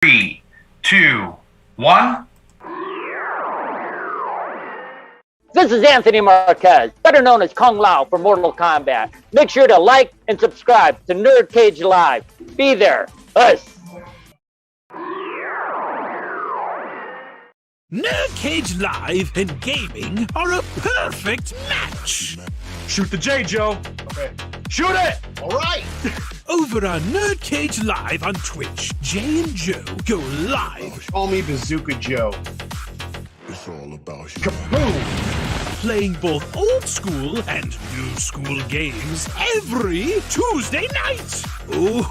3, 2, 1. This is Anthony Marquez, better known as Kung Lao for Mortal Kombat. Make sure to like and subscribe to NerdCage Live. Be there. Us. NerdCage Live and gaming are a perfect match. Shoot the J, Joe. Okay. Shoot it! All right. Over on NerdCage Live on Twitch, Jay and Joe go live. Call me Bazooka Joe. It's all about you. Kaboom! Playing both old school and new school games every Tuesday night. Ooh,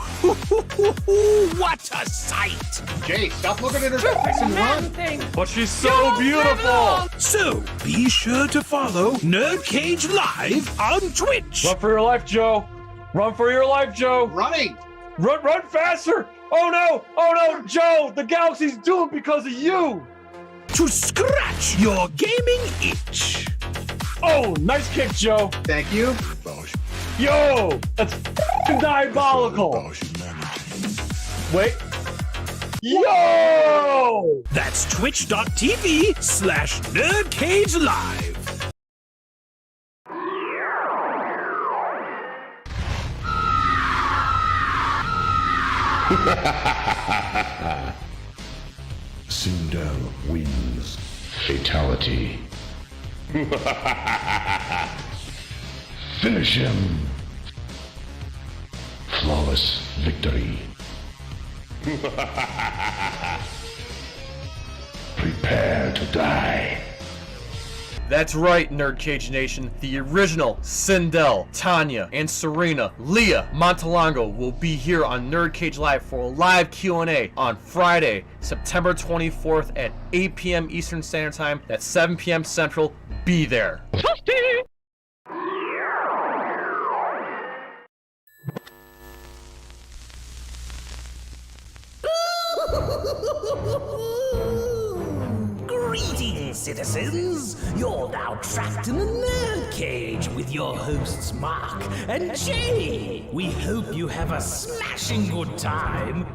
what a sight! Jay, stop looking at her face and run. But she's so beautiful. So be sure to follow NerdCage Live on Twitch. Run for your life, Joe. Run for your life, Joe. Running. Run faster. Oh no, Joe. The galaxy's doomed because of you. To scratch your gaming itch. Oh, nice kick, Joe. Thank you. Yo, that's diabolical. Wait. Yo! That's twitch.tv/NerdCage Live. Sindel wins. Fatality. Finish him. Flawless victory. Prepare to die. That's right, NerdCage Nation. The original Sindel, Tanya, and Serena, Lia Montelongo will be here on NerdCage Live for a live Q&A on Friday, September 24th at 8 p.m. Eastern Standard Time. That's 7 p.m. Central. Be there. Greetings, citizens! You're now trapped in the nerd cage with your hosts Mark and Jay. We hope you have a smashing good time.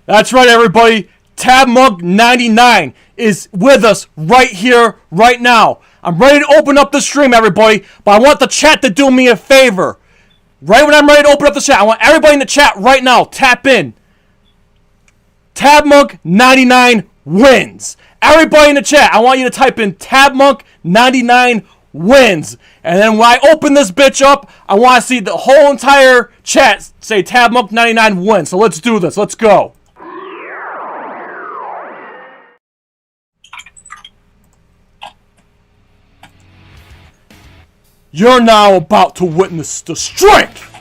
That's right, everybody. Tabmok99 is with us right here, right now. I'm ready to open up the stream, everybody, but I want the chat to do me a favor. Right when I'm ready to open up the chat, I want everybody in the chat right now, tap in. Tabmok99 wins. Everybody in the chat, I want you to type in Tabmok99 wins. And then when I open this bitch up, I want to see the whole entire chat say Tabmok99 wins. So let's do this. Let's go. You're now about to witness the strength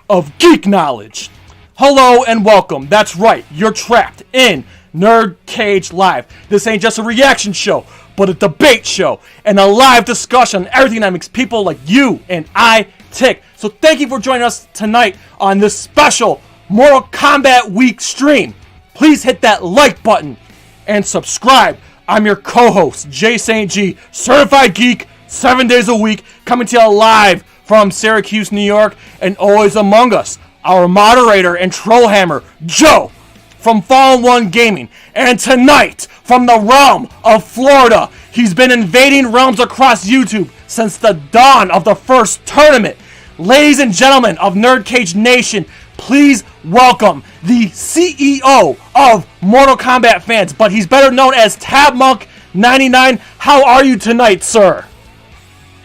of geek knowledge. Hello and welcome. That's right, you're trapped in NerdCage Live. This ain't just a reaction show, but a debate show and a live discussion on everything that makes people like you and I tick. So thank you for joining us tonight on this special Mortal Kombat Week stream. Please hit that like button and subscribe. I'm your co-host, Jay St. G, certified geek, 7 days a week, coming to you live from Syracuse, New York, and always among us, our moderator and trollhammer, Joe, from Fallen One Gaming. And tonight, from the realm of Florida, he's been invading realms across YouTube since the dawn of the first tournament. Ladies and gentlemen of NerdCage Nation, please welcome the CEO of Mortal Kombat fans, but he's better known as Tabmok99. How are you tonight, sir?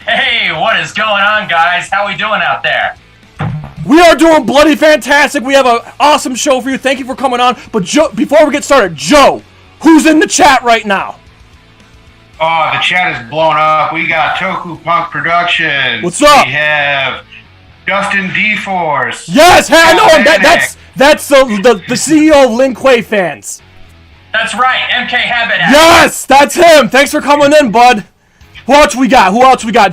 Hey, what is going on, guys? How we doing out there? We are doing bloody fantastic. We have an awesome show for you. Thank you for coming on. But Joe, before we get started, Joe, who's in the chat right now? Oh, the chat is blowing up. We got Toku Punk Productions. What's up? We have Justin D-Force. Yes, I know him. That's the CEO of Lin Kuei fans. That's right, MK Habit. Yes, that's him. Thanks for coming in, bud. Who else we got?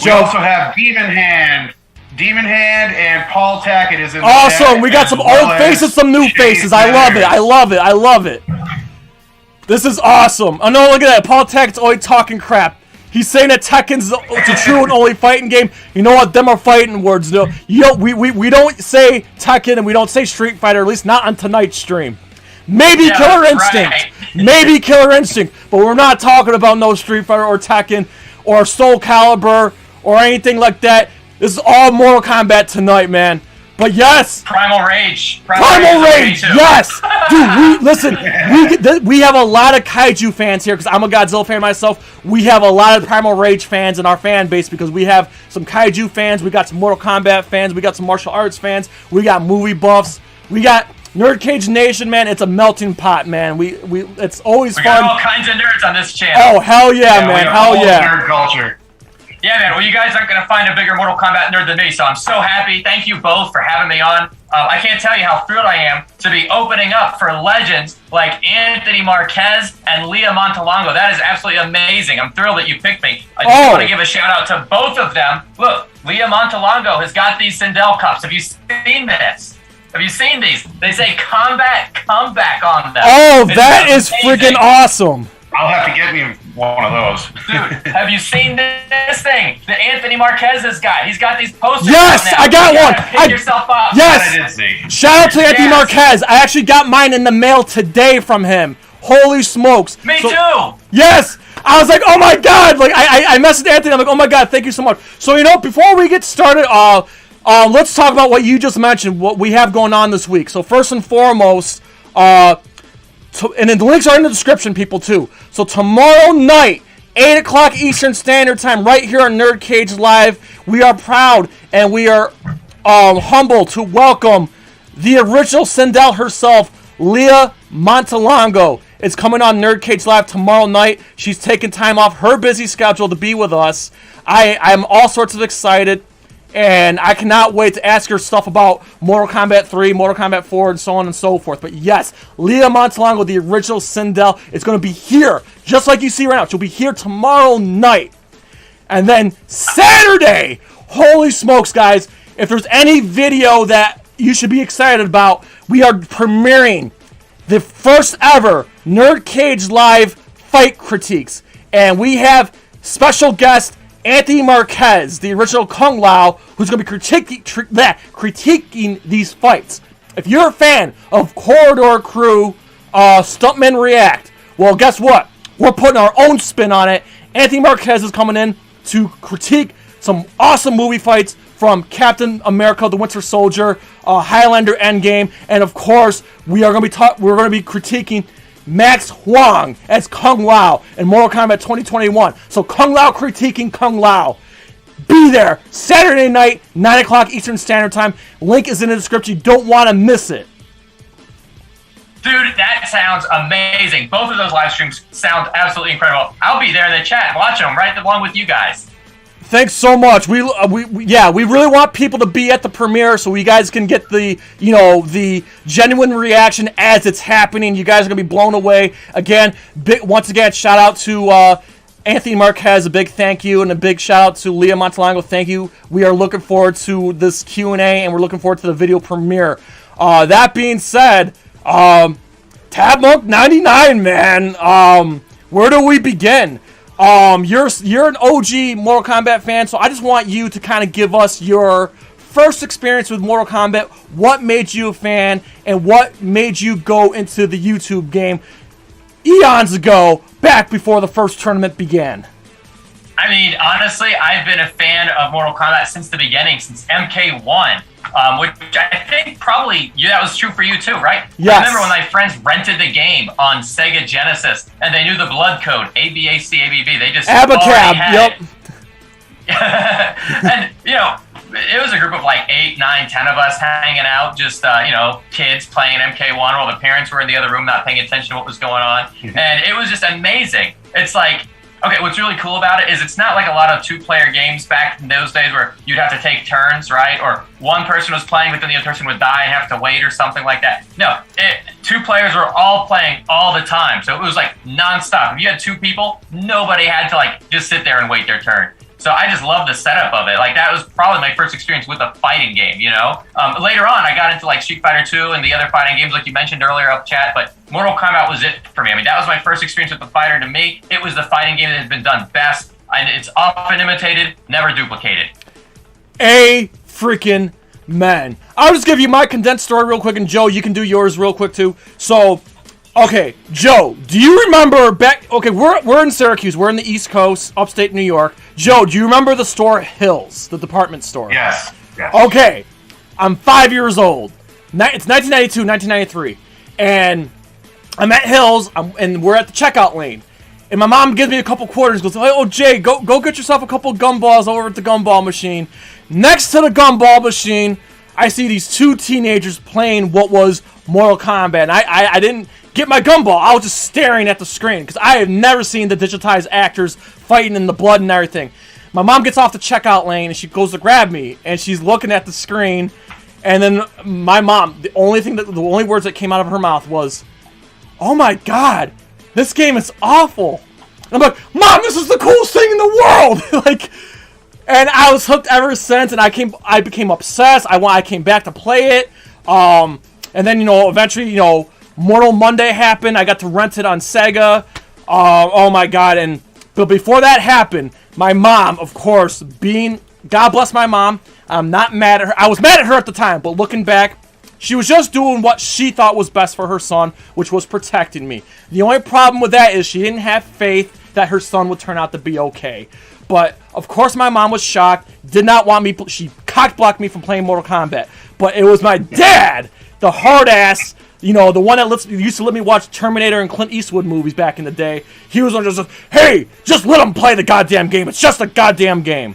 Joe? We also have Demon Hand, Demon Hand and Paul Tackett is in the Awesome. chat, We got some old faces, some new faces. I love it. I love it. I love it. This is awesome. Oh no, look at that. Paul Tackett's always talking crap. He's saying that Tekken's the true and only fighting game. You know what? Them are fighting words, though. We don't say Tekken and we don't say Street Fighter, at least not on tonight's stream. Maybe Killer Instinct. Right. Maybe Killer Instinct. But we're not talking about no Street Fighter or Tekken or Soul Calibur or anything like that. This is all Mortal Kombat tonight, man. But yes, Primal Rage. Primal Rage. Yes, dude. Listen. We have a lot of kaiju fans here because I'm a Godzilla fan myself. We have a lot of Primal Rage fans in our fan base because we have some kaiju fans. We got some Mortal Kombat fans. We got some martial arts fans. We got movie buffs. We got NerdCage Nation, man. It's a melting pot, man. It's always fun. We got all kinds of nerds on this channel. Oh hell yeah, man. Hell yeah. Nerd culture. Yeah, man. Well, you guys aren't going to find a bigger Mortal Kombat nerd than me, so I'm so happy. Thank you both for having me on. I can't tell you how thrilled I am to be opening up for legends like Anthony Marquez and Lia Montelongo. That is absolutely amazing. I'm thrilled that you picked me. I just want to give a shout out to both of them. Look, Lia Montelongo has got these Sindel cups. Have you seen this? Have you seen these? They say combat comeback on them. Oh, that is freaking awesome. I'll have to get me one of those. Dude, have you seen this thing that Anthony Marquez has got? He's got these posters. Yes, now. I got one. Pick yourself up. Yes. I did see. Shout out to Anthony Marquez. I actually got mine in the mail today from him. Holy smokes. Me too. Yes. I was like, oh my God. Like I messaged Anthony. I'm like, oh my God, thank you so much. So, before we get started, let's talk about what you just mentioned, what we have going on this week. So first and foremost, and then the links are in the description, people, too. So tomorrow night, 8 o'clock Eastern Standard Time, right here on NerdCage Live, we are proud and we are humble to welcome the original Sindel herself, Lia Montelongo. It's coming on NerdCage Live tomorrow night. She's taking time off her busy schedule to be with us. I'm all sorts of excited. And I cannot wait to ask her stuff about Mortal Kombat 3, Mortal Kombat 4, and so on and so forth. But yes, Lia Montelongo, the original Sindel, is going to be here, just like you see right now. She'll be here tomorrow night. And then Saturday, holy smokes, guys, if there's any video that you should be excited about, we are premiering the first ever NerdCage Live fight critiques. And we have special guest Anthony Marquez, the original Kung Lao, who's going to be critiquing these fights. If you're a fan of Corridor Crew, Stuntmen React, well, guess what? We're putting our own spin on it. Anthony Marquez is coming in to critique some awesome movie fights from Captain America: The Winter Soldier, Highlander: Endgame, and of course, we're going to be critiquing Max Huang as Kung Lao in Mortal Kombat 2021. So Kung Lao critiquing Kung Lao. Be there Saturday night, 9 o'clock Eastern Standard Time. Link is in the description. You don't want to miss it. Dude, that sounds amazing. Both of those live streams sound absolutely incredible. I'll be there in the chat watching them right along with you guys. Thanks so much. We really want people to be at the premiere so you guys can get the genuine reaction as it's happening. You guys are gonna be blown away. Again, once again, shout out to Anthony Marquez, a big thank you, and a big shout out to Lia Montelongo. Thank you. We are looking forward to this Q&A, and we're looking forward to the video premiere. That being said, Tabmok99, man, where do we begin? You're an OG Mortal Kombat fan, so I just want you to kind of give us your first experience with Mortal Kombat. What made you a fan, and what made you go into the YouTube game eons ago, back before the first tournament began? I mean, honestly, I've been a fan of Mortal Kombat since the beginning, since MK1, which I think probably that was true for you too, right? Yes. I remember when my friends rented the game on Sega Genesis, and they knew the blood code, ABAC, They just Abacab, yep. And, it was a group of like 8, 9, 10 of us hanging out, just, kids playing MK1 while the parents were in the other room not paying attention to what was going on. And it was just amazing. It's like, okay, what's really cool about it is it's not like a lot of two-player games back in those days where you'd have to take turns, right? Or one person was playing, but then the other person would die and have to wait or something like that. No, two players were all playing all the time. So it was like nonstop. If you had two people, nobody had to just sit there and wait their turn. So I just love the setup of it. Like, that was probably my first experience with a fighting game, you know? Later on, I got into like Street Fighter 2 and the other fighting games like you mentioned earlier up chat, but Mortal Kombat was it for me. I mean, that was my first experience with the fighter. To me, it was the fighting game that has been done best, and it's often imitated, never duplicated. A freaking man. I'll just give you my condensed story real quick, and Joe, you can do yours real quick too. So, okay, Joe, do you remember back? Okay, we're in Syracuse. We're in the East Coast, upstate New York. Joe, do you remember the store Hills, the department store? Yes. Okay, I'm 5 years old. It's 1992, 1993, and I'm at Hills, and we're at the checkout lane. And my mom gives me a couple quarters, goes, "Oh, Jay, go get yourself a couple gumballs over at the gumball machine." Next to the gumball machine, I see these two teenagers playing what was Mortal Kombat. And I didn't get my gumball. I was just staring at the screen because I have never seen the digitized actors fighting in the blood and everything. My mom gets off the checkout lane, and she goes to grab me, and she's looking at the screen. And then my mom, the only words that came out of her mouth was, "Oh my God, this game is awful." And I'm like, "Mom, this is the coolest thing in the world!" Like, and I was hooked ever since. And I became obsessed. I came back to play it. And then eventually Mortal Monday happened. I got to rent it on Sega. Oh my God! But before that happened, my mom, of course, God bless my mom. I'm not mad at her. I was mad at her at the time, but looking back, she was just doing what she thought was best for her son, which was protecting me. The only problem with that is she didn't have faith that her son would turn out to be okay. But, of course, my mom was shocked, did not want me, she cock-blocked me from playing Mortal Kombat. But it was my dad, the hard-ass, the one that used to let me watch Terminator and Clint Eastwood movies back in the day. He was just, "Hey, just let him play the goddamn game. It's just a goddamn game."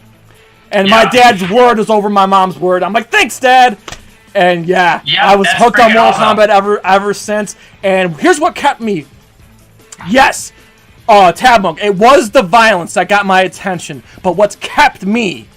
And my dad's word is over my mom's word. I'm like, "Thanks, Dad." And I was hooked on Mortal Kombat ever since. And here's what kept me. Yes, Tabmok. It was the violence that got my attention. But what's kept me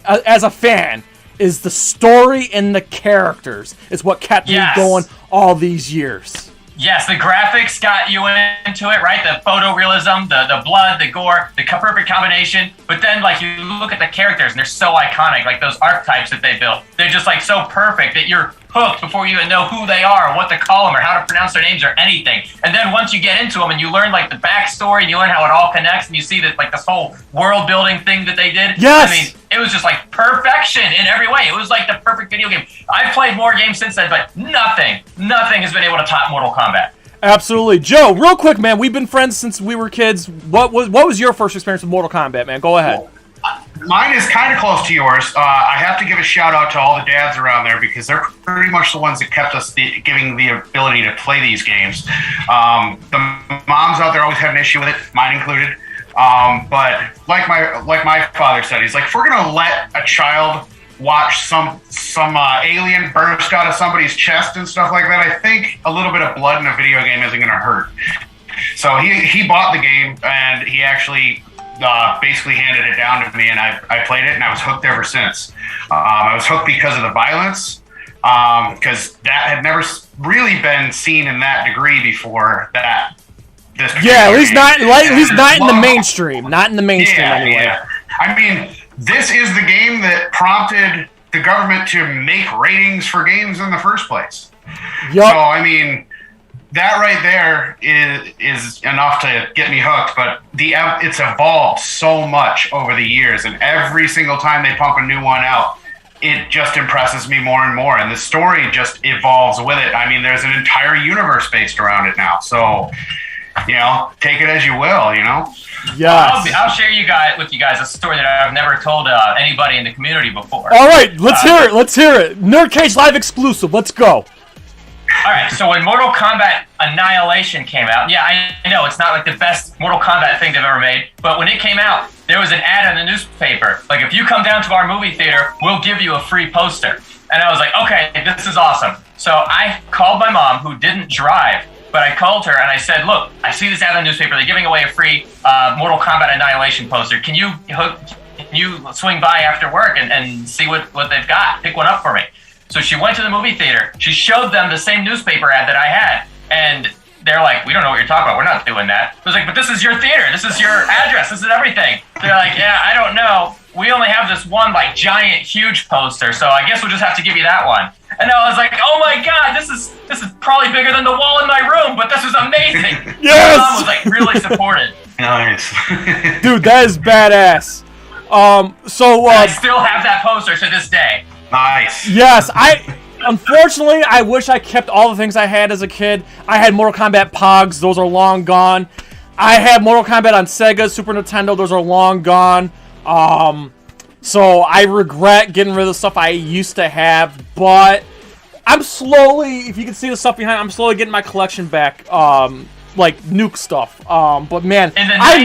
as a fan is the story and the characters. It's what kept me going all these years. Yes, the graphics got you into it, right? The photorealism, the blood, the gore, the perfect combination. But then, like, you look at the characters, and they're so iconic. Like, those archetypes that they built. They're just, like, so perfect that you're hooked before you even know who they are, or what to call them, or how to pronounce their names, or anything. And then once you get into them, and you learn, like, the backstory, and you learn how it all connects, and you see that, like, this whole world-building thing that they did. Yes! I mean, it was just, like, perfection in every way. It was, like, the perfect video game. I've played more games since then, but nothing has been able to top Mortal Kombat. Absolutely. Joe, real quick, man, we've been friends since we were kids. What was your first experience with Mortal Kombat, man? Go ahead. Mine is kind of close to yours. I have to give a shout out to all the dads around there because they're pretty much the ones that kept us giving the ability to play these games. The moms out there always had an issue with it, mine included. But like my father said, he's like, if we're gonna let a child watch some alien burst out of somebody's chest and stuff like that, I think a little bit of blood in a video game isn't gonna hurt. So he bought the game, and he actually basically handed it down to me, and I played it, and I was hooked ever since. I was hooked because of the violence, because that had never really been seen in that degree before that. At least not in the mainstream. Not in the mainstream anyway. Yeah. I mean, this is the game that prompted the government to make ratings for games in the first place. Yep. So, I mean, that right there is enough to get me hooked, but it's evolved so much over the years, and every single time they pump a new one out, it just impresses me more and more, and the story just evolves with it. I mean, there's an entire universe based around it now, so, take it as you will, Yes. I'll share with you guys a story that I've never told anybody in the community before. All right, let's hear it. NerdCage Live exclusive. Let's go. All right, so when Mortal Kombat Annihilation came out, I know it's not like the best Mortal Kombat thing they've ever made, but when it came out, there was an ad in the newspaper. Like, if you come down to our movie theater, we'll give you a free poster. And I was like, okay, this is awesome. So I called my mom, who didn't drive, but I called her and I said, look, I see this ad in the newspaper. They're giving away a free Mortal Kombat Annihilation poster. Can you swing by after work and see what they've got? Pick one up for me. So she went to the movie theater. She showed them the same newspaper ad that I had. And they're like, we don't know what you're talking about. We're not doing that. I was like, but this is your theater. This is your address. This is everything. They're like, yeah, I don't know. we only have this one like giant, huge poster, so I guess we'll just have to give you that one. And I was like, oh my god, this is probably bigger than the wall in my room, but this was amazing. Yes! My mom was like really supportive. Nice. Dude, that is badass. I still have that poster to this day. Nice. Yes, unfortunately, I wish I kept all the things I had as a kid. I had Mortal Kombat Pogs, those are long gone. I had Mortal Kombat on Sega, Super Nintendo, those are long gone. So I regret getting rid of the stuff I used to have, but I'm slowly, if you can see the stuff behind, I'm slowly getting my collection back, like Nuke stuff. But man, I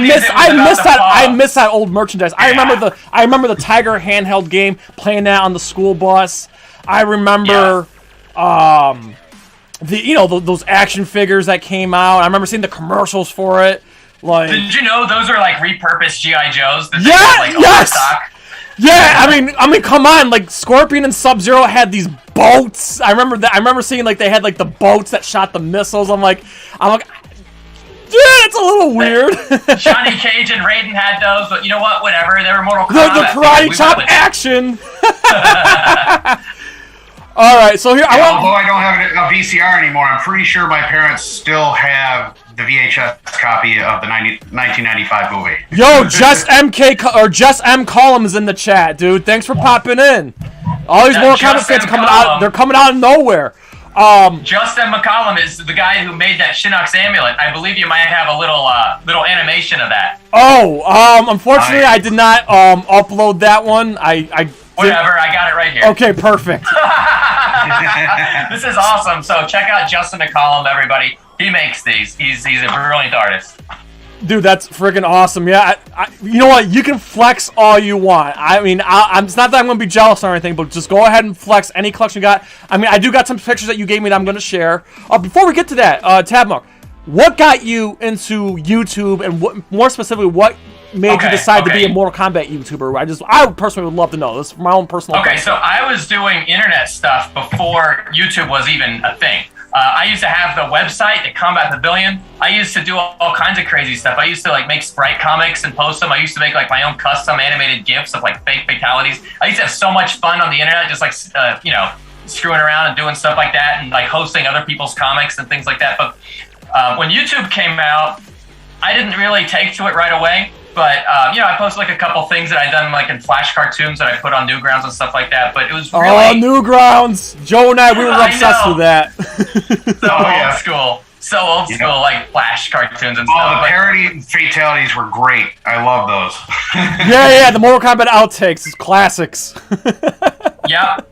miss that old merchandise. Yeah. I remember the Tiger handheld game, playing that on the school bus. I remember those action figures that came out. I remember seeing the commercials for it. Like, did you know those are like repurposed G.I. Joes? Yes. Yeah, I mean, come on! Like Scorpion and Sub-Zero had these boats. I remember seeing like they had like the boats that shot the missiles. I'm like, yeah, it's a little weird. Johnny Cage and Raiden had those, but you know what? Whatever. They were Mortal Kombat. The karate chop action. All right, so here although I don't have a VCR anymore, I'm pretty sure my parents still have the VHS copy of the 1995 movie. Yo, Just M Column is in the chat, dude. Thanks for popping in. All these Mortal Kombat fans are coming out. They're coming out of nowhere. Justin McCollum is the guy who made that Shinnok's amulet. I believe you might have a little animation of that. Oh, unfortunately, I did not upload that one. Whatever, I got it right here. Okay, perfect. This is awesome. So check out Justin McCollum, everybody. He makes these. He's a brilliant artist. Dude, that's freaking awesome. Yeah, you know what? You can flex all you want. I mean, it's not that I'm going to be jealous or anything, but just go ahead and flex any collection you got. I mean, I do got some pictures that you gave me that I'm going to share. Before we get to that, Tabmok, what got you into YouTube, and more specifically, what made you decide to be a Mortal Kombat YouTuber? I personally would love to know. This is my own personal opinion. So I was doing internet stuff before YouTube was even a thing. I used to have the website, the Combat Pavilion. I used to do all kinds of crazy stuff. I used to like make Sprite comics and post them. I used to make like my own custom animated GIFs of like fake fatalities. I used to have so much fun on the internet, just like screwing around and doing stuff like that, and like hosting other people's comics and things like that. But when YouTube came out, I didn't really take to it right away. But, I posted like a couple things that I'd done like in Flash cartoons that I put on Newgrounds and stuff like that. But it was really... Oh, Newgrounds! Joe and I, we were obsessed with that. Old school. So old school, like Flash cartoons and stuff. Oh, the parody fatalities were great. I love those. yeah, the Mortal Kombat outtakes is classics. Yeah,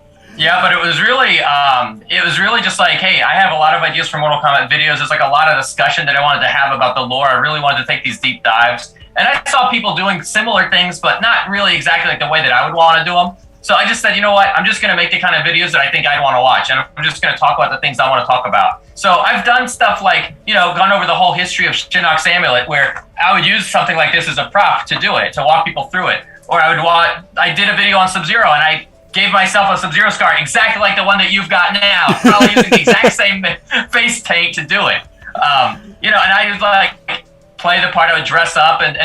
but it was really just like, hey, I have a lot of ideas for Mortal Kombat videos. There's like a lot of discussion that I wanted to have about the lore. I really wanted to take these deep dives. And I saw people doing similar things, but not really exactly like the way that I would want to do them. So I just said, you know what? I'm just going to make the kind of videos that I think I'd want to watch. And I'm just going to talk about the things I want to talk about. So I've done stuff like, gone over the whole history of Shinnok's amulet, where I would use something like this as a prop to do it, to walk people through it. Or I did a video on Sub-Zero, and I gave myself a Sub-Zero scar exactly like the one that you've got now, probably using the exact same face paint to do it. And I was like, play the part. I would dress up and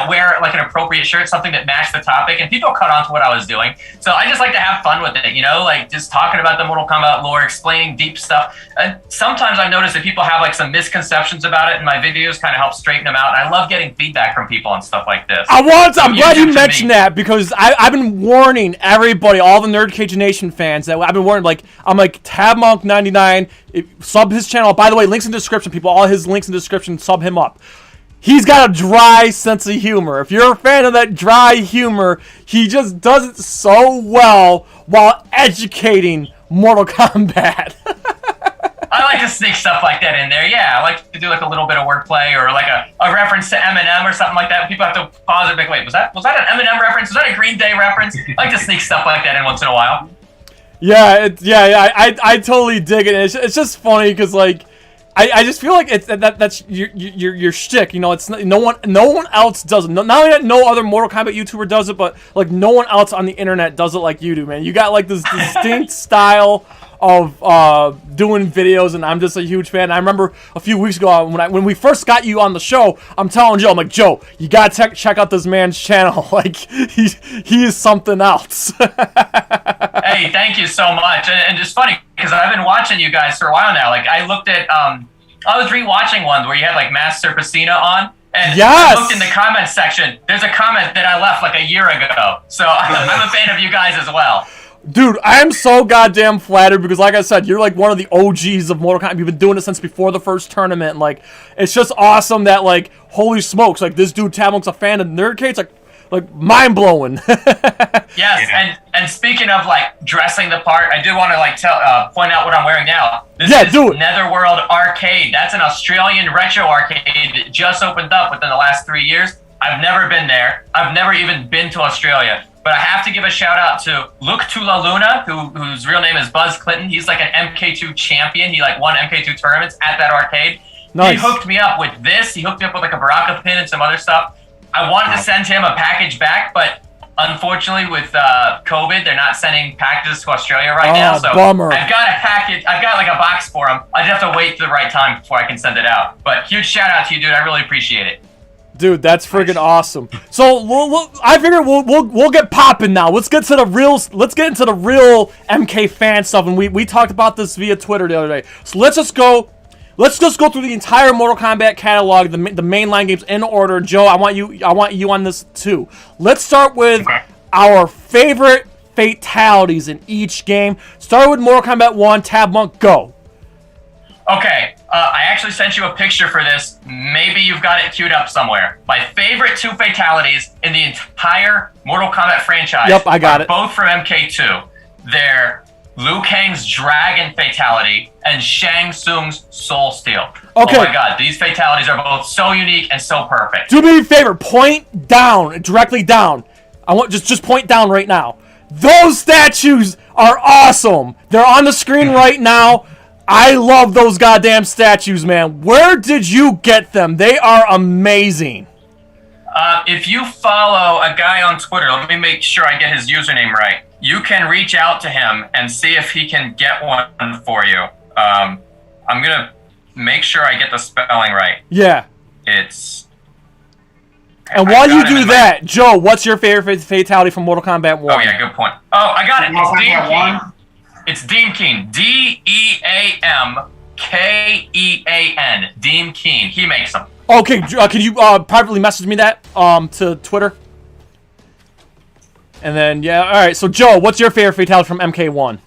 wear like an appropriate shirt, something that matched the topic, and people caught on to what I was doing. So I just like to have fun with it, like just talking about the Mortal Kombat lore, explaining deep stuff. And sometimes I've noticed that people have like some misconceptions about it, and my videos kind of help straighten them out. And I love getting feedback from people and stuff like this. I'm glad you mentioned that, because I've been warning everybody, all the NerdCage Nation fans, that I've been warning, I'm like Tabmok99, sub his channel. By the way, links in the description, people, all his links in the description, sub him up. He's got a dry sense of humor. If you're a fan of that dry humor, he just does it so well while educating Mortal Kombat. I like to sneak stuff like that in there. Yeah, I like to do like a little bit of wordplay or like a reference to Eminem or something like that. People have to pause and be like, wait, was that an Eminem reference? Was that a Green Day reference? I like to sneak stuff like that in once in a while. Yeah, I totally dig it. It's just funny because like, I just feel like that's your shtick, It's no one else does it. Not only that no other Mortal Kombat YouTuber does it, but like no one else on the internet does it like you do, man. You got like this distinct style. doing videos, and I'm just a huge fan. I remember a few weeks ago when we first got you on the show, I'm telling Joe, I'm like, Joe, you gotta check out this man's channel. Like he is something else. Hey, thank you so much. And it's funny because I've been watching you guys for a while now. Like I looked at I was rewatching ones where you had like Master Pacina on. And yes! I looked in the comments section. There's a comment that I left like a year ago. So I'm a fan of you guys as well. Dude, I'm so goddamn flattered because, like I said, you're like one of the OGs of Mortal Kombat. You've been doing it since before the first tournament. And, like, it's just awesome that, like, holy smokes, like, this dude Tabmok's a fan of NerdCage. Like mind blowing. Yes, and speaking of like dressing the part, I do want to like point out what I'm wearing now. This is Netherworld Arcade. That's an Australian retro arcade that just opened up within the last 3 years. I've never been there. I've never even been to Australia. But I have to give a shout out to Luke Tula Luna, whose real name is Buzz Clinton. He's like an MK2 champion. He like won MK2 tournaments at that arcade. Nice. He hooked me up with this. He hooked me up with like a Baraka pin and some other stuff. I wanted to send him a package back, but unfortunately with COVID, they're not sending packages to Australia right now. So bummer. I've got a package. I've got like a box for him. I just have to wait to the right time before I can send it out. But huge shout out to you, dude. I really appreciate it. Dude, that's friggin' awesome. So I figure we'll get popping now. Let's get into the real MK fan stuff. And we talked about this via Twitter the other day. So let's just go through the entire Mortal Kombat catalog, the mainline games in order. Joe, I want you on this too. Let's start with our favorite fatalities in each game. Start with Mortal Kombat 1. Tabmok, go. Okay, I actually sent you a picture for this. Maybe you've got it queued up somewhere. My favorite two fatalities in the entire Mortal Kombat franchise. Yep, I got it. Both from MK2. They're Liu Kang's Dragon Fatality and Shang Tsung's Soul Steal. Okay. Oh my god, these fatalities are both so unique and so perfect. Do me a favor, point down, directly down. I want just point down right now. Those statues are awesome. They're on the screen right now. I love those goddamn statues, man. Where did you get them? They are amazing. If you follow a guy on Twitter, let me make sure I get his username right. You can reach out to him and see if he can get one for you. I'm going to make sure I get the spelling right. Yeah. It's... And while you do that, Joe, what's your favorite fatality from Mortal Kombat 1? Oh, yeah, good point. Oh, I got it. It's Dean Keen. It's Dean Keen. D-E-A-M-K-E-A-N. Dean Keen. He makes them. Okay, can you privately message me that to Twitter? And then, yeah, all right. So, Joe, what's your favorite fatality from MK1?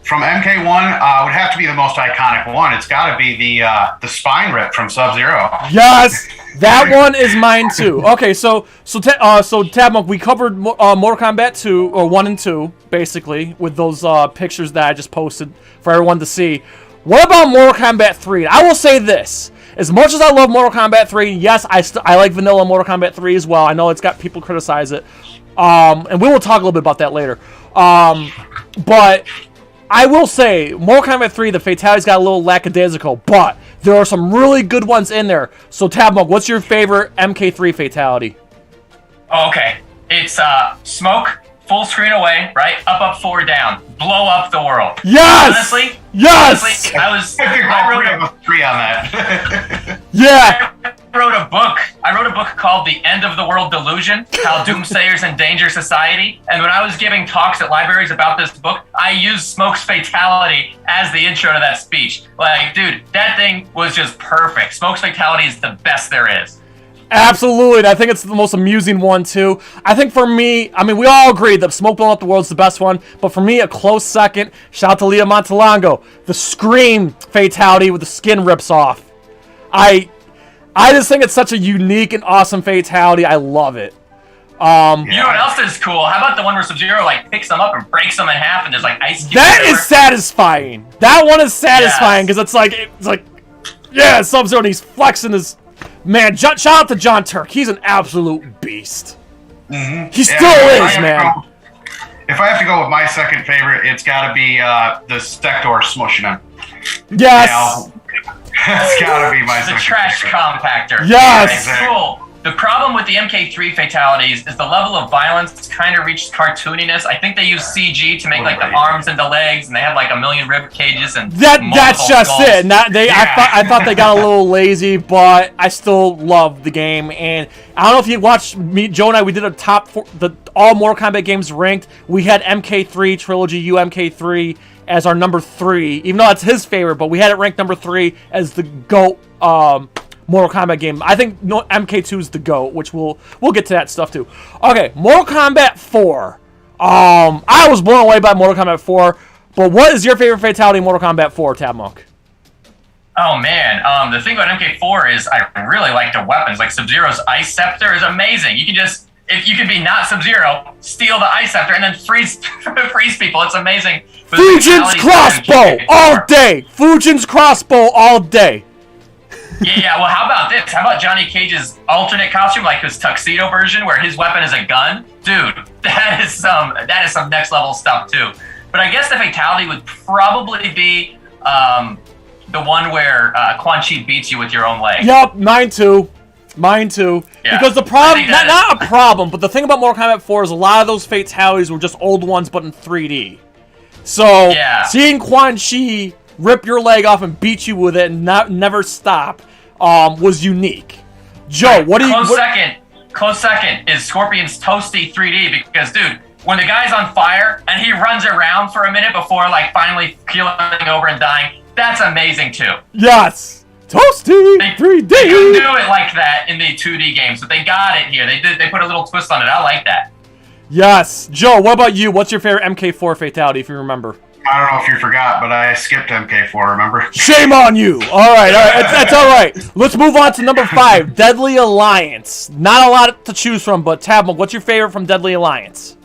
From MK1, would have to be the most iconic one. It's got to be the spine rip from Sub-Zero. Yes, that one is mine too. Okay, so Tabmok, we covered Mortal Kombat 2 or 1 and 2 basically with those pictures that I just posted for everyone to see. What about Mortal Kombat 3? I will say this. As much as I love Mortal Kombat 3, yes, I like vanilla Mortal Kombat 3 as well. I know it's got people criticize it. And we will talk a little bit about that later. But I will say, Mortal Kombat 3, the fatalities got a little lackadaisical, but there are some really good ones in there. So, Tabmok, what's your favorite MK3 fatality? Oh, okay. It's smoke, full screen away, right? Up, forward, down. Blow up the world. Yes! Honestly, yes! I wrote a 3 on that. Yeah! I wrote a book called The End of the World Delusion, How Doomsayers Endanger Society. And when I was giving talks at libraries about this book, I used Smoke's fatality as the intro to that speech. Like, dude, that thing was just perfect. Smoke's fatality is the best there is. Absolutely. I think it's the most amusing one, too. I think for me, I mean, we all agree that Smoke Blowing Up the World is the best one. But for me, a close second, shout out to Lia Montelongo. The Scream fatality with the skin rips off. I just think it's such a unique and awesome fatality. I love it. You know what else is cool? How about the one where Sub-Zero like picks them up and breaks them in half and there's like ice cubes? That is satisfying. That one is satisfying because it's like, yeah, Sub-Zero and he's flexing his... Man, shout out to John Turk. He's an absolute beast. Mm-hmm. He still is, man. If I have to go with my second favorite, it's got to be the Sector smushing him. Yes. It's got to be my second The trash favorite. compactor. Yes. It's cool. The problem with the MK3 fatalities is the level of violence kind of reached cartooniness. I think they use CG to make like the arms and the legs, and they have like a million rib cages and that's just skulls. it. I thought they got a little lazy, but I still love the game. And I don't know if you watched me, Joe and I. We did a all Mortal Kombat games ranked. We had MK3 Trilogy UMK3 as our number 3, even though that's his favorite. But we had it ranked number 3 as the GOAT. Mortal Kombat game. I think MK2 is the GOAT, which we'll get to that stuff too. Okay, Mortal Kombat 4. I was blown away by Mortal Kombat 4, but what is your favorite fatality in Mortal Kombat 4, Tabmok? Oh man, the thing about MK4 is I really like the weapons. Like Sub-Zero's Ice Scepter is amazing. You can just, if you can be not Sub-Zero, steal the Ice Scepter and then freeze people. It's amazing. Fujin's crossbow all day. Fujin's crossbow all day. Yeah, well, how about this? How about Johnny Cage's alternate costume, like his tuxedo version, where his weapon is a gun? Dude, that is some next level stuff too. But I guess the fatality would probably be the one where Quan Chi beats you with your own leg. Yup, mine too. Yeah. Because the problem, not a problem, but the thing about Mortal Kombat 4 is a lot of those fatalities were just old ones, but in 3D. So seeing Quan Chi rip your leg off and beat you with it and never stop was unique. Joe, what do you... Close second is Scorpion's Toasty 3D, because, dude, when the guy's on fire and he runs around for a minute before, like, finally keeling over and dying, that's amazing, too. Yes! Toasty 3D! They couldn't do it like that in the 2D games, but they got it here. They put a little twist on it. I like that. Yes. Joe, what about you? What's your favorite MK4 fatality, if you remember? I don't know if you forgot, but I skipped MK4, remember? Shame on you! Alright, that's alright. Let's move on to number 5, Deadly Alliance. Not a lot to choose from, but Tabmok, what's your favorite from Deadly Alliance?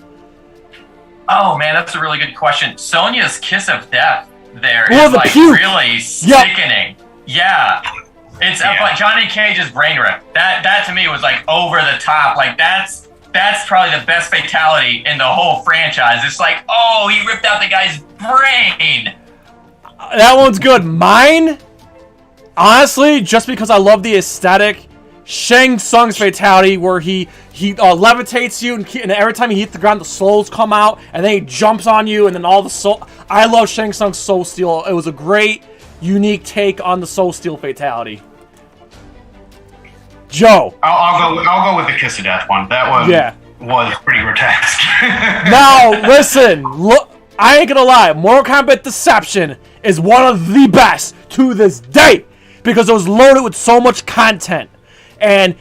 Oh man, that's a really good question. Sonya's Kiss of Death there is like puke. Really sickening. Yeah. It's like Johnny Cage's brain rip. That to me was like over the top. Like that's probably the best fatality in the whole franchise. It's like, oh, he ripped out the guy's brain. That one's good. Mine, honestly, just because I love the aesthetic, Shang Tsung's fatality where he levitates you and every time he hits the ground, the souls come out and then he jumps on you and then all the soul. I love Shang Tsung's Soul Steal. It was a great, unique take on the Soul Steal fatality. Joe. I'll go with the Kiss of Death one. That one was pretty grotesque. Now, listen. Look, I ain't gonna lie. Mortal Kombat Deception is one of the best to this day because it was loaded with so much content. And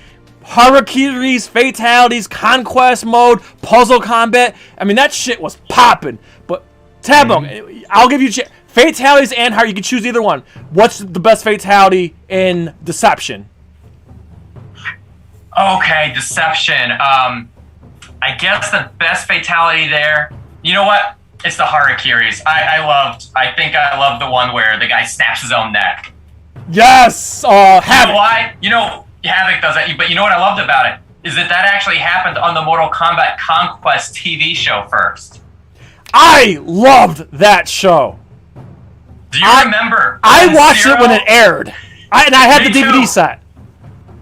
Harakiri's, fatalities, conquest mode, puzzle combat. I mean, that shit was popping. But, Tabmok, I'll give you fatalities and how you can choose either one. What's the best fatality in Deception? Okay, Deception. I guess the best fatality there, you know what? It's the Harakiri's. I think I love the one where the guy snaps his own neck. Yes! Havoc. You know why? You know, Havoc does that, but you know what I loved about it? Is that actually happened on the Mortal Kombat Conquest TV show first. I loved that show. Do you remember? I watched it when it aired. I had the DVD set.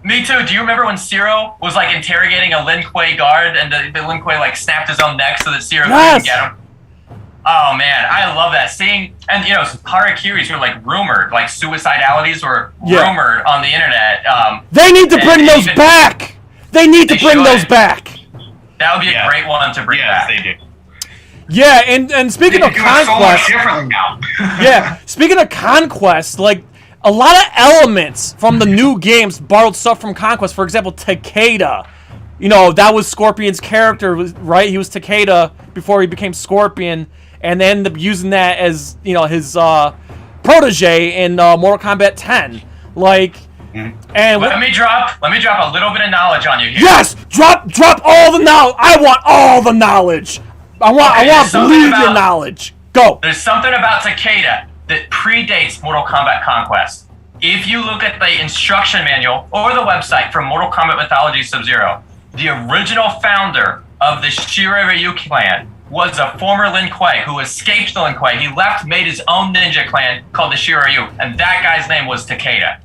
Me too. Do you remember when Zero was like interrogating a Lin Kuei guard and the Lin Kuei like snapped his own neck so that Zero couldn't get him? Oh man, I love that. Seeing, and you know, Harakiri's were like rumored, like suicidalities were rumored on the internet. They need to bring those back! They need to bring those back! That would be a great one to bring back. Yes, they do. Yeah, and speaking of Conquest, so much differently now. yeah, speaking of Conquest, like a lot of elements from the new games borrowed stuff from Conquest. For example, Takeda. You know, that was Scorpion's character, right? He was Takeda before he became Scorpion, and they ended up using that as, you know, his protege in Mortal Kombat 10. Like, and let me drop a little bit of knowledge on you here. Yes, drop all the knowledge. I want all the knowledge. I want to bleed your knowledge. Go. There's something about Takeda that predates Mortal Kombat Conquest. If you look at the instruction manual or the website from Mortal Kombat Mythology Sub-Zero, the original founder of the Shiryu clan was a former Lin Kuei who escaped the Lin Kuei. He left, made his own ninja clan called the Shiryu, and that guy's name was Takeda.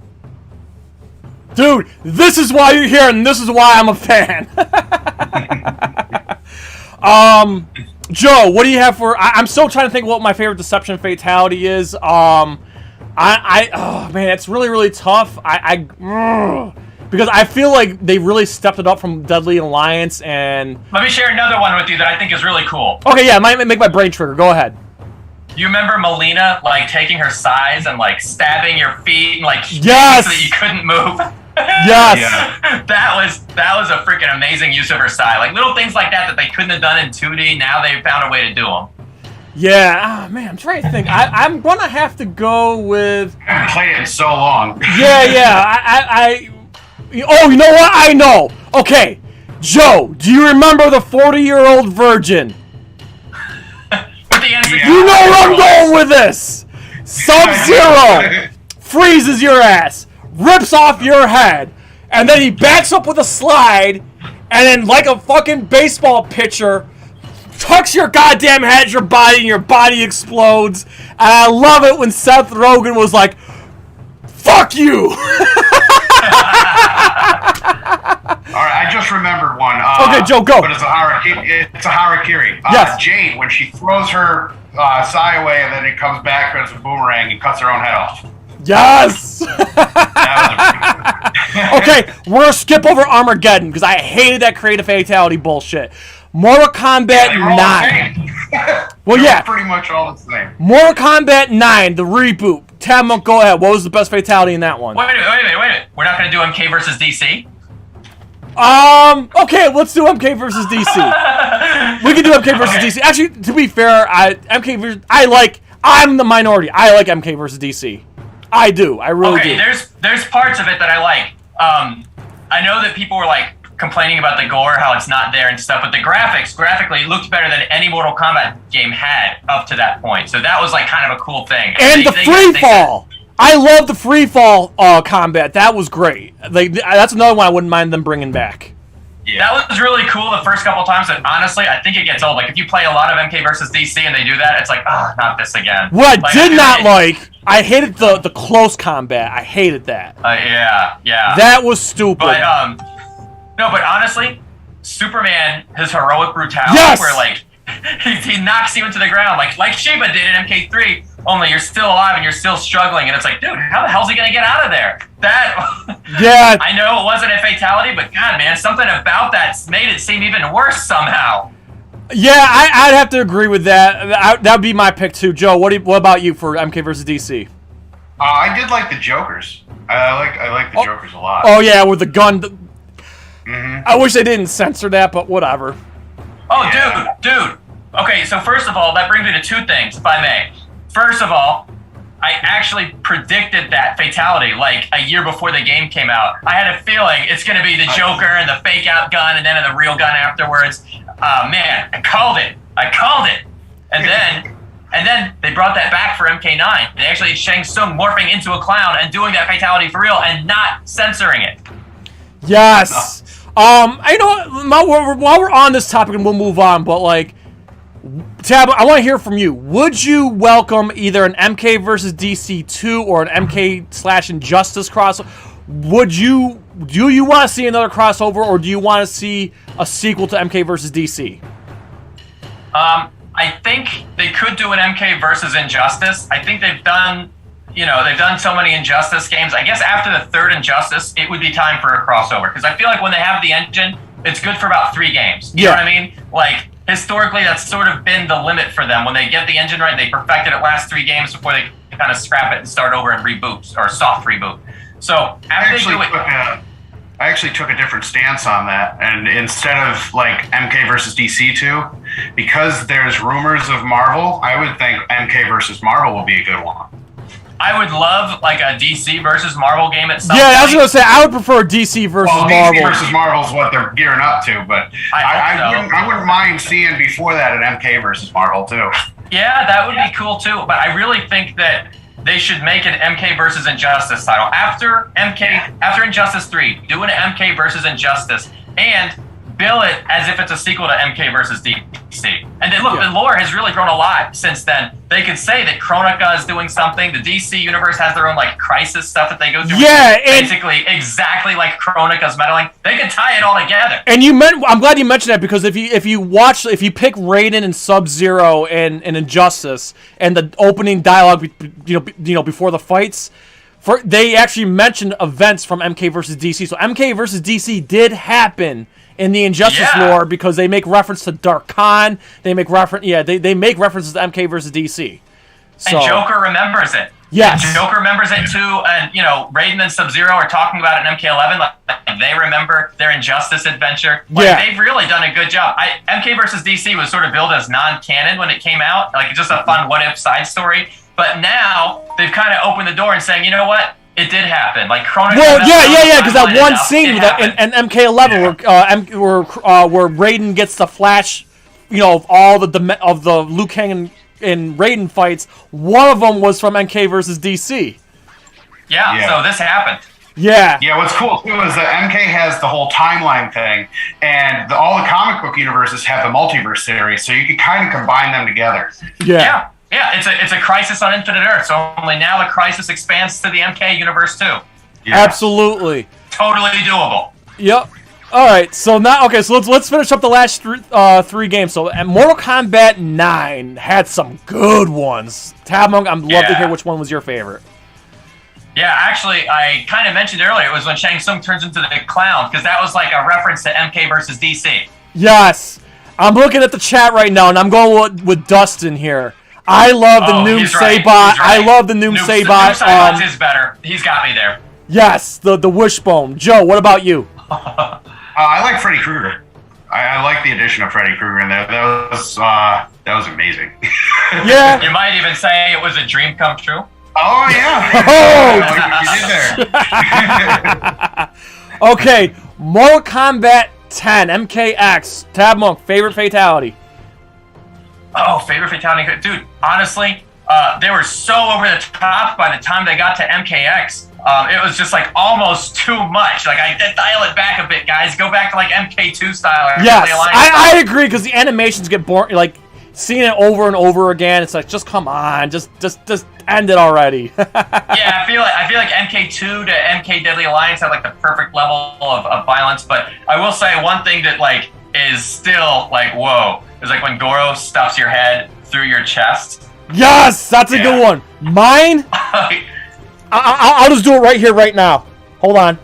Dude, this is why you're here, and this is why I'm a fan. Joe, what do you have for... I'm still trying to think what my favorite Deception Fatality is. Oh, man, it's really, really tough. Because I feel like they really stepped it up from Deadly Alliance, and... Let me share another one with you that I think is really cool. Okay, yeah, it might make my brain trigger. Go ahead. You remember Melina, like, taking her size and, like, stabbing your feet and, like, yes! so that you couldn't move? Yes! Yeah. That was a freaking amazing use of her style. Like, little things like that they couldn't have done in 2D, now they've found a way to do them. Yeah, man, I'm trying to think. I'm gonna have to go with... I haven't played it in so long. Yeah. Oh, you know what? I know. Okay, Joe, do you remember the 40-year-old virgin? You know where I'm going with this. Sub-Zero freezes your ass, rips off your head, and then he backs up with a slide, and then like a fucking baseball pitcher, tucks your goddamn head at your body, and your body explodes. And I love it when Seth Rogen was like, "Fuck you." All right, I just remembered one. Okay, Joe, go. But it's a harakiri. Yes. Jade, when she throws her sai away and then it comes back as a boomerang and cuts her own head off. Yes. That was a Okay, we're gonna skip over Armageddon because I hated that creative fatality bullshit. Mortal Kombat 9. Well, yeah. Pretty much all the same. Mortal Kombat 9, the reboot. Tabmok, go ahead. What was the best fatality in that one? Wait a minute. We're not going to do MK versus DC? Okay, let's do MK versus DC. We can do MK versus DC. Actually, to be fair, I'm the minority. I like MK versus DC. I do. I really do. Okay, there's parts of it that I like. I know that people were like complaining about the gore, how it's not there and stuff, but the graphically, it looked better than any Mortal Kombat game had up to that point. So that was like kind of a cool thing. And the free fall. I love the free fall combat. That was great. Like that's another one I wouldn't mind them bringing back. Yeah. That was really cool the first couple times, and honestly, I think it gets old. Like if you play a lot of MK versus DC and they do that, it's like, not this again. What I did not like, I hated the close combat. I hated that. Yeah. That was stupid. But no, but honestly, Superman, his heroic brutality, yes! where like he knocks you into the ground, like Sheba did in MK3. Only you're still alive and you're still struggling, and it's like, dude, how the hell's he gonna get out of there? Yeah. I know it wasn't a fatality, but God, man, something about that made it seem even worse somehow. Yeah, I'd have to agree with that. That'd be my pick too, Joe. What about you for MK versus DC? I did like the Jokers. I like the Jokers a lot. Oh yeah, with the gun. Mm-hmm. I wish they didn't censor that, but whatever. Oh, yeah. dude. Okay, so first of all, that brings me to two things, if I may. First of all, I actually predicted that fatality like a year before the game came out. I had a feeling it's going to be the Joker and the fake out gun and then the real gun afterwards. Man, I called it. And then they brought that back for MK9. They actually changed Sung morphing into a clown and doing that fatality for real and not censoring it. Yes. I know while we're on this topic, and we'll move on, but like, Tab, I want to hear from you. Would you welcome either an MK versus DC 2 or an MK/Injustice crossover? Do you want to see another crossover, or do you want to see a sequel to MK versus DC? I think they could do an MK versus Injustice. I think they've done so many Injustice games. I guess after the third Injustice, it would be time for a crossover. Because I feel like when they have the engine, it's good for about 3 games. You know what I mean? Like, historically, that's sort of been the limit for them. When they get the engine right, they perfect it at last 3 games before they kind of scrap it and start over and reboot, or soft reboot. So, I actually took a different stance on that, and instead of like MK versus DC 2, because there's rumors of Marvel, I would think MK versus Marvel would be a good one. I would love like a DC versus Marvel game at some point. I was gonna say I would prefer DC versus Marvel. DC versus Marvel is what they're gearing up to, but I wouldn't mind seeing before that an MK versus Marvel too. Yeah, that would be cool too. But I really think that they should make an MK versus Injustice title after Injustice 3. Do an MK versus Injustice and bill it as if it's a sequel to MK versus DC. And then look, the lore has really grown a lot since then. They could say that Kronika is doing something. The DC universe has their own like crisis stuff that they go through. Yeah, basically exactly like Kronika's meddling. They could tie it all together. And I'm glad you mentioned that, because if you pick Raiden and Sub-Zero and Injustice and the opening dialogue, before the fights, they actually mentioned events from MK versus DC. So MK versus DC did happen in the Injustice lore, because they make reference to Dark Khan. They make they make references to MK versus DC. So, and Joker remembers it. Yes. And Joker remembers it too, and Raiden and Sub-Zero are talking about it in MK11. Like they remember their Injustice adventure. They've really done a good job. MK versus DC was sort of billed as non-canon when it came out, like just a fun what-if side story. But now they've kind of opened the door and saying, you know what? It did happen. Like Kronika. Well, because that one scene in MK11 where Raiden gets the flash, of all the Liu Kang and Raiden fights. One of them was from MK versus DC. Yeah. So this happened. Yeah. Yeah, what's cool too is that MK has the whole timeline thing, and all the comic book universes have the multiverse theory, so you can kind of combine them together. Yeah. Yeah, it's a Crisis on Infinite Earth, so only now the Crisis expands to the MK universe too. Yeah. Absolutely. Totally doable. Yep. All right, so let's finish up the last three games. So Mortal Kombat 9 had some good ones. Tabmok, I'd love to hear which one was your favorite. Yeah, actually, I kind of mentioned earlier, it was when Shang Tsung turns into the clown, because that was like a reference to MK versus DC. Yes. I'm looking at the chat right now, and I'm going with Dustin here. I love the Noom Saibot. Right. I love the Noom Saibot. Noom Saibot is better. He's got me there. Yes, the wishbone. Joe, what about you? I like Freddy Krueger. I like the addition of Freddy Krueger in there. That was amazing. Yeah. You might even say it was a dream come true. Oh, yeah. Oh! You did there. Okay, Mortal Kombat 10, MKX. Tabmok, favorite fatality? Oh, favorite fatality? Dude, honestly, they were so over the top by the time they got to MKX. It was just like almost too much. Like, I dial it back a bit, guys. Go back to like MK2 style. Yes, I agree, because the animations get boring. Like, seeing it over and over again, it's like, just come on, just end it already. Yeah, I feel like MK2 to MK Deadly Alliance had like the perfect level of violence. But I will say one thing that like is still like whoa is like when Goro stuffs your head through your chest. Yes, that's a good one. Mine. I'll just do it right here, right now. Hold on.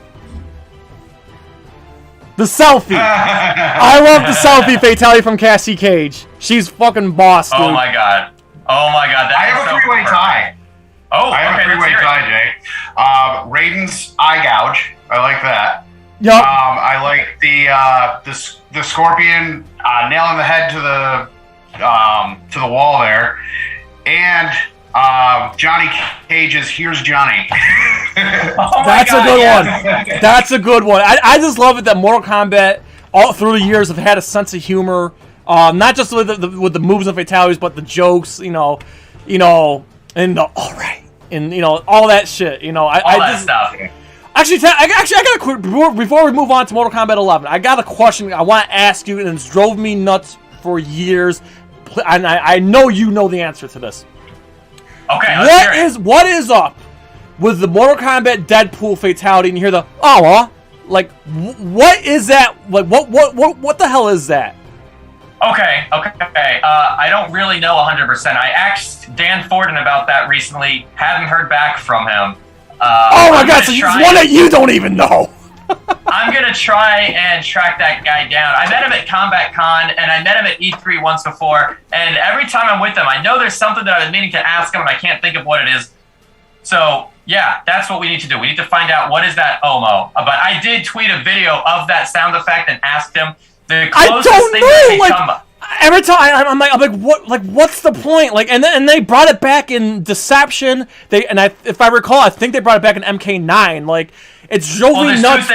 The selfie. I love the selfie fatality from Cassie Cage. She's fucking boss, dude. Oh my god. I have a three-way tie. Oh, I have a three-way tie, Jay. Raiden's eye gouge. I like that. Yep. I like the scorpion nailing the head to the wall there, and Johnny Cage's "Here's Johnny." That's a good one. That's a good one. I just love it that Mortal Kombat all through the years have had a sense of humor, not just with the moves and fatalities, but the jokes, and the all right, and all that shit. All that stuff. Actually, I got a quick before we move on to Mortal Kombat 11. I got a question I want to ask you, and it's drove me nuts for years, and I know you know the answer to this. Okay. What is up with the Mortal Kombat Deadpool fatality? And you hear the what is that? Like what the hell is that? Okay. I don't really know 100%. I asked Dan Forden about that recently. Haven't heard back from him. Oh my god! So it's one that you don't even know. I'm gonna try and track that guy down. I met him at Combat Con, and I met him at E3 once before. And every time I'm with him, I know there's something that I've been meaning to ask him, and I can't think of what it is. So yeah, that's what we need to do. We need to find out what is that Omo. But I did tweet a video of that sound effect and asked him the closest thing that come up. Every time I'm like, what? Like, what's the point? Like, and they brought it back in Deception. If I recall, I think they brought it back in MK9. Like, it's drove me nuts.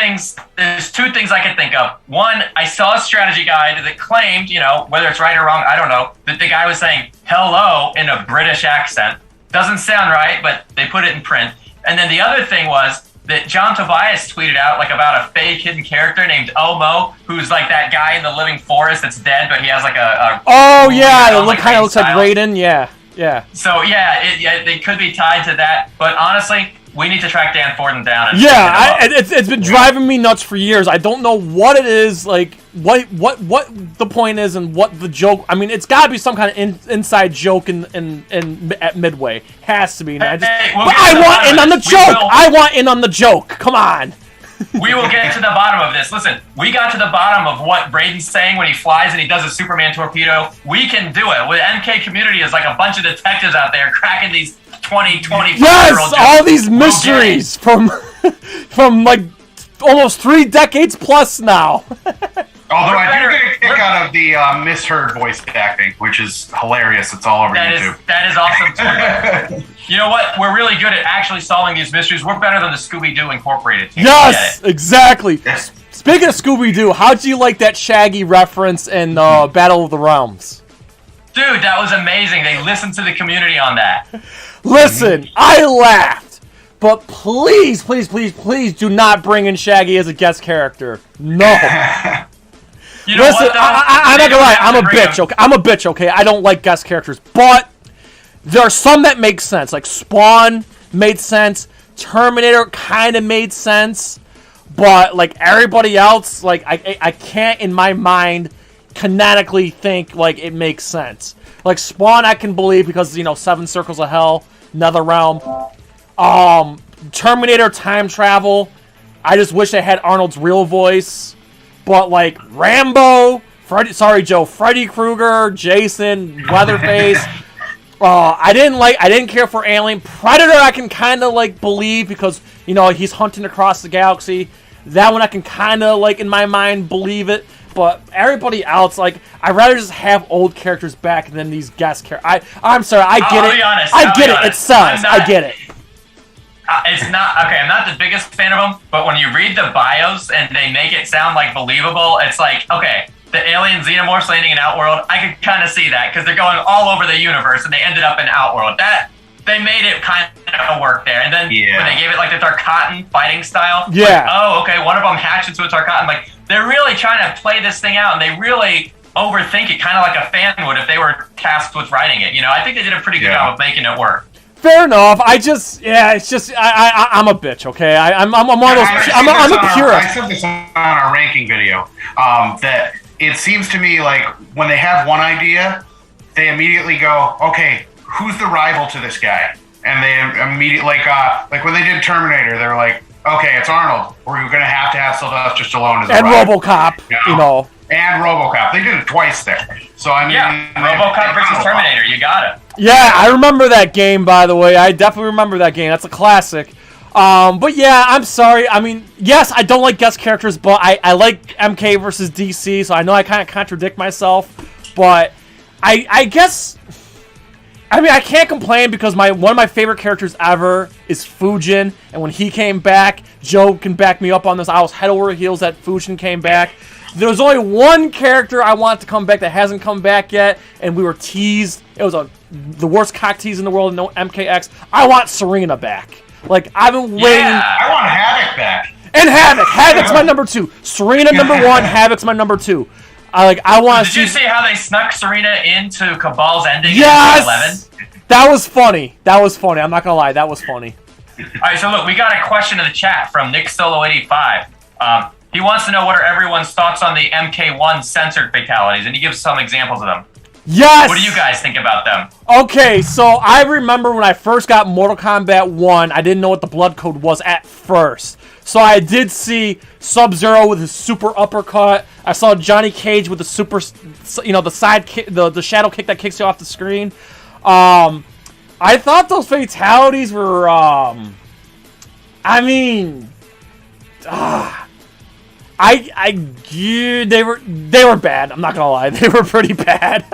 There's two things I can think of. One, I saw a strategy guide that claimed, whether it's right or wrong, I don't know, that the guy was saying hello in a British accent. Doesn't sound right, but they put it in print. And then the other thing was that John Tobias tweeted out like about a fake hidden character named Omo, who's like that guy in the Living Forest that's dead, but he has like a oh yeah, it kind of looks like style. Raiden. Yeah. So yeah, they could be tied to that. But honestly, we need to track Dan Forden down. And it's been driving me nuts for years. I don't know what it is, like what the point is and what the joke. I mean, it's got to be some kind of inside joke at Midway. Has to be. I want in on the joke. I want in on the joke. Come on. We will get to the bottom of this. Listen, we got to the bottom of what Braden's saying when he flies and he does a Superman torpedo. We can do it. With MK community is like a bunch of detectives out there cracking these 25-year-old yes, all these mysteries from like almost 3 decades plus now. Although I do get a kick out of the misheard voice acting, which is hilarious. It's all over YouTube. That is awesome too. You know what? We're really good at actually solving these mysteries. We're better than the Scooby-Doo Incorporated team. Yes, exactly. Speaking of Scooby-Doo, how'd you like that Shaggy reference in Battle of the Realms? Dude, that was amazing. They listened to the community on that. Listen, I laughed. But please, please, please, please do not bring in Shaggy as a guest character. No. You know listen, what, I'm not gonna lie. I'm a bitch, okay? I'm a bitch, okay? I don't like guest characters. But there are some that make sense. Like Spawn made sense. Terminator kind of made sense. But like everybody else, like I can't in my mind canonically think like it makes sense. Like Spawn I can believe because, you know, 7 Circles of Hell, Nether Realm. Terminator time travel. I just wish I had Arnold's real voice. But like Rambo, Freddy Krueger, Jason, Leatherface. I didn't care for Alien. Predator I can kind of like believe because, you know, he's hunting across the galaxy. That one I can kind of like in my mind believe it. But everybody else, like, I'd rather just have old characters back than these guest characters. I'm sorry, I get it. Be honest, I get it. It sells. I get it. It's not okay. I'm not the biggest fan of them, but when you read the bios and they make it sound like believable, it's like, okay, the alien xenomorphs landing in Outworld, I could kind of see that because they're going all over the universe and they ended up in Outworld. That they made it kind of work there. And then when they gave it like the Tarkatan fighting style, like, oh, okay, one of them hatched into a Tarkatan. Like they're really trying to play this thing out, and they really overthink it, kind of like a fan would if they were tasked with writing it. You know, I think they did a pretty good job of making it work. Fair enough. I'm a bitch. Okay, I'm one of those. I'm a purist. I said this on our ranking video. That it seems to me like when they have one idea, they immediately go, okay, who's the rival to this guy? And they immediately like when they did Terminator, they were like, okay, it's Arnold. We're gonna have to have Sylvester Stallone as a rival. RoboCop, you know. And RoboCop. They did it twice there. So I mean, RoboCop versus Terminator. You got it. Yeah, I remember that game. By the way, I definitely remember that game. That's a classic. But yeah, I'm sorry. I mean, yes, I don't like guest characters, but I like MK versus DC. So I know I kind of contradict myself, but I guess. I mean, I can't complain because one of my favorite characters ever is Fujin, and when he came back, Joe can back me up on this. I was head over heels that Fujin came back. There was only one character I want to come back that hasn't come back yet, and we were teased. It was the worst cock tease in the world. No MKX. I want Serena back. Like I've been waiting. Yeah, I want Havoc back. And Havoc's my number 2. Serena number 1. Havoc's my number 2. I want. Did you see how they snuck Serena into Cabal's ending? Yes. In 11? That was funny. I'm not gonna lie. That was funny. All right. So look, we got a question in the chat from Nick Solo 85. He wants to know what are everyone's thoughts on the MK1 censored fatalities, and he gives some examples of them. Yes! What do you guys think about them? Okay, so I remember when I first got Mortal Kombat 1, I didn't know what the blood code was at first. So I did see Sub-Zero with his super uppercut. I saw Johnny Cage with the super, you know, the side kick, the shadow kick that kicks you off the screen. I thought those fatalities were, I mean, they were bad. I'm not gonna lie, they were pretty bad.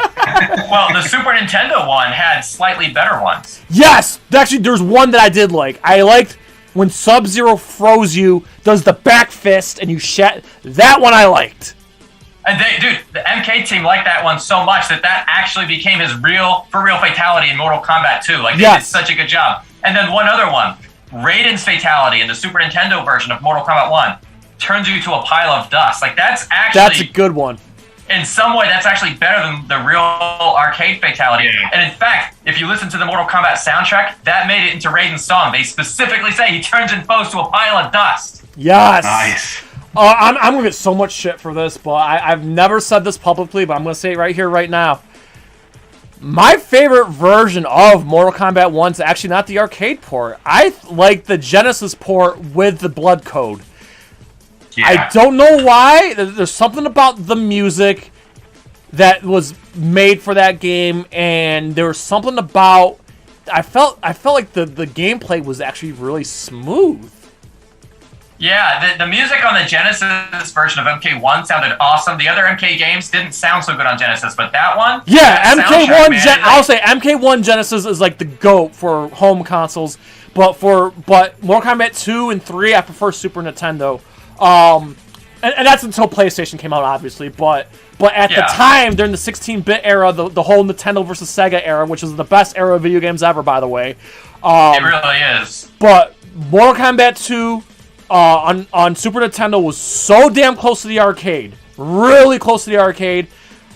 Well, the Super Nintendo one had slightly better ones. Yes, actually, there's one that I did like. I liked when Sub-Zero froze you, does the back fist, and you that one I liked. And the MK team liked that one so much that actually became his for real fatality in Mortal Kombat 2. Like, they did such a good job. And then one other one, Raiden's fatality in the Super Nintendo version of Mortal Kombat 1 turns you to a pile of dust. Like, that's a good one. In some way, that's actually better than the real arcade fatality. Yeah. And in fact, if you listen to the Mortal Kombat soundtrack, that made it into Raiden's song. They specifically say he turns in foes to a pile of dust. Yes. Nice. I'm gonna get so much shit for this, but I've never said this publicly, but I'm gonna say it right here, right now. My favorite version of Mortal Kombat 1 is actually not the arcade port. I like the Genesis port with the blood code. Yeah. I don't know why. There's something about the music that was made for that game, and there was something about. I felt like the gameplay was actually really smooth. Yeah, the music on the Genesis version of MK1 sounded awesome. The other MK games didn't sound so good on Genesis, but that one. Yeah, that MK1. I'll say MK1 Genesis is like the GOAT for home consoles, but Mortal Kombat 2 and 3, I prefer Super Nintendo. And that's until PlayStation came out, obviously. But at the time, during the 16-bit era, the whole Nintendo versus Sega era, which is the best era of video games ever, by the way. It really is. But Mortal Kombat 2 on Super Nintendo was so damn close to the arcade. Really close to the arcade.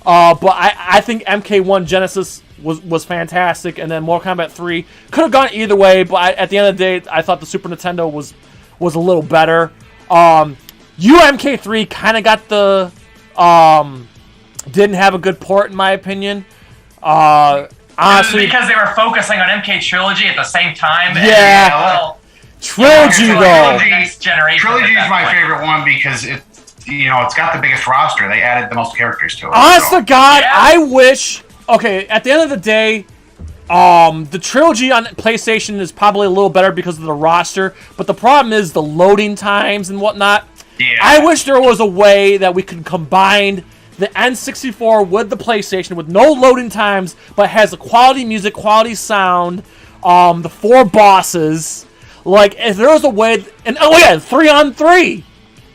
But I think MK1 Genesis was fantastic. And then Mortal Kombat 3 could have gone either way. But at the end of the day, I thought the Super Nintendo was a little better. UMK3 kind of got the didn't have a good port in my opinion. Honestly, because they were focusing on MK Trilogy at the same time. Yeah, Trilogy though. Next generation. Trilogy is my favorite one because it's got the biggest roster. They added the most characters to it. Honest to God, I wish. Okay, at the end of the day, the trilogy on PlayStation is probably a little better because of the roster, but the problem is the loading times and whatnot. Yeah. I wish there was a way that we could combine the N64 with the PlayStation with no loading times, but has a quality music, quality sound, the 4 bosses. Like, if there was a way, and 3-on-3.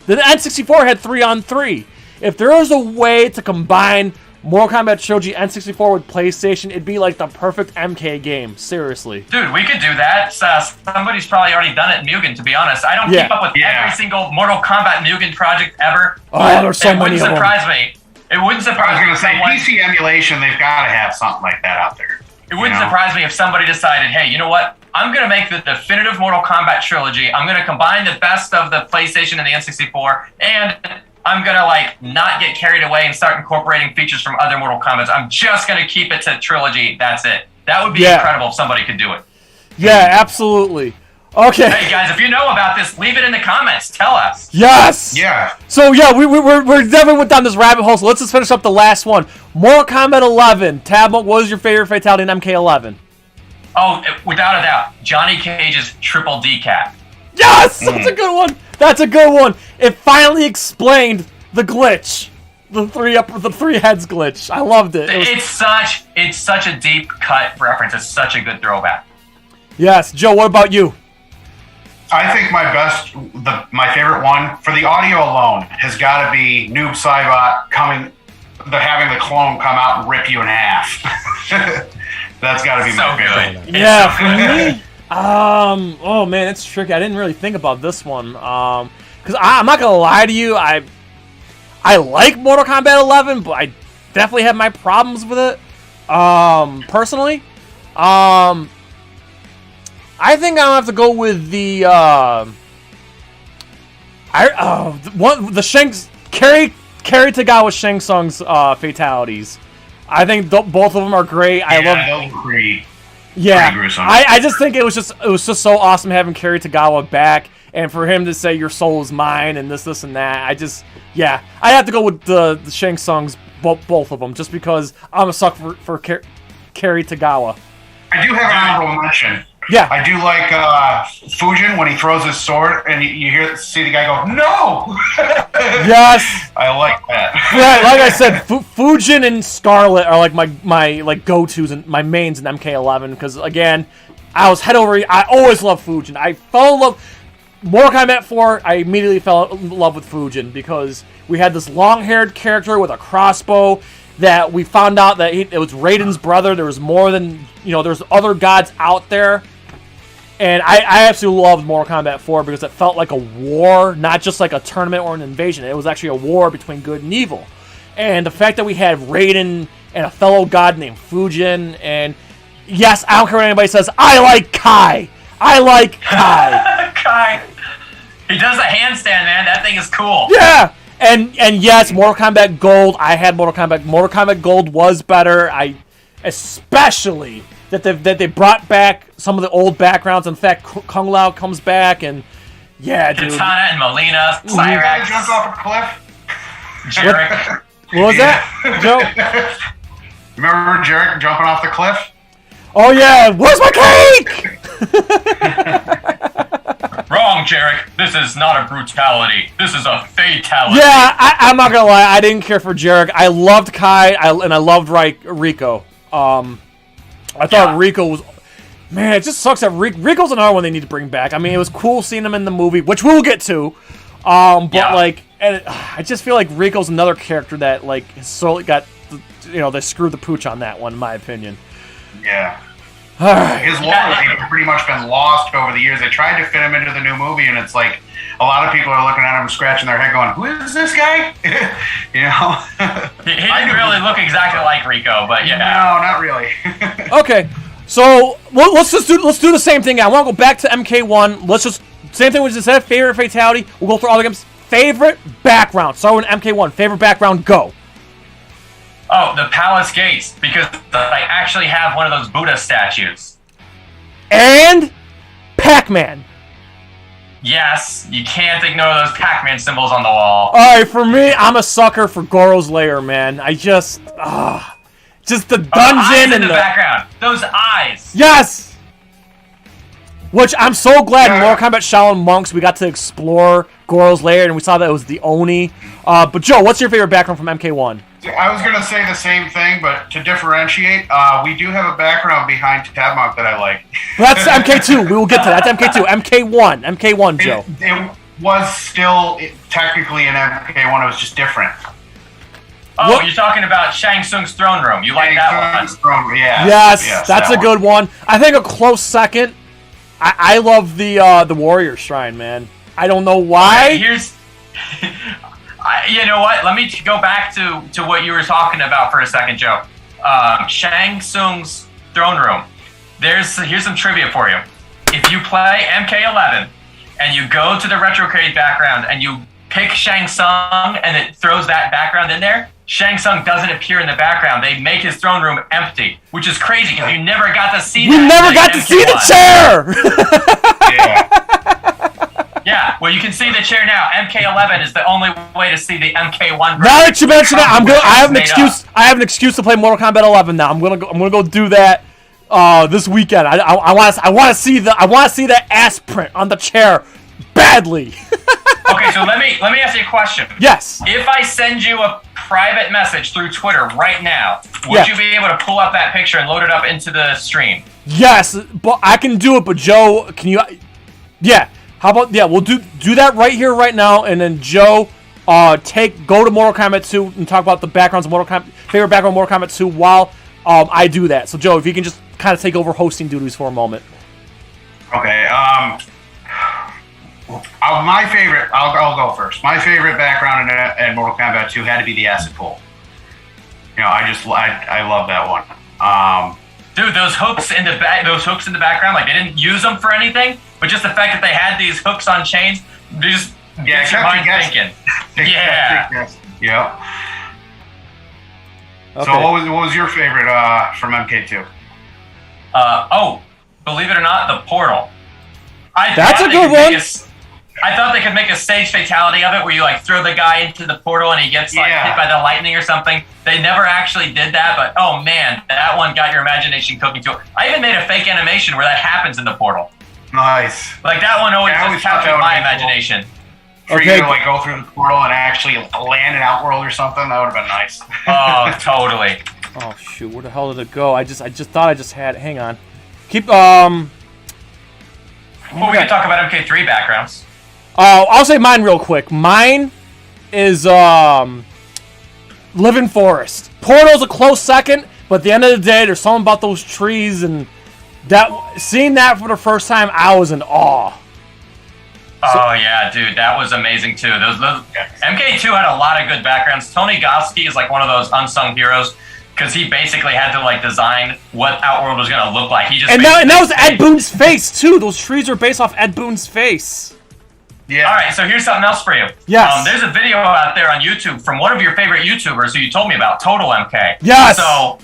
The N64 had 3-on-3. If there was a way to combine Mortal Kombat Trilogy N64 with PlayStation, it'd be like the perfect MK game. Seriously. Dude, we could do that. Somebody's probably already done it in Mugen, to be honest. I don't keep up with every single Mortal Kombat Mugen project ever. There's so many of them. It wouldn't surprise me. It wouldn't surprise me. I was going to say, PC emulation, they've got to have something like that out there. It wouldn't surprise me if somebody decided, hey, you know what? I'm going to make the definitive Mortal Kombat trilogy. I'm going to combine the best of the PlayStation and the N64, and I'm going to, not get carried away and start incorporating features from other Mortal Kombats. I'm just going to keep it to trilogy. That's it. That would be incredible if somebody could do it. Yeah, absolutely. Okay. Hey, guys, if you know about this, leave it in the comments. Tell us. Yes! Yeah. So, we're definitely went down this rabbit hole, so let's just finish up the last one. Mortal Kombat 11. Tabmok, what was your favorite fatality in MK11? Oh, without a doubt, Johnny Cage's triple decap. Yes! That's a good one! That's a good one! It finally explained the glitch. The three heads glitch. I loved it. It's such a deep cut reference. It's such a good throwback. Yes. Joe, what about you? I think my favorite one for the audio alone has got to be Noob Saibot having the clone come out and rip you in half. That's got to be my favorite. Yeah, for me. Oh man, it's tricky. I didn't really think about this one. Because I'm not gonna lie to you, I like Mortal Kombat 11, but I definitely have my problems with it. Personally, I think I'm gonna have to go with the Kerry Tagawa Shang Tsung's fatalities. I think both of them are great. I love those pretty gruesome. I just think it was just so awesome having Kerry Tagawa back, and for him to say your soul is mine and this and that. I have to go with the Shang Tsung's both of them, just because I'm a sucker for Kerry Tagawa. I do have an honorable mention. Yeah. I do like Fujin when he throws his sword and you see the guy go, no! Yes! I like that. Yeah, like I said, Fujin and Scarlet are like my go-tos and my mains in MK11, because again, I always loved Fujin. I fell in love... Mortal Kombat 4, I immediately fell in love with Fujin, because we had this long-haired character with a crossbow that we found out that it was Raiden's brother. There was more than, there's other gods out there. And I absolutely loved Mortal Kombat 4 because it felt like a war, not just like a tournament or an invasion. It was actually a war between good and evil. And the fact that we had Raiden and a fellow god named Fujin, and yes, I don't care what anybody says, I like Kai. I like Kai. Kai. He does a handstand, man. That thing is cool. Yeah. And yes, Mortal Kombat Gold. I had Mortal Kombat. Mortal Kombat Gold was better. Especially that they brought back some of the old backgrounds. In fact, Kung Lao comes back, and yeah, dude. Katana and Molina, Cyrax. Jumps off a cliff. Jarek. What was that, Joe? Remember Jarek jumping off the cliff? Oh yeah, where's my cake? Wrong, Jarek. This is not a brutality. This is a fatality. Yeah, I'm not gonna lie. I didn't care for Jarek. I loved Kai, and I loved Rico. I thought Rico was... Man, it just sucks that Rico's another one they need to bring back. I mean, it was cool seeing him in the movie, which we'll get to. I just feel like Rico's another character that, like, has slowly got... they screwed the pooch on that one, in my opinion. Yeah. All right. His lore has pretty much been lost over the years. They tried to fit him into the new movie, and it's like a lot of people are looking at him, scratching their head, going, "Who is this guy?" He didn't really look exactly like Rico, but yeah. No, not really. Okay, so let's do the same thing. I want to go back to MK1. Let's just same thing. We just said favorite fatality. We'll go through all the games. Favorite background. Start with MK1. Favorite background. Go. Oh, the Palace Gates, because I actually have one of those Buddha statues. And Pac-Man. Yes, you can't ignore those Pac-Man symbols on the wall. Alright, for me, I'm a sucker for Goro's Lair, man. Just the dungeon and the background. Those eyes. Yes! Which I'm so glad in Mortal Kombat Shaolin Monks we got to explore Goro's Lair and we saw that it was the Oni. But Joe, what's your favorite background from MK1? I was going to say the same thing, but to differentiate, we do have a background behind Tabmok that I like. That's MK2. We will get to that. That's MK2. MK1, Joe. It was still technically an MK1. It was just different. Oh, you're talking about Shang Tsung's throne room. You like that one? Throne room, yeah. Yes, that's a good one. I think a close second. I love the Warrior Shrine, man. I don't know why. You know what? Let me go back to what you were talking about for a second, Joe. Shang Tsung's throne room. Here's some trivia for you. If you play MK11 and you go to the retrograde background and you pick Shang Tsung and it throws that background in there, Shang Tsung doesn't appear in the background. They make his throne room empty, which is crazy because you never got to see that. We never got to see the chair! Yeah, well, you can see the chair now. MK11 is the only way to see the MK1 version. Now that you mention it, I have an excuse. I have an excuse to play Mortal Kombat 11 now. I'm gonna go do that this weekend. I want to see the ass print on the chair badly. Okay, so let me ask you a question. Yes. If I send you a private message through Twitter right now, would you be able to pull up that picture and load it up into the stream? Yes, but I can do it. But Joe, can you? Yeah. How about we'll do that right here, right now, and then Joe, go to Mortal Kombat 2 and talk about the backgrounds of favorite background of Mortal Kombat 2 while I do that. So Joe, if you can just kind of take over hosting duties for a moment. Okay. My favorite. I'll go first. My favorite background in Mortal Kombat 2 had to be the acid pool. I love that one. Dude, those hooks in the background, like they didn't use them for anything, but just the fact that they had these hooks on chains, they just get your mind thinking. Yeah. Okay. So what was your favorite from MK2? Believe it or not, the portal. That's a good one. I thought they could make a stage fatality of it where you like throw the guy into the portal and he gets like hit by the lightning or something. They never actually did that, but oh man, that one got your imagination cooking too. I even made a fake animation where that happens in the portal. Nice. Like that one always just captured my imagination. Cool. For you to like go through the portal and actually land in Outworld or something, that would have been nice. Oh, totally. Oh shoot, where the hell did it go? I just thought I just had. Hang on. Keep Well, we can talk about MK3 backgrounds. I'll say mine real quick. Mine is Living Forest. Portal's a close second, but at the end of the day, there's something about those trees and Seeing that for the first time, I was in awe. Oh yeah, dude, that was amazing too. Those MK2 had a lot of good backgrounds. Tony Goski is like one of those unsung heroes because he basically had to like design what Outworld was gonna look like. He just and that was Ed Boon's face too. Those trees are based off Ed Boon's face. Yeah. All right, so here's something else for you. Yes. There's a video out there on YouTube from one of your favorite YouTubers who you told me about, Total MK. Yes. So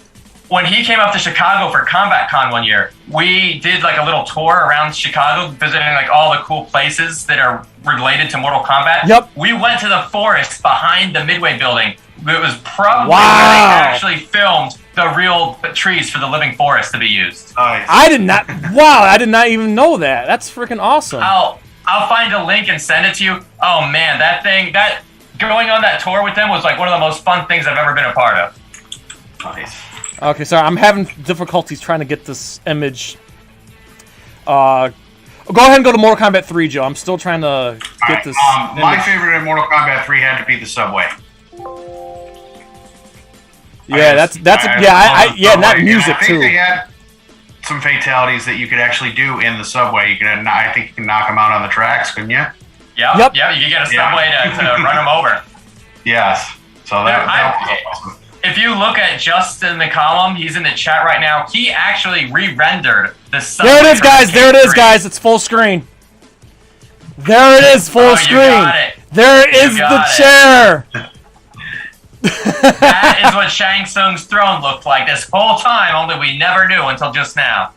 when he came up to Chicago for Combat Con one year, we did like a little tour around Chicago, visiting like all the cool places that are related to Mortal Kombat. Yep. We went to the forest behind the Midway building. It was probably where they actually filmed the real trees for the living forest to be used. Nice. I did not. Wow, I did not even know that. That's freaking awesome. I'll find a link and send it to you. Oh man, that going on that tour with them was like one of the most fun things I've ever been a part of. Nice. Okay, sorry, I'm having difficulties trying to get this image. Go ahead and go to Mortal Kombat 3, Joe. I'm still trying to get this. My favorite in Mortal Kombat 3 had to be the subway. Yeah, not music I think too. they had some fatalities that you could actually do in the subway. I think you can knock them out on the tracks, couldn't you? Yep. You can get a subway to run them over. Yes. So that was awesome. If you look at Justin McCollum, he's in the chat right now. He actually re-rendered the subway. There it is, guys. There it is, guys. It's full screen. There it is, full screen. There is the chair. That is what Shang Tsung's throne looked like this whole time, only we never knew until just now.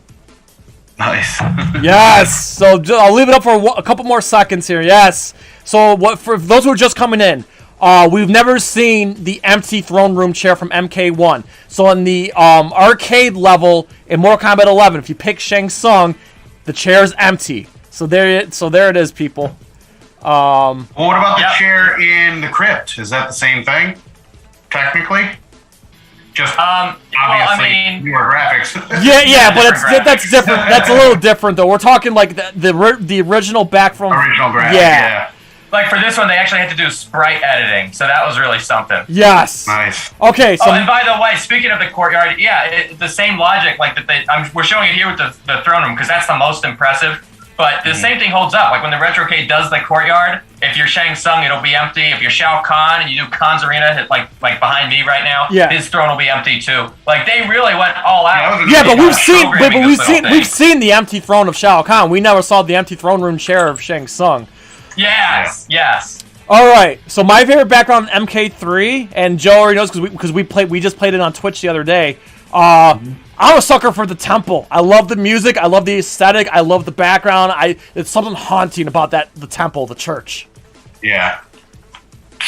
Nice. Yes. So I'll leave it up for a couple more seconds here. Yes. So for those who are just coming in, we've never seen the empty throne room chair from MK1. So in the arcade level in Mortal Kombat 11, if you pick Shang Tsung, the chair is empty. So there it is, people. Well, what about the chair in the crypt? Is that the same thing? Technically, just obviously newer graphics. yeah, but that's different. That's a little different though. We're talking like the original back from original graphics. Yeah. Like for this one, they actually had to do sprite editing, so that was really something. Yes. Nice. Okay. So and by the way, speaking of the courtyard, the same logic, like that we're showing it here with the throne room because that's the most impressive. But the same thing holds up. Like when the Retrocade does the courtyard, if you're Shang Tsung, it'll be empty. If you're Shao Kahn and you do Khan's Arena, like behind me right now, his throne will be empty too. Like they really went all out. Yeah, but we've seen the empty throne of Shao Kahn. We never saw the empty throne room chair of Shang Tsung. Yes. All right. So my favorite background in MK3, and Joe already knows because we just played it on Twitch the other day. I'm a sucker for the temple. I love the music. I love the aesthetic. I love the background. It's something haunting about the temple, the church. Yeah.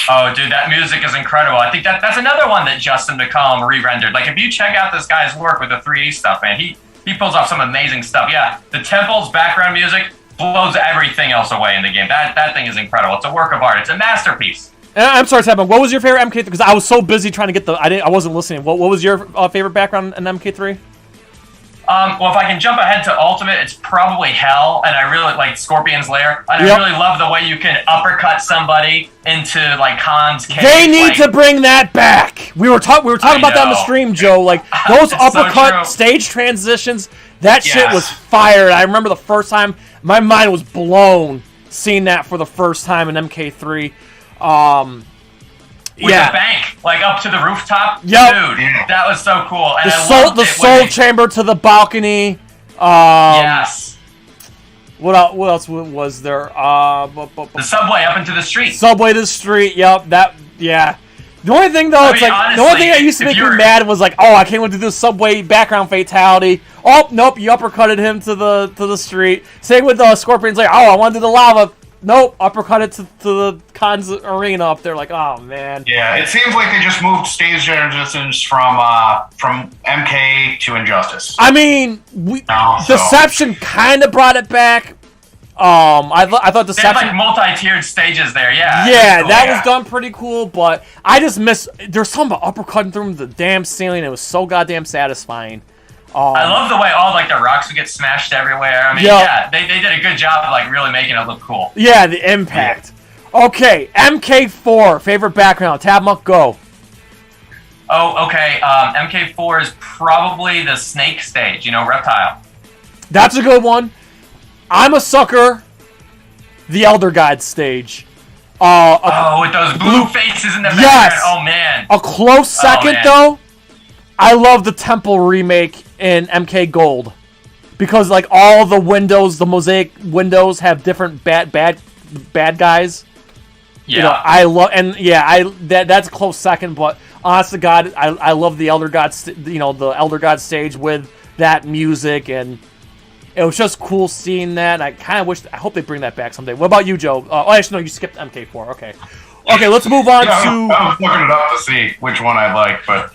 Oh, dude, that music is incredible. I think that's another one that Justin McCollum re-rendered. Like, if you check out this guy's work with the 3D stuff, man, he pulls off some amazing stuff. Yeah, the temple's background music blows everything else away in the game. That thing is incredible. It's a work of art. It's a masterpiece. I'm sorry, Tabmok. What was your favorite MK3? Because I was so busy trying to get I wasn't listening. What was your favorite background in MK3? Well, if I can jump ahead to Ultimate, it's probably Hell, and I really like Scorpion's Lair, and I really love the way you can uppercut somebody into like Khan's cage. They need to bring that back. We were talking about that on the stream, Joe. Like those uppercut stage transitions, that shit was fire. I remember the first time my mind was blown seeing that for the first time in MK3. With the bank, like up to the rooftop. Dude, that was so cool. And the soul chamber to the balcony. Yes. What else was there? The subway up into the street. Subway to the street. Yep. The only thing though, honestly, the only thing that used to make me mad was like, oh, I can't wait to do the subway background fatality. Oh, nope, you uppercutted him to the street. Same with Scorpion's Lair. Oh, I want to do the lava. Nope, uppercut it to the Khan's Arena up there. Like, oh man. Yeah, it seems like they just moved stage transitions from MK to Injustice. I mean, Deception kind of brought it back. I thought Deception. They had like multi-tiered stages there. Yeah. Yeah, cool, that was done pretty cool. But I just miss. There's something about uppercutting through the damn ceiling. It was so goddamn satisfying. I love the way all like the rocks would get smashed everywhere. I mean, they did a good job of like really making it look cool. Yeah, the impact. Yeah. Okay, MK4 favorite background. Tabmok, go. Oh, okay. MK4 is probably the snake stage. You know, Reptile. That's a good one. I'm a sucker. The Elder Gods stage. With those blue faces in the background. Oh, man. A close second, though, I love the Temple remake in MK Gold. Because, like, all the windows, the mosaic windows have different bad guys. Yeah. You know, I love, that's a close second, but honest to God, I love the Elder Gods, the Elder Gods stage with that music, and it was just cool seeing that. And I hope they bring that back someday. What about you, Joe? Actually, no, you skipped MK4. Okay, let's move on to. I was looking it up to see which one I like, but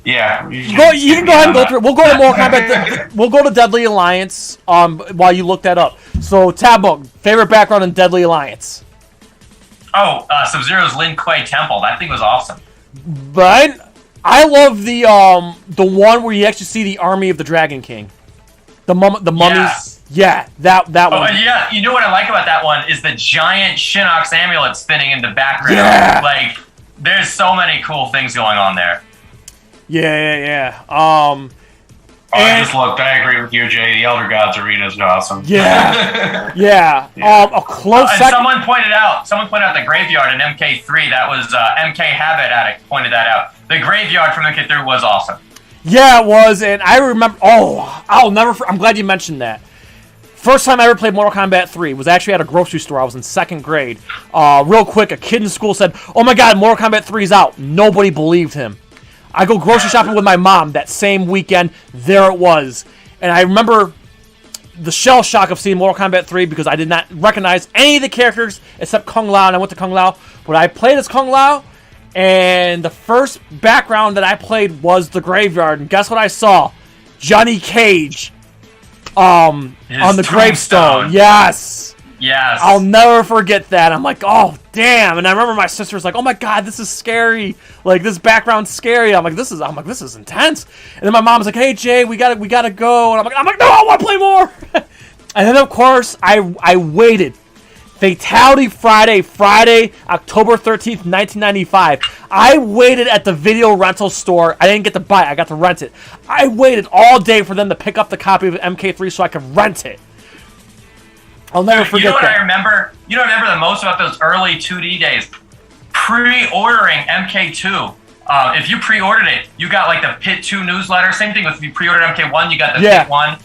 yeah, you can go ahead and go through it. We'll go to Mortal Kombat. We'll go to Deadly Alliance. While you look that up. So, Tabmok, favorite background in Deadly Alliance. Oh, Sub-Zero's Lin Kuei Temple. That thing was awesome. But I love the one where you actually see the army of the Dragon King. The mummies. Yeah, that one. Oh, yeah. You know what I like about that one is the giant Shinnok's amulet spinning in the background. Yeah. Like, there's so many cool things going on there. Yeah. I just looked. I agree with you, Jay. The Elder Gods arena is awesome. Yeah. A close second. Someone pointed out the graveyard in MK3. That was MK Habit Addict pointed that out. The graveyard from MK3 was awesome. Yeah, it was, and I remember. I'm glad you mentioned that. First time I ever played Mortal Kombat 3 was actually at a grocery store. I was in 2nd grade. Real quick, a kid in school said, "Oh my God, Mortal Kombat 3's out." Nobody believed him. I go grocery shopping with my mom that same weekend. There it was. And I remember the shell shock of seeing Mortal Kombat 3 because I did not recognize any of the characters except Kung Lao, and I went to Kung Lao. But I played as Kung Lao, and the first background that I played was the graveyard. And guess what I saw? Johnny Cage on the gravestone. Yes. I'll never forget that. I'm like, oh, damn. And I remember my sister was like, oh my God, this is scary. Like, this background's scary. I'm like, this is intense. And then my mom's like, hey, Jay, we gotta go. And I'm like, no, I want to play more. And then, of course, I waited. Fatality Friday, October 13th, 1995. I waited at the video rental store. I didn't get to buy it. I got to rent it. I waited all day for them to pick up the copy of MK3 so I could rent it. I'll never forget that. You know what I remember? You know what I remember the most about those early 2D days? Pre-ordering MK2. If you pre-ordered it, you got like the Pit 2 newsletter. Same thing with if you pre-ordered MK1, you got the Pit 1.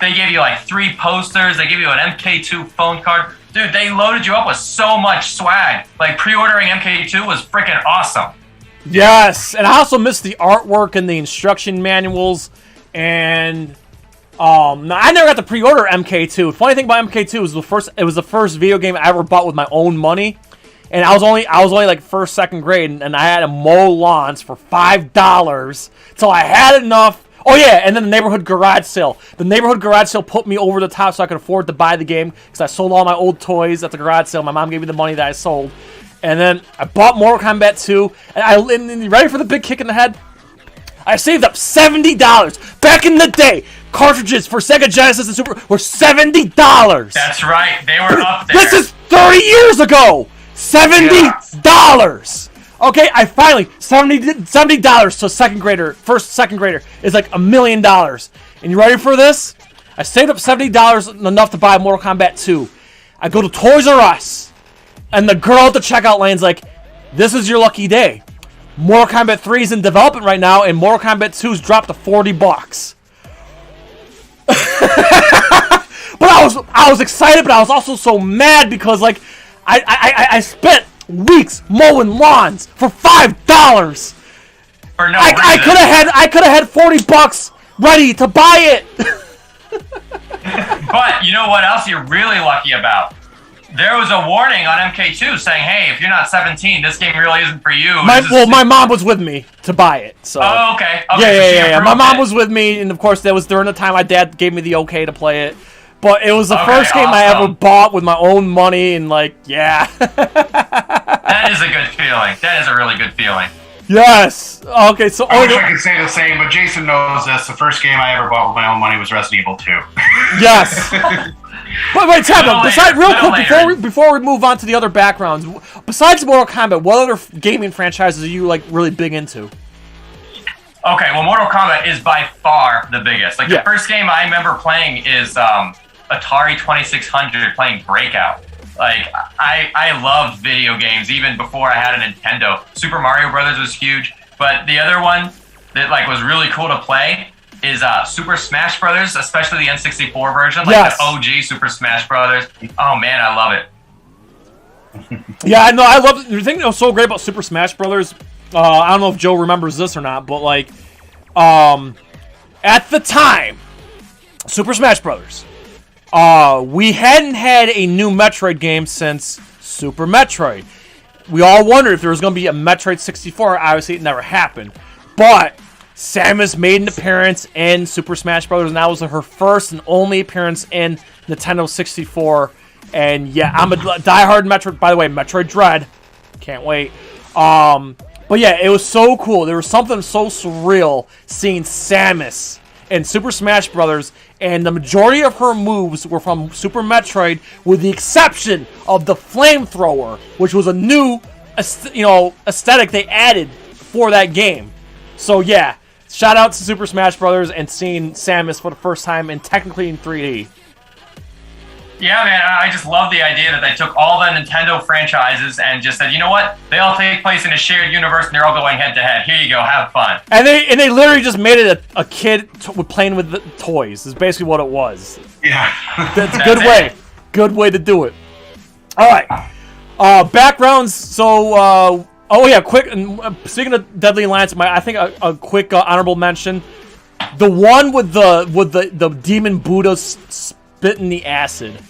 They gave you like 3 posters. They gave you an MK2 phone card. Dude, they loaded you up with so much swag. Like, pre-ordering MK2 was freaking awesome. Yes, and I also missed the artwork and the instruction manuals. And I never got to pre-order MK2. Funny thing about MK2 is it was the first video game I ever bought with my own money. And I was only like 1st, 2nd grade, and I had to mow lawns for $5 till I had enough. Oh yeah, and then the neighborhood garage sale. The neighborhood garage sale put me over the top so I could afford to buy the game because I sold all my old toys at the garage sale. My mom gave me the money that I sold. And then I bought Mortal Kombat 2, and you ready for the big kick in the head? I saved up $70. Back in the day, cartridges for Sega Genesis and Super were $70. That's right, they were up there. This is 30 years ago. $70. Okay, I finally $70 to first second grader is like $1 million. And you ready for this? I saved up $70 enough to buy Mortal Kombat 2. I go to Toys R Us, and the girl at the checkout lane's like, "This is your lucky day. Mortal Kombat 3 is in development right now, and Mortal Kombat 2's dropped to $40." But I was excited, but I was also so mad because like I spent weeks mowing lawns for $5. For no I could have had $40 ready to buy it. But you know what else you're really lucky about? There was a warning on MK2 saying, "Hey, if you're not 17, this game really isn't for you." My mom was with me to buy it. So. Oh, okay. Yeah. My mom was with me, and of course that was during the time my dad gave me the okay to play it. But it was the first game I ever bought with my own money, and like, yeah. That is a good feeling. That is a really good feeling. Yes. Okay, so... I wish I could say the same, but Jason knows this. The first game I ever bought with my own money was Resident Evil 2. Yes. But wait, Tabmok, real quick, before we move on to the other backgrounds, besides Mortal Kombat, what other gaming franchises are you, like, really big into? Okay, well, Mortal Kombat is by far the biggest. Like, the first game I remember playing is Atari 2600, playing Breakout. Like, I loved video games even before I had a Nintendo. Super Mario Brothers was huge, but the other one that, like, was really cool to play is Super Smash Brothers, especially the N64 version, like the OG Super Smash Brothers. Oh, man, I love it. Yeah, I know. I love it. The thing that was so great about Super Smash Brothers, I don't know if Joe remembers this or not, but, like, at the time, Super Smash Brothers, we hadn't had a new Metroid game since Super Metroid. We all wondered if there was going to be a Metroid 64. Obviously, it never happened. But Samus made an appearance in Super Smash Brothers, and that was her first and only appearance in Nintendo 64. And yeah, I'm a diehard Metroid. By the way, Metroid Dread. Can't wait. But yeah, it was so cool. There was something so surreal seeing Samus in Super Smash Brothers, and the majority of her moves were from Super Metroid, with the exception of the flamethrower, which was a new, aesthetic they added for that game. So yeah, shout out to Super Smash Brothers and seeing Samus for the first time and technically in 3D. Yeah, man, I just love the idea that they took all the Nintendo franchises and just said, you know what? They all take place in a shared universe, and they're all going head-to-head. Here you go, have fun. And they literally just made it a kid playing with the toys. Is basically what it was. Yeah. That's a good way. Good way to do it. All right. Backgrounds. So, quick. Speaking of Deadly Alliance, I think a quick honorable mention. The one with the demon Buddha spitting the acid.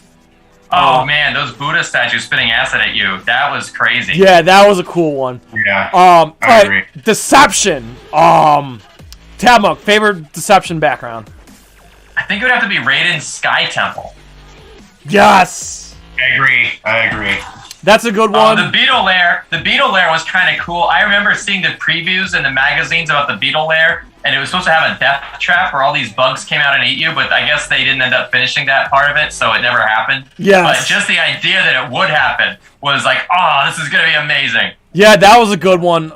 Oh man, those Buddha statues spitting acid at you. That was crazy. Yeah, that was a cool one. Yeah. I agree. Deception. Tabmok, favorite Deception background? I think it would have to be Raiden's Sky Temple. Yes. I agree. That's a good one. The Beetle Lair was kind of cool. I remember seeing the previews in the magazines about the Beetle Lair, and it was supposed to have a death trap where all these bugs came out and ate you, but I guess they didn't end up finishing that part of it, so it never happened. Yes. But just the idea that it would happen was like, oh, this is going to be amazing. Yeah, that was a good one.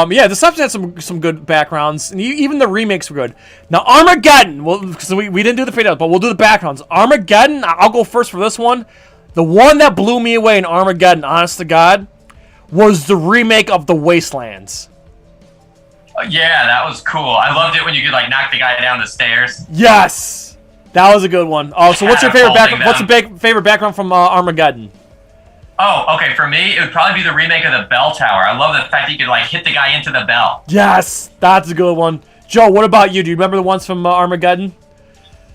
Deception had some good backgrounds, and even the remakes were good. Now, Armageddon, because we didn't do the fade out, but we'll do the backgrounds. Armageddon, I'll go first for this one. The one that blew me away in Armageddon, honest to God, was the remake of The Wastelands. Yeah, that was cool. I loved it when you could knock the guy down the stairs. Yes, that was a good one. Oh, so what's your favorite background? What's the favorite background from Armageddon? Oh, okay. For me, it would probably be the remake of the Bell Tower. I love the fact that you could hit the guy into the bell. Yes, that's a good one. Joe, what about you? Do you remember the ones from Armageddon?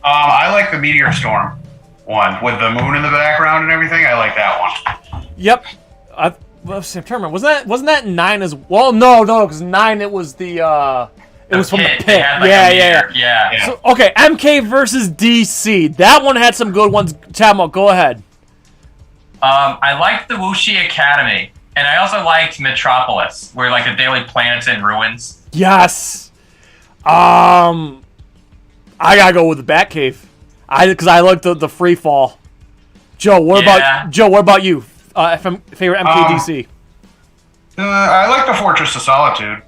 I like the Meteor Storm one with the moon in the background and everything. I like that one. Yep. I'm trying to remember. Wasn't that 9 as well? No, because 9 it was the it was from the pit. Yeah. So, okay, MK versus DC. That one had some good ones. Tabmok, go ahead. I liked the Wuxi Academy, and I also liked Metropolis, where the Daily Planet's in ruins. Yes. I gotta go with the Batcave. Because I like the free fall. Joe, what about you? Favorite MKDC? I like the Fortress of Solitude.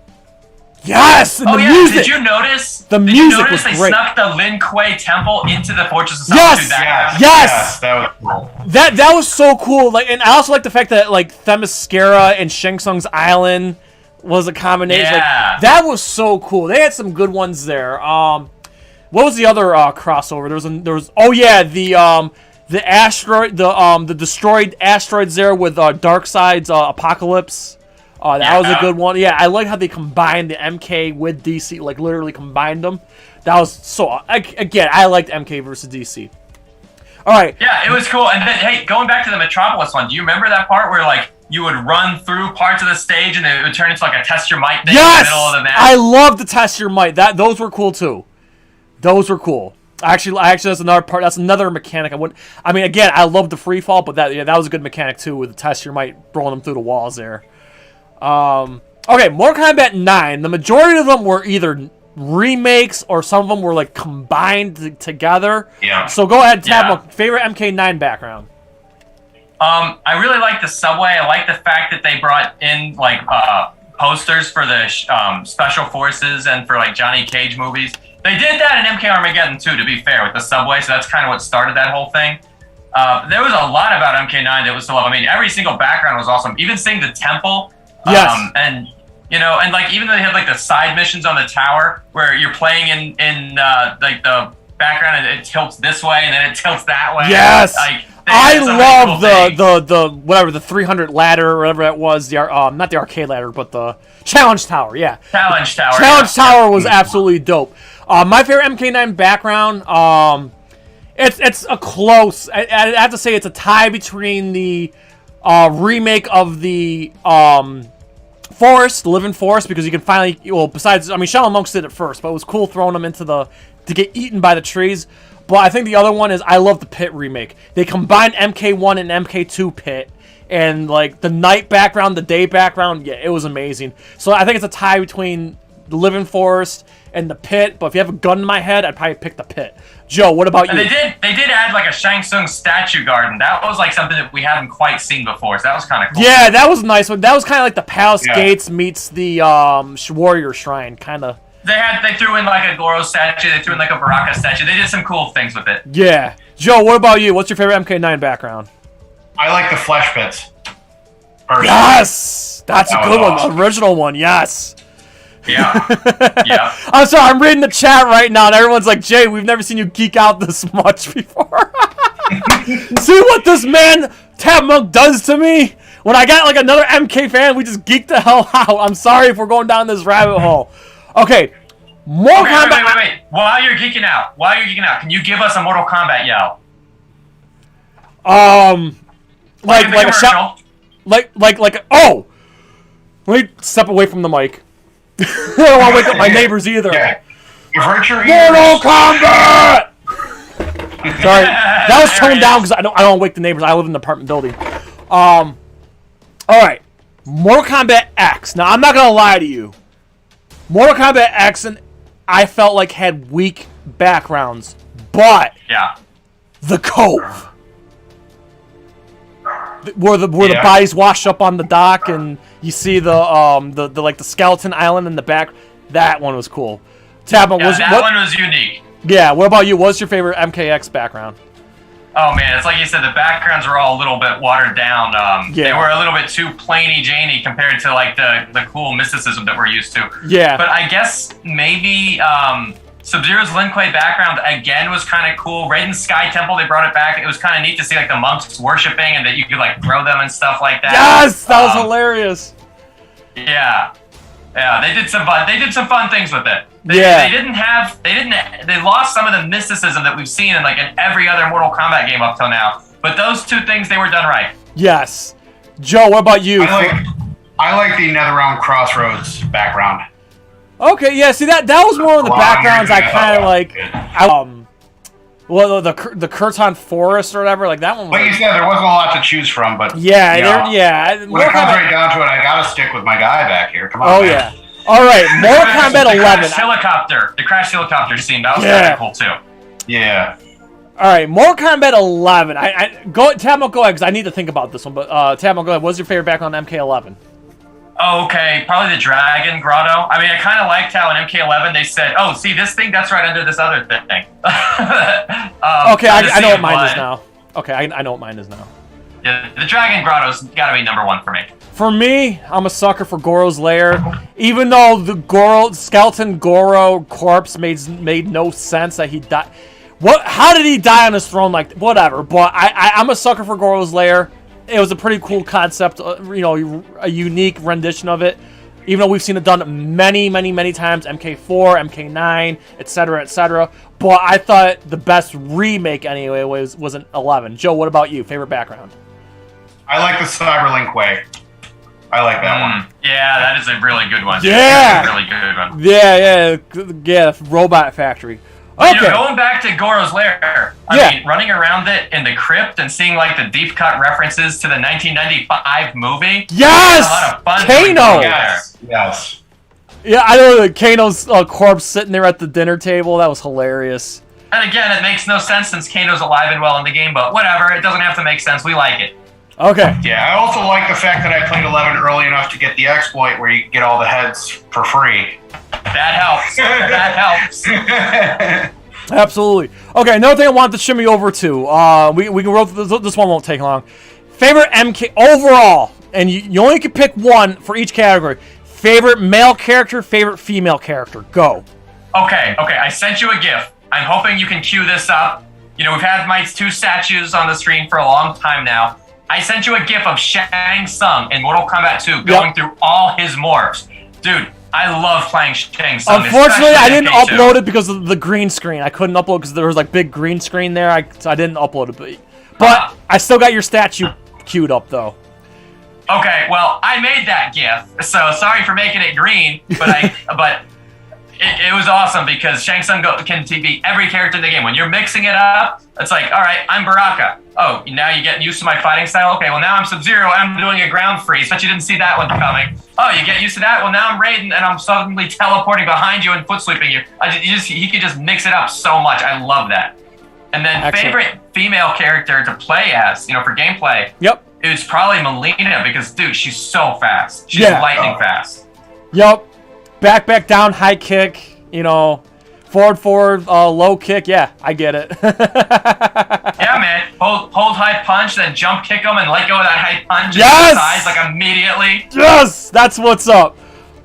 Yes, and the music. Did you notice? The music was they great. Snuck the Lin Kuei Temple into the Fortress of Solitude. Yes, that was cool. That was so cool. And I also like the fact that Themyscira and Shang Tsung's Island was a combination. Yeah. That was so cool. They had some good ones there. What was the other crossover? There was the asteroid, the destroyed asteroids there with Darkseid's Apocalypse. That was a good one. Yeah, I like how they combined the MK with DC, literally combined them. That was so. Again, I liked MK versus DC. All right. Yeah, it was cool. And then, hey, going back to the Metropolis one, do you remember that part where you would run through parts of the stage and it would turn into a test your might thing in the middle of the match? I love the test your might. Those were cool too. Those were cool. Actually, that's another part. That's another mechanic. Again, I love the free fall, but that was a good mechanic too with the test your might, rolling them through the walls there. Okay, Mortal Kombat 9. The majority of them were either remakes or some of them were combined together. Yeah. So go ahead, Tabmok. Favorite MK9 background? I really like the subway. I like the fact that they brought in posters for the Special Forces and for like Johnny Cage movies. They did that in MK Armageddon too, to be fair, with the subway. So that's kind of what started that whole thing. There was a lot about MK9 that was so love. I mean, every single background was awesome. Even seeing the temple. Yes. And you know, and like even though they had like the side missions on the tower where you're playing in like the background and it tilts this way and then it tilts that way. Yes. Like, I love the whatever the 300 ladder or whatever that was. The not the arcade ladder, but the challenge tower. Yeah. Challenge tower. Challenge tower was absolutely dope. My favorite MK9 background. It's a close. I have to say it's a tie between the remake of the Forest, the Living Forest, because you can finally, well, besides, I mean, Shaolin Monks did it first, but it was cool throwing them into to get eaten by the trees. But I think the other one is, I love the Pit remake. They combined MK1 and MK2 Pit, and like the night background, the day background, yeah, it was amazing. So I think it's a tie between the Living Forest and the Pit, but if you have a gun in my head, I'd probably pick the Pit. Joe, what about you? And they did add like a Shang Tsung statue garden. That was like something that we haven't quite seen before, so that was kind of cool. Yeah, that was a nice one. That was kind of like the Palace Gates meets the Warrior Shrine, kind of. They threw in like a Goro statue, they threw in like a Baraka statue. They did some cool things with it. Yeah. Joe, what about you? What's your favorite MK9 background? I like the flesh pits. Personally. Yes! That's a good one. Awesome. Original one, yes. Yeah. Yeah. I'm sorry, I'm reading the chat right now, and everyone's like, Jay, we've never seen you geek out this much before. See what this man, Tabmok, does to me? When I got like another MK fan, we just geeked the hell out. I'm sorry if we're going down this rabbit hole. Okay. Mortal Kombat. Wait. While you're geeking out, can you give us a Mortal Kombat yell? Like a shot. Like oh! Let me step away from the mic. I don't want to wake up my neighbors either. Yeah. You've hurt your Mortal Kombat! Sorry, that was toned down because I don't wake the neighbors. I live in an apartment building. All right, Mortal Kombat X. Now I'm not gonna lie to you. Mortal Kombat X and I felt like had weak backgrounds, but the Cove, where the bodies wash up on the dock and you see the like the skeleton island in the back. That one was cool. Tabmok, one was unique. Yeah. What about you? What's your favorite MKX background? Oh man, it's like you said, the backgrounds were all a little bit watered down. They were a little bit too plainy Janey compared to like the cool mysticism that we're used to. Yeah. But I guess maybe Sub-Zero's Lin Kuei background again was kind of cool. Raiden's Sky Temple, they brought it back. It was kind of neat to see like the monks worshiping and that you could like throw them and stuff like that. Yes, that was hilarious. Yeah. Yeah, they did some fun things with it. They lost some of the mysticism that we've seen in every other Mortal Kombat game up till now. But those two things, they were done right. Yes. Joe, what about you? I like the NetherRealm Crossroads background. Okay, yeah, see that was one of the backgrounds I kind of like. Well, the Kurtan Forest or whatever, like that one. Like you said, there wasn't a lot to choose from, but when it comes right down to it, I gotta stick with my guy back here. Come on. Oh yeah. All right, Mortal Kombat 11. The crash helicopter scene, that was kind of cool too. Yeah. All right, Mortal Kombat 11. Tabmok, go ahead, because I need to think about this one. But Tabmok, go ahead. What's your favorite background on MK11? Oh, okay, probably the Dragon Grotto. I mean, I kind of liked how in MK11 they said, "Oh, see this thing? That's right under this other thing." Okay, I know what mine is now. Okay, I know what mine is now. Yeah, the Dragon Grotto's got to be number one for me. For me, I'm a sucker for Goro's Lair. Even though the skeleton Goro corpse made no sense that he died. How did he die on his throne? Like whatever. But I'm a sucker for Goro's Lair. It was a pretty cool concept, a unique rendition of it. Even though we've seen it done many, many, many times, MK4, MK9, etc., etc. But I thought the best remake anyway was an 11. Joe, what about you? Favorite background? I like the Cyber Lin Kuei. I like that one. Yeah, that is a really good one. Yeah, really good one. Yeah. Robot Factory. Okay. Going back to Goro's Lair, I mean, running around it in the crypt and seeing the deep cut references to the 1995 movie. Yes, a lot of fun. Kano. Yes. Yeah, I know Kano's corpse sitting there at the dinner table. That was hilarious. And again, it makes no sense since Kano's alive and well in the game, but whatever. It doesn't have to make sense. We like it. Okay. Yeah, I also like the fact that I played 11 early enough to get the exploit where you get all the heads for free. That helps. That helps. Absolutely. Okay, another thing I wanted to shimmy over to. We can roll through this one won't take long. Favorite MK overall, and you only can pick one for each category. Favorite male character, favorite female character. Go. Okay. I sent you a GIF. I'm hoping you can cue this up. You know, we've had my 2 statues on the screen for a long time now. I sent you a GIF of Shang Tsung in Mortal Kombat 2 going through all his morphs. Dude, I love playing Shang Tsung. Unfortunately, I didn't upload it because of the green screen. I couldn't upload because there was like big green screen there. So I didn't upload it. But I still got your statue queued up though. Okay, well, I made that GIF, so sorry for making it green, but it was awesome because Shang Tsung can be every character in the game. When you're mixing it up, it's like, all right, I'm Baraka. Oh, now you're getting used to my fighting style? Okay, well, now I'm Sub-Zero, I'm doing a ground freeze, but you didn't see that one coming. Oh, you get used to that? Well, now I'm Raiden, and I'm suddenly teleporting behind you and foot sweeping you. He can just mix it up so much. I love that. And then favorite female character to play as, you know, for gameplay. Yep. It's probably Melina because, dude, she's so fast. She's lightning fast. Yep. Back, down, high kick, you know, forward, low kick. Yeah, I get it. Yeah, man. Hold high punch, then jump kick him and let go of that high punch. Yes! Size, like immediately. Yes! That's what's up.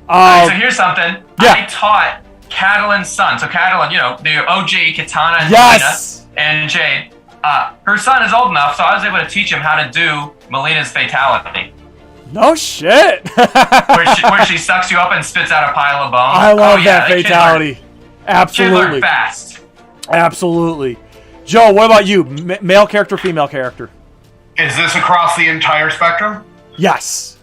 Right, so here's something. Yeah. I taught Catalin's son. So Catalin, you know, the OG Katana and Melina and Jade. Her son is old enough, so I was able to teach him how to do Melina's Fatality. No shit. where she sucks you up and spits out a pile of bones. I love that Fatality. Absolutely. Kid learned fast. Absolutely. Joe, what about you? Male character, female character? Is this across the entire spectrum? Yes.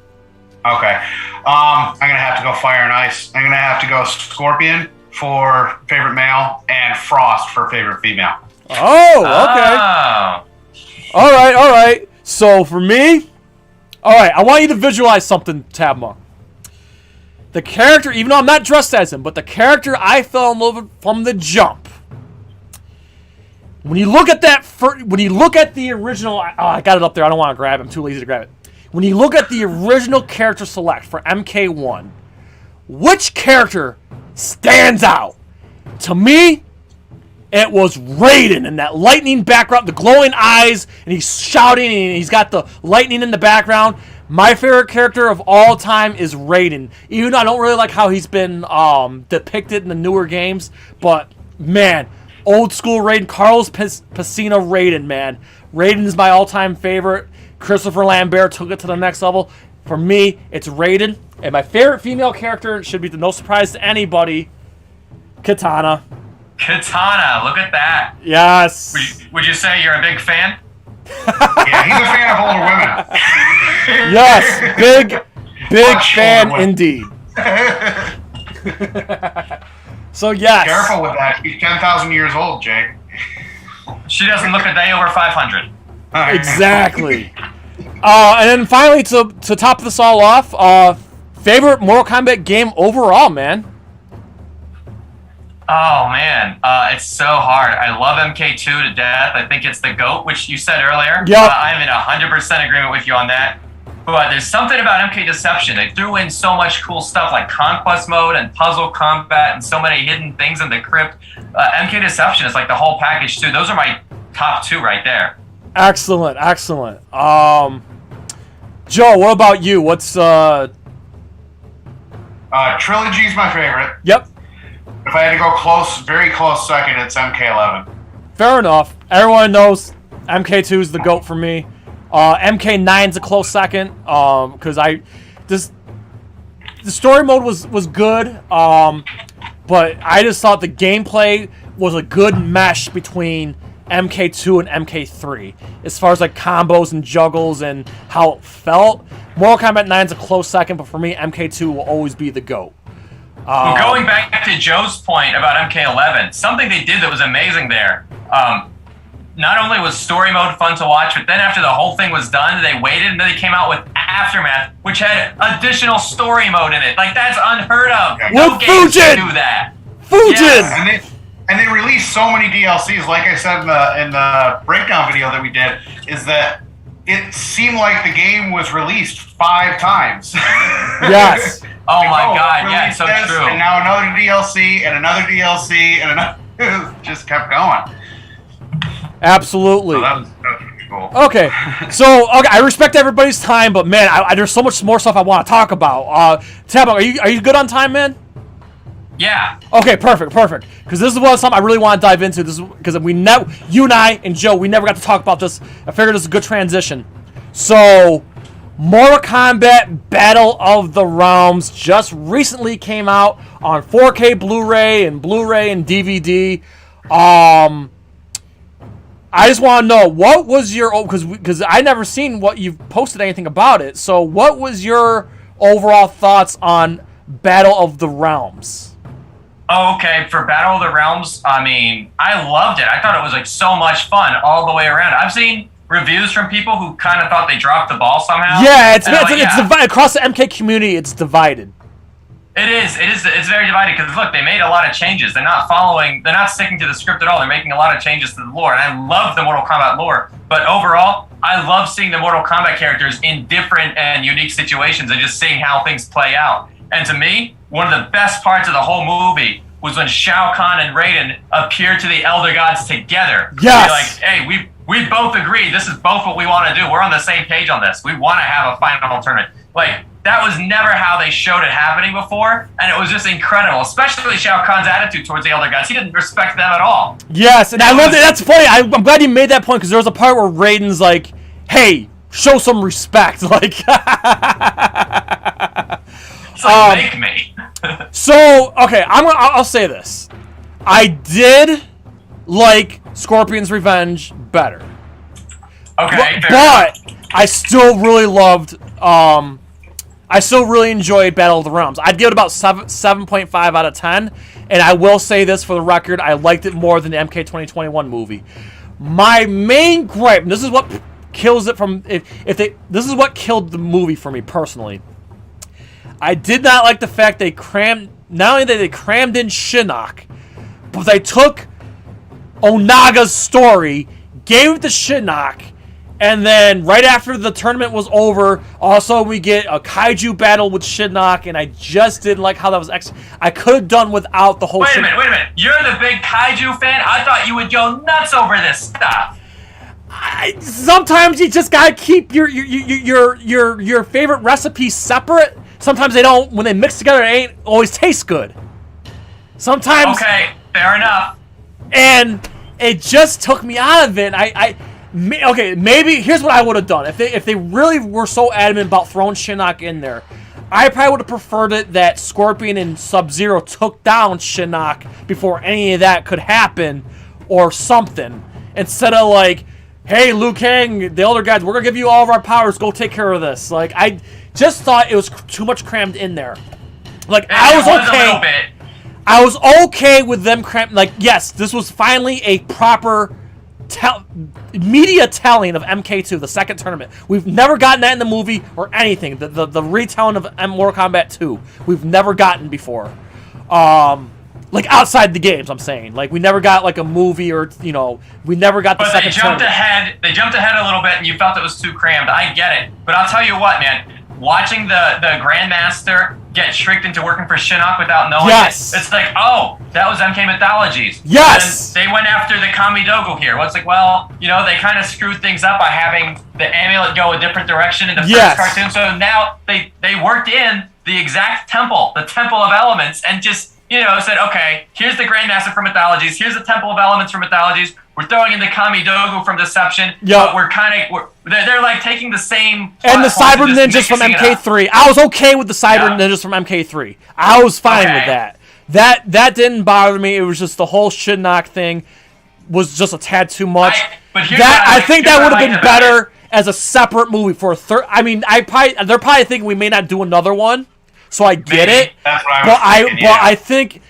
Okay. I'm going to have to go Fire and Ice. I'm going to have to go Scorpion for favorite male and Frost for favorite female. Oh, okay. All right. So for me, all right, I want you to visualize something, Tabmok. The character, even though I'm not dressed as him, but the character I fell in love with from the jump. When you look at that, when you look at the original, I got it up there. I don't want to grab it. I'm too lazy to grab it. When you look at the original character select for MK1, which character stands out? To me, it was Raiden in that lightning background, the glowing eyes, and he's shouting, and he's got the lightning in the background. My favorite character of all time is Raiden. Even though I don't really like how he's been depicted in the newer games, but man, old school Raiden, Carlos Pesina Raiden, man. Raiden is my all-time favorite. Christopher Lambert took it to the next level. For me, it's Raiden. And my favorite female character should be no surprise to anybody, Katana. Katana, look at that. Yes. Would you say you're a big fan? Yeah, he's a fan of older women. Yes, big fan indeed. So yes. Careful with that. She's 10,000 years old, Jake. She doesn't look a day over 500. Exactly. And then finally, to top this all off, favorite Mortal Kombat game overall, man. Oh, man. It's so hard. I love MK2 to death. I think it's the GOAT, which you said earlier. Yep. I'm in 100% agreement with you on that. But there's something about MK Deception. They threw in so much cool stuff like Conquest Mode and Puzzle Combat and so many hidden things in the crypt. MK Deception is like the whole package, too. Those are my top 2 right there. Excellent. Joe, what about you? What's... Trilogy's my favorite. Yep. If I had to go close, very close second, it's MK11. Fair enough. Everyone knows MK2 is the GOAT for me. MK9's a close second. Because the story mode was good. But I just thought the gameplay was a good mesh between MK2 and MK3 as far as like combos and juggles and how it felt. Mortal Kombat 9's a close second, but for me, MK2 will always be the GOAT. Well, going back to Joe's point about MK11, something they did that was amazing there. Not only was story mode fun to watch, but then after the whole thing was done, they waited and then they came out with Aftermath, which had additional story mode in it. Like, that's unheard of. No games can do that. Fujin! Yes. And they released so many DLCs, like I said in the breakdown video that we did, is that it seemed like the game was released 5 times. Yes. Oh my God! Yeah, it's so this, true. And now another DLC and another DLC and another. Just kept going. Absolutely. So that was pretty cool. Okay, so I respect everybody's time, but man, there's so much more stuff I want to talk about. Tabmok, are you good on time, man? Yeah. Okay, perfect. Because this is something I really want to dive into. This is because you and I and Joe, we never got to talk about this. I figured this is a good transition. So, Mortal Kombat Battle of the Realms just recently came out on 4K Blu-ray and DVD. I just want to know, what was your, because I never seen what you've posted anything about it. So, what was your overall thoughts on Battle of the Realms? Oh, okay. For Battle of the Realms, I mean, I loved it. I thought it was like so much fun all the way around. I've seen reviews from people who kind of thought they dropped the ball somehow. Yeah, it's divided across the MK community. It's divided. It is. It's very divided because look, they made a lot of changes. They're not sticking to the script at all. They're making a lot of changes to the lore, and I love the Mortal Kombat lore. But overall, I love seeing the Mortal Kombat characters in different and unique situations and just seeing how things play out. And to me, one of the best parts of the whole movie was when Shao Kahn and Raiden appeared to the Elder Gods together. Yes. They're like, hey, we both agree. This is both what we want to do. We're on the same page on this. We want to have a final tournament. Like, that was never how they showed it happening before, and it was just incredible, especially Shao Kahn's attitude towards the Elder Gods. He didn't respect them at all. Yes, and I love that. That's funny. I'm glad you made that point, because there was a part where Raiden's like, hey, show some respect. Like, Make me. So, okay, I'll say this. I did like Scorpion's Revenge better. Okay, but I still really loved, I still really enjoyed Battle of the Realms. I'd give it about 7.5 out of 10, and I will say this for the record, I liked it more than the MK 2021 movie. My main gripe, and this is what kills it from, this is what killed the movie for me personally. I did not like the fact not only that they crammed in Shinnok, but they took Onaga's story, gave it to Shinnok, and then right after the tournament was over, also we get a kaiju battle with Shinnok, and I just didn't like how that was I could have done without the whole Wait a minute. You're the big kaiju fan? I thought you would go nuts over this stuff. Sometimes you just gotta keep your favorite recipes separate. Sometimes they don't, when they mix together, it ain't always taste good. Sometimes. Okay, fair enough. And it just took me out of it. Okay, maybe here's what I would have done. If they really were so adamant about throwing Shinnok in there, I probably would have preferred it that Scorpion and Sub-Zero took down Shinnok before any of that could happen, or something. Instead of like, hey, Liu Kang, the Elder Gods, we're gonna give you all of our powers. Go take care of this. Like, I just thought it was too much crammed in there. Like, I was okay. A little bit. I was okay with them crammed. Like, yes, this was finally a proper media telling of MK2, the second tournament. We've never gotten that in the movie or anything. The retelling of Mortal Kombat 2, we've never gotten before. Like, outside the games, I'm saying. Like, we never got, like, a movie or, we never got the second tournament. They jumped ahead a little bit, and you felt it was too crammed. I get it. But I'll tell you what, man. Watching the Grandmaster get tricked into working for Shinnok without knowing it, it's like, oh, that was MK Mythologies. Yes! And they went after the Kamidogu here. Well, it's like, well, they kind of screwed things up by having the amulet go a different direction in the first cartoon. So now they worked in the exact temple, the Temple of Elements, and just, said, okay, here's the Grandmaster from Mythologies, here's the Temple of Elements from Mythologies, we're throwing in the Kamidogu from Deception, but they're like taking the same... And the Cyber Ninjas from MK3. I was okay with the Cyber Ninjas from MK3. I was fine with that. That didn't bother me. It was just the whole Shinnok thing was just a tad too much. I think that would have been better as a separate movie for a third... I mean, they're probably thinking we may not do another one, so I get it. That's what I was thinking, but I think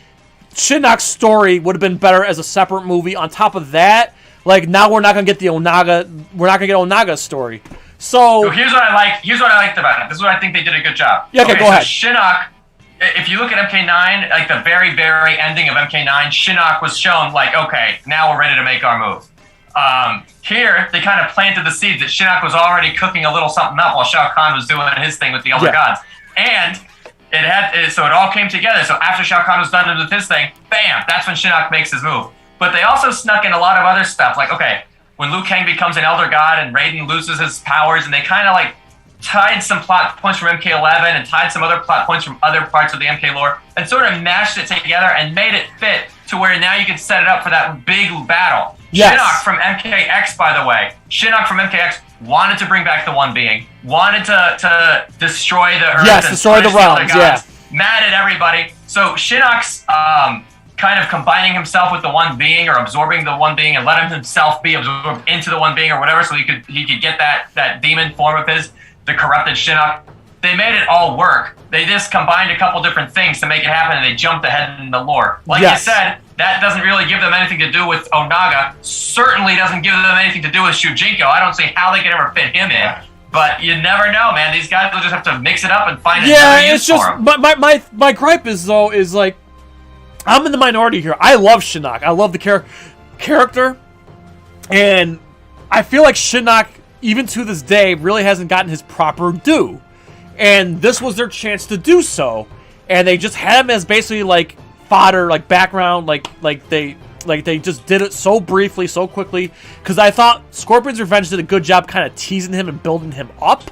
Shinnok's story would have been better as a separate movie. On top of that, like, now we're not gonna get Onaga's story. So here's what I like. Here's what I liked about it. This is what I think they did a good job. Yeah, okay, go ahead. Shinnok, if you look at MK9, like the very, very ending of MK9, Shinnok was shown like, okay, now we're ready to make our move. Here, they kind of planted the seeds that Shinnok was already cooking a little something up while Shao Kahn was doing his thing with the Elder Gods. And so it all came together. So after Shao Kahn was done with his thing, bam, that's when Shinnok makes his move. But they also snuck in a lot of other stuff. Like, okay, when Liu Kang becomes an Elder God and Raiden loses his powers, and they kind of like tied some plot points from MK11 and tied some other plot points from other parts of the MK lore and sort of mashed it together and made it fit to where now you can set it up for that big battle. Yes. Shinnok from MKX, by the way, Shinnok from MKX wanted to bring back the One Being, wanted to destroy the Earth. Yes, destroy the realms, mad at everybody. So Shinnok's kind of combining himself with the One Being or absorbing the One Being and letting himself be absorbed into the One Being or whatever, so he could get that demon form of his, the corrupted Shinnok. They made it all work. They just combined a couple different things to make it happen, and they jumped ahead in the lore. Like you said, that doesn't really give them anything to do with Onaga. Certainly doesn't give them anything to do with Shujinko. I don't see how they could ever fit him in. But you never know, man. These guys will just have to mix it up and find another use for him. My gripe is like, I'm in the minority here. I love Shinnok. I love the character, and I feel like Shinnok, even to this day, really hasn't gotten his proper due. And this was their chance to do so, and they just had him as basically like fodder, like background, like they just did it so briefly, so quickly. Because I thought Scorpion's Revenge did a good job kind of teasing him and building him up,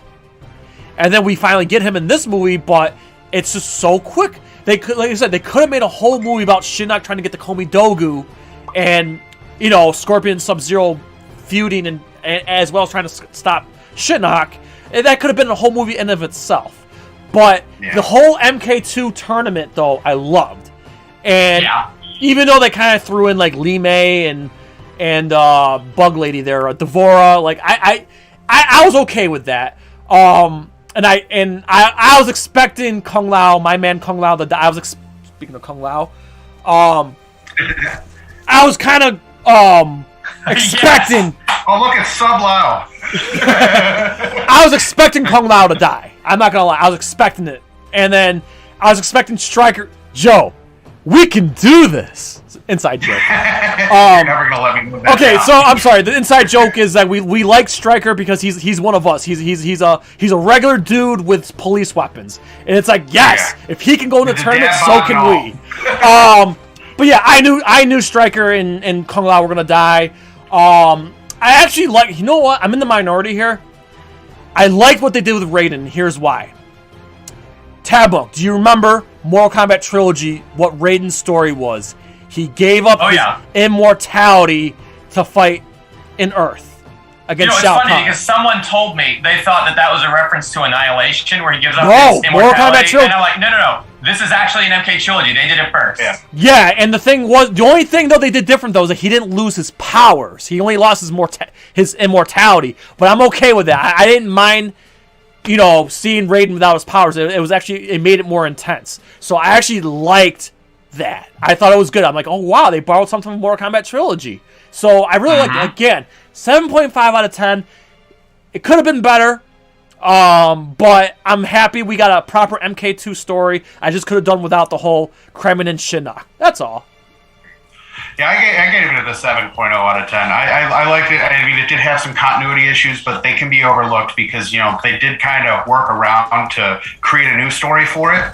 and then we finally get him in this movie, but it's just so quick. They could, like I said, they could have made a whole movie about Shinnok trying to get the Komi Dogu, and Scorpion Sub-Zero feuding and as well as trying to stop Shinnok. That could have been a whole movie in and of itself. But the whole MK2 tournament, though, I loved. And even though they kind of threw in like Lee May and Bug Lady there, Devora, like I was okay with that. And I was expecting Kung Lao, my man Kung Lao, speaking of Kung Lao, I was kind of expecting. Oh, look, it's Sub Lao. I was expecting Kung Lao to die. I'm not gonna lie. I was expecting it. And then I was expecting Stryker. Joe, we can do this. Inside joke. You're never gonna let me move that down. So I'm sorry. The inside joke is that we like Stryker because he's one of us. He's a regular dude with police weapons. And it's like, yes, if he can go in a tournament, so can we. But yeah, I knew Stryker and Kung Lao were gonna die. I actually like, you know what? I'm in the minority here. I liked what they did with Raiden. Here's why. Tabmok, do you remember Mortal Kombat Trilogy, what Raiden's story was? He gave up his immortality to fight in Earth against Shao Kahn. It's funny because someone told me they thought that was a reference to Annihilation, where he gives up his Mortal Kombat immortality. Trilogy. And I'm like, no. This is actually an MK trilogy. They did it first. Yeah, and the only thing though they did different though is that he didn't lose his powers. He only lost his immortality. But I'm okay with that. I didn't mind, seeing Raiden without his powers. It made it more intense. So I actually liked that. I thought it was good. I'm like, oh wow, they borrowed something from Mortal Kombat Trilogy. So I really liked it. Again, 7.5 out of 10. It could have been better. But I'm happy we got a proper MK2 story. I just could have done without the whole Kremen and Shinnok. That's all. Yeah, I gave it a 7.0 out of 10. I liked it. I mean, it did have some continuity issues, but they can be overlooked because, they did kind of work around to create a new story for it.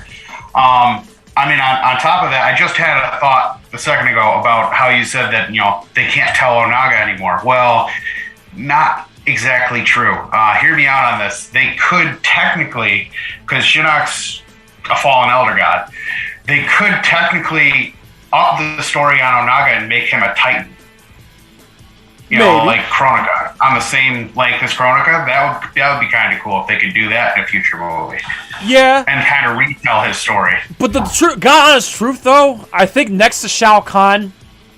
I mean, on top of that, I just had a thought a second ago about how you said that, they can't tell Onaga anymore. Well, not exactly true. Hear me out on this. They could technically, because Shinnok's a fallen elder god, they could technically up the story on Onaga and make him a titan. Like Kronika, on the same length as Kronika. That would be kind of cool if they could do that in a future movie. Yeah. And kind of retell his story. But the God honest truth, though, I think next to Shao Kahn,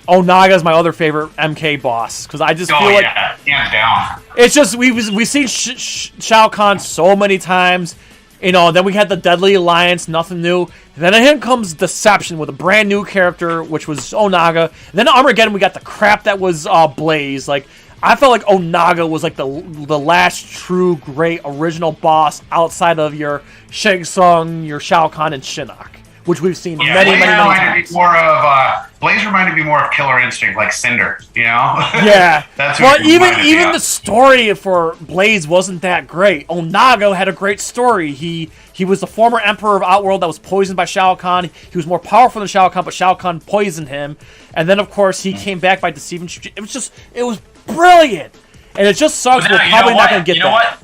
Onaga is my other favorite MK boss because I just feel like hands down. It's just we've seen Shao Kahn so many times, Then we had the Deadly Alliance, nothing new. Then in comes Deception with a brand new character, which was Onaga. Then Armageddon, we got the crap that was Blaze. Like I felt like Onaga was like the last true great original boss outside of your Shang Tsung, your Shao Kahn, and Shinnok. which we've seen Yeah, many Blaze times. Blaze reminded me more of Killer Instinct, like Cinder. You know? Yeah. That's well, what it reminded me even of. the story for Blaze wasn't that great. Onaga had a great story. He was the former emperor of Outworld that was poisoned by Shao Kahn. He was more powerful than Shao Kahn, but Shao Kahn poisoned him. And then, of course, he came back by deceiving. It was brilliant. And it just sucks. We're probably not going to get that. You know what?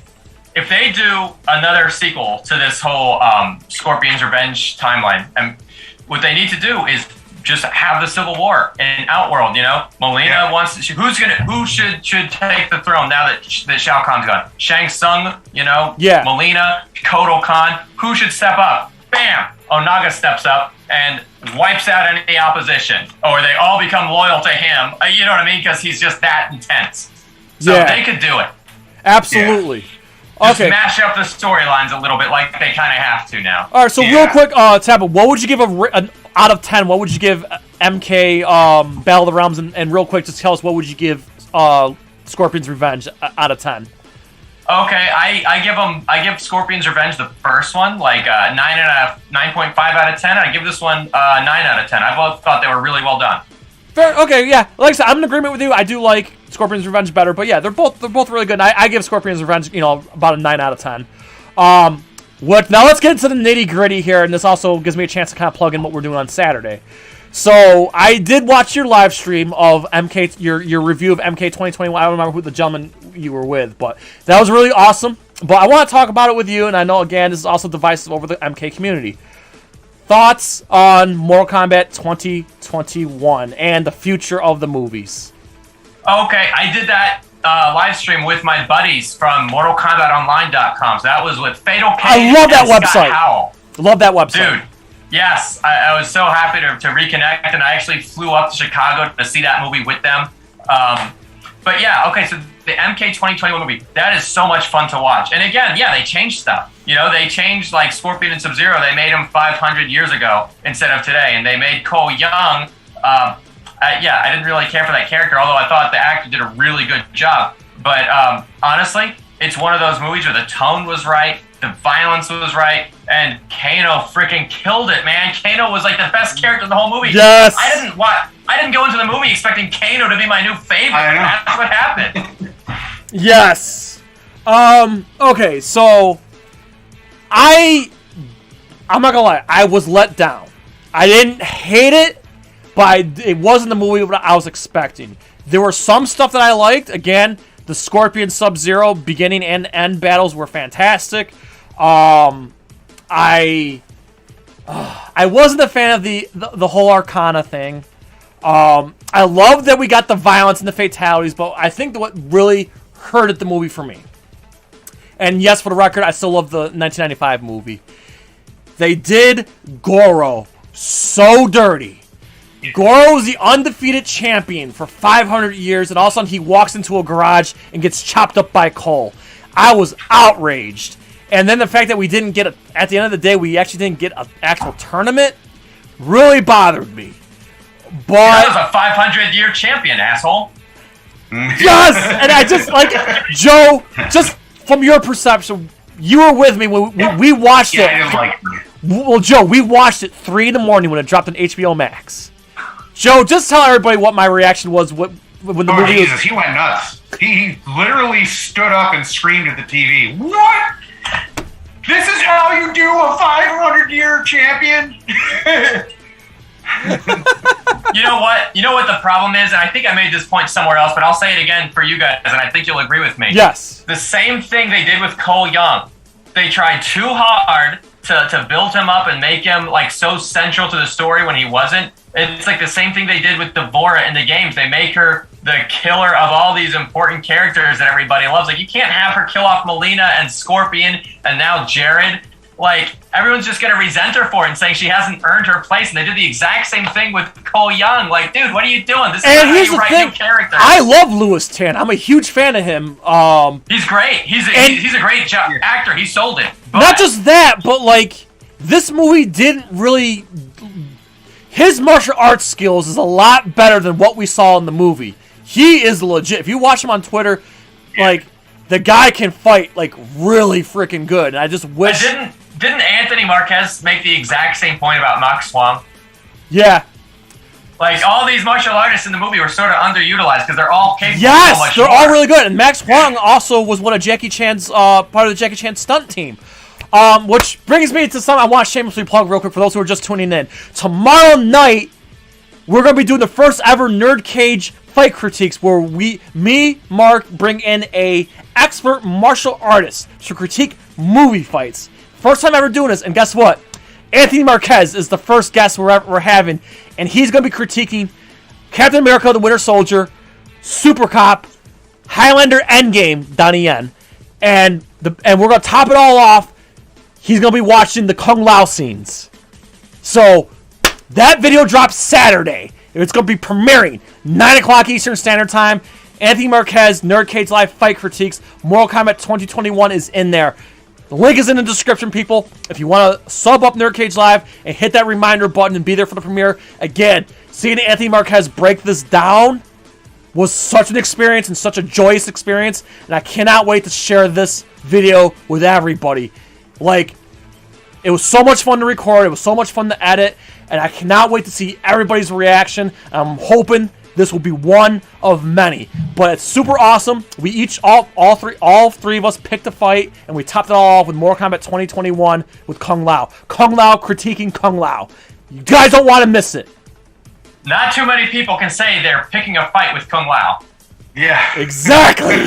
If they do another sequel to this whole Scorpion's Revenge timeline, and what they need to do is just have the Civil War in Outworld. You know, Molina wants to, who should take the throne now that Shao Kahn's gone? Shang Tsung, you know, Molina, Kotal Khan. Who should step up? Bam! Onaga steps up and wipes out any opposition, or they all become loyal to him. You know what I mean? Because he's just that intense. So they could do it. Absolutely. Just mash up the storylines a little bit, like they kind of have to now. All right, so real quick, Tabba, what would you give an out of 10? What would you give MK Battle of the Realms? And real quick, just tell us what would you give Scorpion's Revenge out of 10? Okay, I give Scorpion's Revenge the first one like 9.5 out of 10. I give this one 9 out of 10. I both thought they were really well done. Fair, okay, yeah. Like I said, I'm in agreement with you. I do like Scorpion's Revenge better, but yeah, they're both really good. And I give Scorpion's Revenge, about a 9 out of 10. Now let's get into the nitty gritty here, and this also gives me a chance to kind of plug in what we're doing on Saturday. So I did watch your live stream of MK, your review of MK 2021. I don't remember who the gentleman you were with, but that was really awesome. But I want to talk about it with you, and I know again this is also divisive over the MK community. Thoughts on Mortal Kombat 2021 and the future of the movies? Okay, I did that live stream with my buddies from MortalKombatOnline.com. So that was with Fatal Cage. I love that website. Scott Howell. Love that website. Dude, yes, I was so happy to reconnect, and I actually flew up to Chicago to see that movie with them. But yeah, okay, so the MK 2021 movie, that is so much fun to watch. And again, they changed stuff. They changed like Scorpion and Sub-Zero. They made him 500 years ago instead of today. And they made Cole Young. I didn't really care for that character, although I thought the actor did a really good job. But honestly, it's one of those movies where the tone was right, the violence was right, and Kano freaking killed it, man. Kano was like the best character in the whole movie. Yes. I didn't go into the movie expecting Kano to be my new favorite. That's what happened. Yes. Okay, so I'm not gonna lie, I was let down. I didn't hate it, but it wasn't the movie what I was expecting. There were some stuff that I liked. Again, the Scorpion Sub-Zero beginning and end battles were fantastic. I wasn't a fan of the whole Arcana thing. I love that we got the violence and the fatalities, but I think that what really hurted the movie for me. And yes, for the record, I still love the 1995 movie. They did Goro so dirty. Goro was the undefeated champion for 500 years, and all of a sudden he walks into a garage and gets chopped up by Cole. I was outraged. And then the fact that we didn't get at the end of the day, we actually didn't get an actual tournament really bothered me. But that was a 500-year champion, asshole. Yes! And I just, Joe, just from your perception, you were with me when we watched it. I didn't like it. Well, Joe, we watched it 3 in the morning when it dropped on HBO Max. Joe, just tell everybody what my reaction was when the movie Jesus, was... he went nuts. He literally stood up and screamed at the TV. What? This is how you do a 500-year champion? You know what? You know what the problem is? And I think I made this point somewhere else, but I'll say it again for you guys, and I think you'll agree with me. Yes. The same thing they did with Cole Young. They tried too hard to build him up and make him so central to the story when he wasn't. It's like the same thing they did with Devora in the games. They make her the killer of all these important characters that everybody loves. You can't have her kill off Melina and Scorpion and now Jared. Everyone's just going to resent her for it and saying she hasn't earned her place. And they did the exact same thing with Cole Young. Dude, what are you doing? This is not how you write new characters. I love Louis Tan. I'm a huge fan of him. He's great. He's a great actor. He sold it. But not just that, but this movie didn't really... His martial arts skills is a lot better than what we saw in the movie. He is legit. If you watch him on Twitter, the guy can fight really freaking good. And I just wish didn't Anthony Marquez make the exact same point about Max Huang? Yeah. Like, all these martial artists in the movie were sort of underutilized because they're all capable of so much they're more. all really good. And Max Huang also was one of Jackie Chan's, part of the Jackie Chan stunt team. Which brings me to something I want to shamelessly plug real quick for those who are just tuning in. Tomorrow night, we're going to be doing the first ever NerdCage fight critiques where Mark, bring in a expert martial artist to critique movie fights. First time ever doing this, and guess what? Anthony Marquez is the first guest we're having, and he's going to be critiquing Captain America: The Winter Soldier, Super Cop, Highlander Endgame, Donnie Yen, and we're going to top it all off. He's going to be watching the Kung Lao scenes. So, that video drops Saturday. It's going to be premiering 9 o'clock Eastern Standard Time. Anthony Marquez, NerdCage Live Fight Critiques, Mortal Kombat 2021 is in there. The link is in the description, people. If you want to sub up NerdCage Live and hit that reminder button and be there for the premiere. Again, seeing Anthony Marquez break this down was such an experience and such a joyous experience. And I cannot wait to share this video with everybody. Like, it was so much fun to record. It was so much fun to edit. And I cannot wait to see everybody's reaction. I'm hoping this will be one of many, but it's super awesome. We each, all three of us picked a fight, and we topped it all off with Mortal Kombat 2021 with Kung Lao. Kung Lao critiquing Kung Lao. You guys don't want to miss it. Not too many people can say they're picking a fight with Kung Lao. Yeah. Exactly.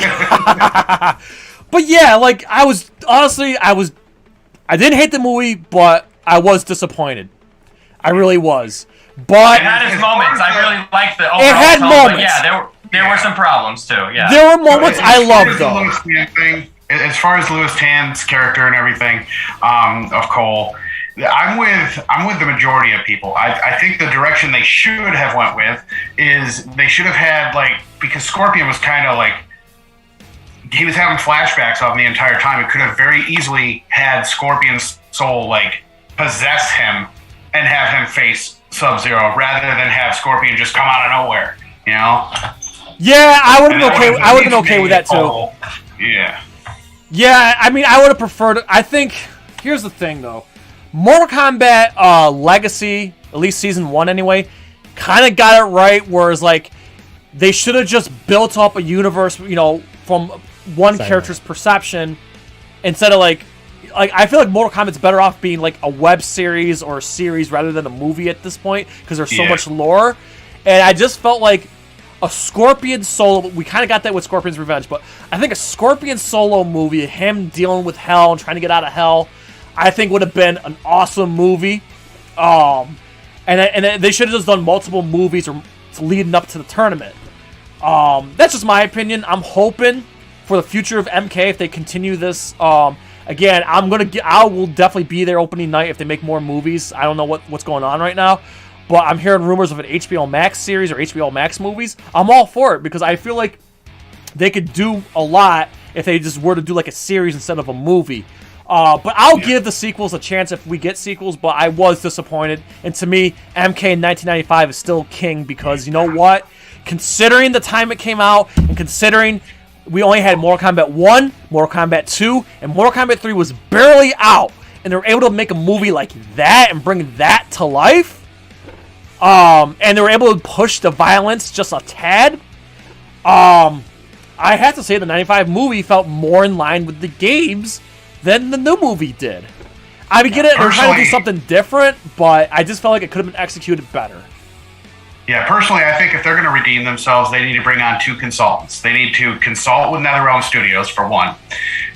But yeah, like, I didn't hate the movie, but I was disappointed. I really was. But it had its moments. I really liked the overall it had tone, moments. But yeah, there were some problems too. Yeah, there were moments I loved though. As far as Louis Tan's character and everything, of Cole, I'm with the majority of people. I think the direction they should have went with is they should have had, like, because Scorpion was kind of like, he was having flashbacks of him the entire time. It could have very easily had Scorpion's soul, like, possess him and have him face Sub-Zero rather than have Scorpion just come out of nowhere, you know? Yeah, I would have been okay with that too. Yeah. Yeah, I mean, I would have preferred. I think here's the thing though, Mortal Kombat Legacy, at least season 1 anyway, kind of got it right. Whereas like they should have just built up a universe, you know, from one character's perception instead of like I feel like Mortal Kombat's better off being like a web series or a series rather than a movie at this point because there's so much lore. And I just felt like a Scorpion solo, we kind of got that with Scorpion's Revenge, but I think a Scorpion solo movie, him dealing with hell and trying to get out of hell, I think would have been an awesome movie. And they should have just done multiple movies or leading up to the tournament. That's just my opinion. I'm hoping for the future of MK if they continue this. Again, I will definitely be there opening night if they make more movies. I don't know what's going on right now, but I'm hearing rumors of an HBO Max series or HBO Max movies. I'm all for it because I feel like they could do a lot if they just were to do like a series instead of a movie. But I'll give the sequels a chance if we get sequels, but I was disappointed. And to me, MK in 1995 is still king because you know what? Considering the time it came out and considering we only had Mortal Kombat 1, Mortal Kombat 2, and Mortal Kombat 3 was barely out. And they were able to make a movie like that and bring that to life. And they were able to push the violence just a tad. I have to say the 95 movie felt more in line with the games than the new movie did. I get it, they're trying to do something different, but I just felt like it could have been executed better. Yeah, personally, I think if they're going to redeem themselves, they need to bring on 2 consultants. They need to consult with NetherRealm Studios, for one.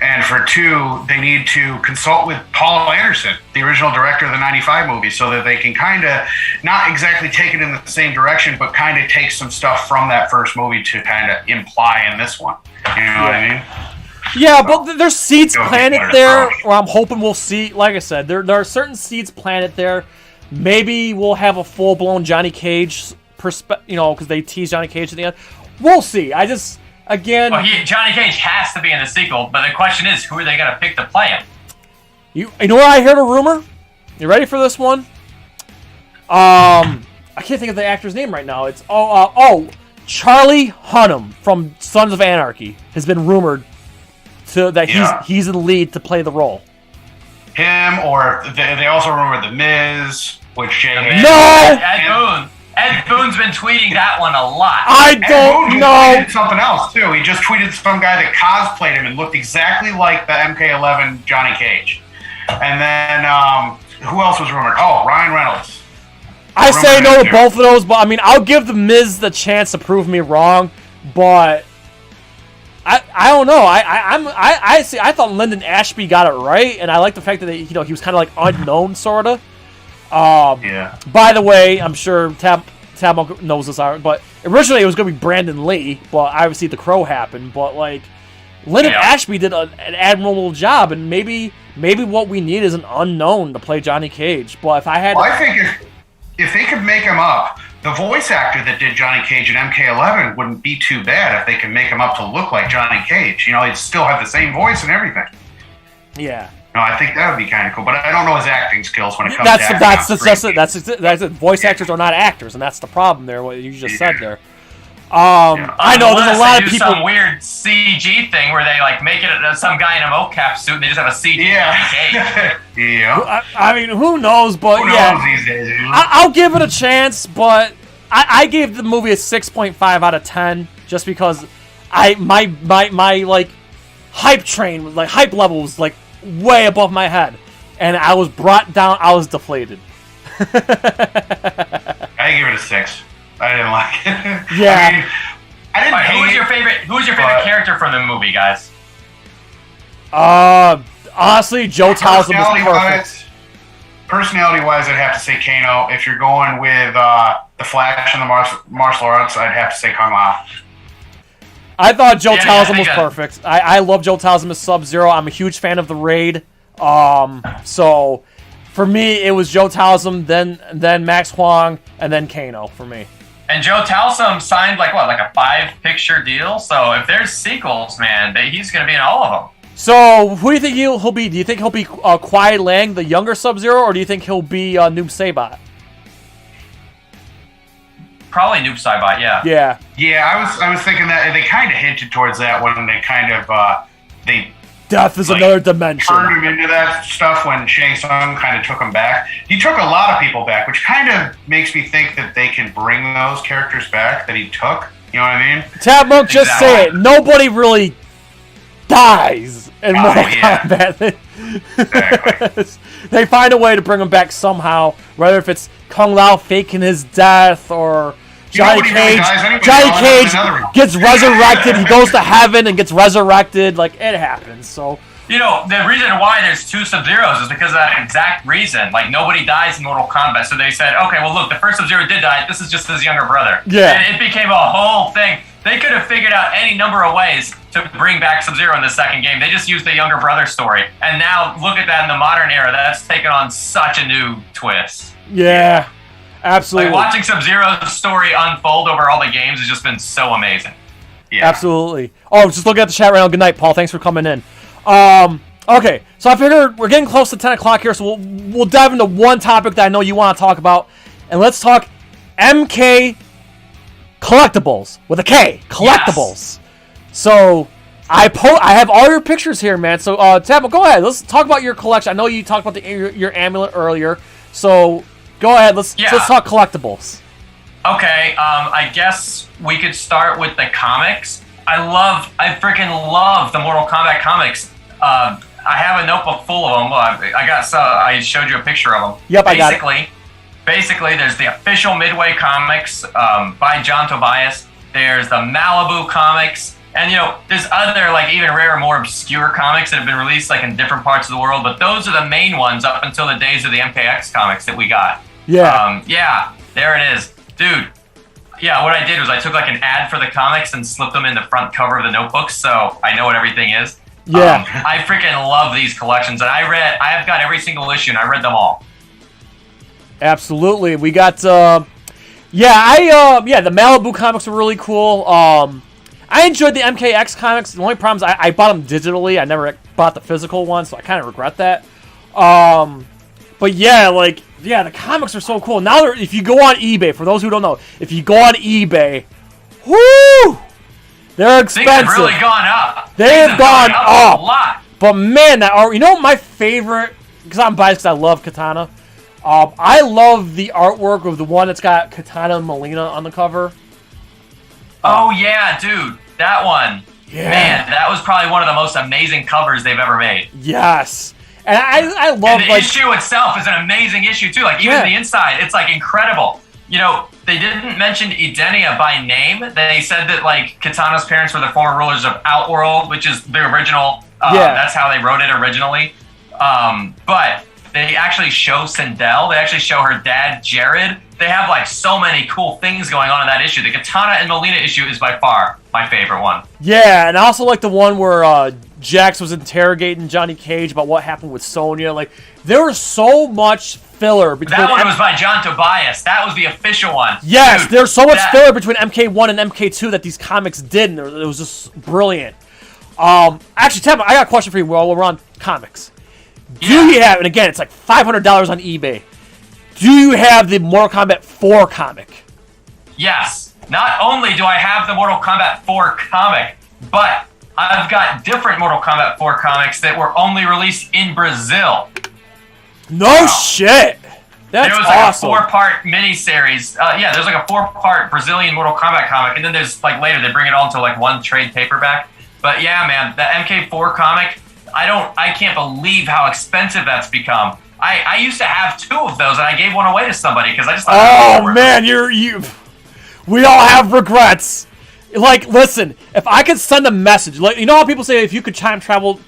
And for 2, they need to consult with Paul Anderson, the original director of the 95 movie, so that they can kind of, not exactly take it in the same direction, but kind of take some stuff from that first movie to kind of imply in this one. You know what I mean? Yeah, but there's seeds planted there, or I'm hoping we'll see, like I said, there are certain seeds planted there. Maybe we'll have a full-blown Johnny Cage because they tease Johnny Cage at the end. We'll see. Johnny Cage has to be in the sequel, but the question is, who are they going to pick to play him? You know where I heard a rumor? You ready for this one? I can't think of the actor's name right now. It's Charlie Hunnam from Sons of Anarchy has been rumored that he's in the lead to play the role. him, or they also remember The Miz, which Jay hated. No! Ed Boone's been tweeting that one a lot. I don't know. He tweeted something else too. He just tweeted some guy that cosplayed him and looked exactly like the MK11 Johnny Cage. And then who else was rumored? Oh, Ryan Reynolds. I say no to both of those, but I mean, I'll give the Miz the chance to prove me wrong. But I don't know. I thought Lyndon Ashby got it right, and I like the fact that he was kind of like unknown, sorta. Yeah. By the way, I'm sure Tabmok knows this, but originally it was going to be Brandon Lee, but obviously the Crow happened. But like, Lyndon Ashby did an admirable job, and maybe what we need is an unknown to play Johnny Cage. But if I had, I think if they could make him up, the voice actor that did Johnny Cage in MK11 wouldn't be too bad if they could make him up to look like Johnny Cage. He'd still have the same voice and everything. Yeah. No, I think that would be kind of cool, but I don't know his acting skills when it comes to acting. That's it. Voice actors are not actors, and that's the problem there. What you just said there. I know there's a lot of people. Some weird CG thing where they like make it some guy in a mocap suit and they just have a CG. Yeah. I mean, who knows? But who knows these days? I'll give it a chance. But I gave the movie a 6.5 out of 10 just because my like hype train, like hype level was like way above my head, and I was brought down. I was deflated. I give it a 6. I didn't like it. Yeah. I mean, I didn't hate Who was your favorite character from the movie, guys? Honestly, Joe Towson was perfect. Personality-wise, I'd have to say Kano. If you're going with the Flash and the martial arts, I'd have to say Kung Lao. I thought Joe Towson was perfect. I love Joe Towson as Sub-Zero. I'm a huge fan of the Raid. So for me, it was Joe Towson, then Max Huang, and then Kano for me. And Joe Towson signed like a 5-picture deal. So if there's sequels, man, he's gonna be in all of them. So who do you think he'll be? Do you think he'll be Kwai Lang, the younger Sub-Zero, or do you think he'll be Noob Saibot? Probably Noob Saibot, yeah. Yeah. Yeah, I was thinking that they kind of hinted towards that when they kind of Death is another dimension. Turned him into that stuff when Shang Tsung kind of took him back. He took a lot of people back, which kind of makes me think that they can bring those characters back that he took. You know what I mean? Tabmok, just say it. Nobody really dies in Mortal Kombat. Exactly. They find a way to bring him back somehow, whether if it's Kung Lao faking his death or Johnny Cage. Johnny Cage gets resurrected. He goes to heaven and gets resurrected. Like, it happens. So, you know, the reason why there's 2 Sub-Zeros is because of that exact reason. Like, nobody dies in Mortal Kombat. So they said, okay, well, look, the first Sub-Zero did die. This is just his younger brother. Yeah. And it became a whole thing. They could have figured out any number of ways to bring back Sub-Zero in the second game. They just used the younger brother story. And now, look at that in the modern era. That's taken on such a new twist. Yeah. Absolutely. Like, watching Sub-Zero's story unfold over all the games has just been so amazing. Yeah. Absolutely. Oh, just looking at the chat right now. Good night, Paul. Thanks for coming in. Okay, so I figured we're getting close to 10 o'clock here, so we'll dive into one topic that I know you want to talk about, and let's talk MK collectibles with a K. Collectibles. Yes. So I have all your pictures here, man. So Tabmok, go ahead. Let's talk about your collection. I know you talked about your amulet earlier, so go ahead. Let's talk collectibles. Okay, I guess we could start with the comics. I freaking love the Mortal Kombat comics. I have a notebook full of them. I showed you a picture of them. Yep, I got it. Basically, there's the official Midway comics by John Tobias. There's the Malibu comics. And, you know, there's other, like, even rarer, more obscure comics that have been released, like, in different parts of the world. But those are the main ones up until the days of the MKX comics that we got. Yeah. Yeah, there it is. Dude, yeah, what I did was I took, like, an ad for the comics and slipped them in the front cover of the notebooks, so I know what everything is. Yeah. I freaking love these collections, and I've got every single issue, and I read them all. Absolutely. We got, the Malibu comics were really cool. I enjoyed the MKX comics. The only problem is I bought them digitally. I never bought the physical one, so I kind of regret that. But yeah, the comics are so cool. Now, if you go on eBay, for those who don't know, if you go on eBay, whoo! They're expensive. Things have really gone up. They have gone up a lot. But man, you know what my favorite because I'm biased because I love Katana. I love the artwork of the one that's got Katana and Melina on the cover. Oh yeah, dude, that one. Yeah. Man, that was probably one of the most amazing covers they've ever made. Yes. And I love, and the issue itself is an amazing issue too. Like even the inside, it's like incredible. You know, they didn't mention Edenia by name. They said that like Katana's parents were the former rulers of Outworld, which is the original. That's how they wrote it originally. But they actually show Sindel. They actually show her dad, Jared. They have like so many cool things going on in that issue. The Katana and Melina issue is by far my favorite one. Yeah, and I also like the one where Jax was interrogating Johnny Cage about what happened with Sonya. Like, there was so much filler between... That one was by John Tobias. That was the official one. Yes, dude, there's so much filler between MK1 and MK2 that these comics did, and it was just brilliant. Actually, Tabmok, I got a question for you while we're on comics. Do you have, and again, it's like $500 on eBay, do you have the Mortal Kombat 4 comic? Yes. Not only do I have the Mortal Kombat 4 comic, but I've got different Mortal Kombat 4 comics that were only released in Brazil. No shit! That's there was like a 4-part miniseries. There's like a 4-part Brazilian Mortal Kombat comic, and then there's like later they bring it all into like one trade paperback. But yeah, man, the MK4 comic, I can't believe how expensive that's become. I used to have 2 of those, and I gave one away to somebody because I just thought. Oh man, we all have regrets. Like, listen, if I could send a message, like, you know how people say if you could time travel.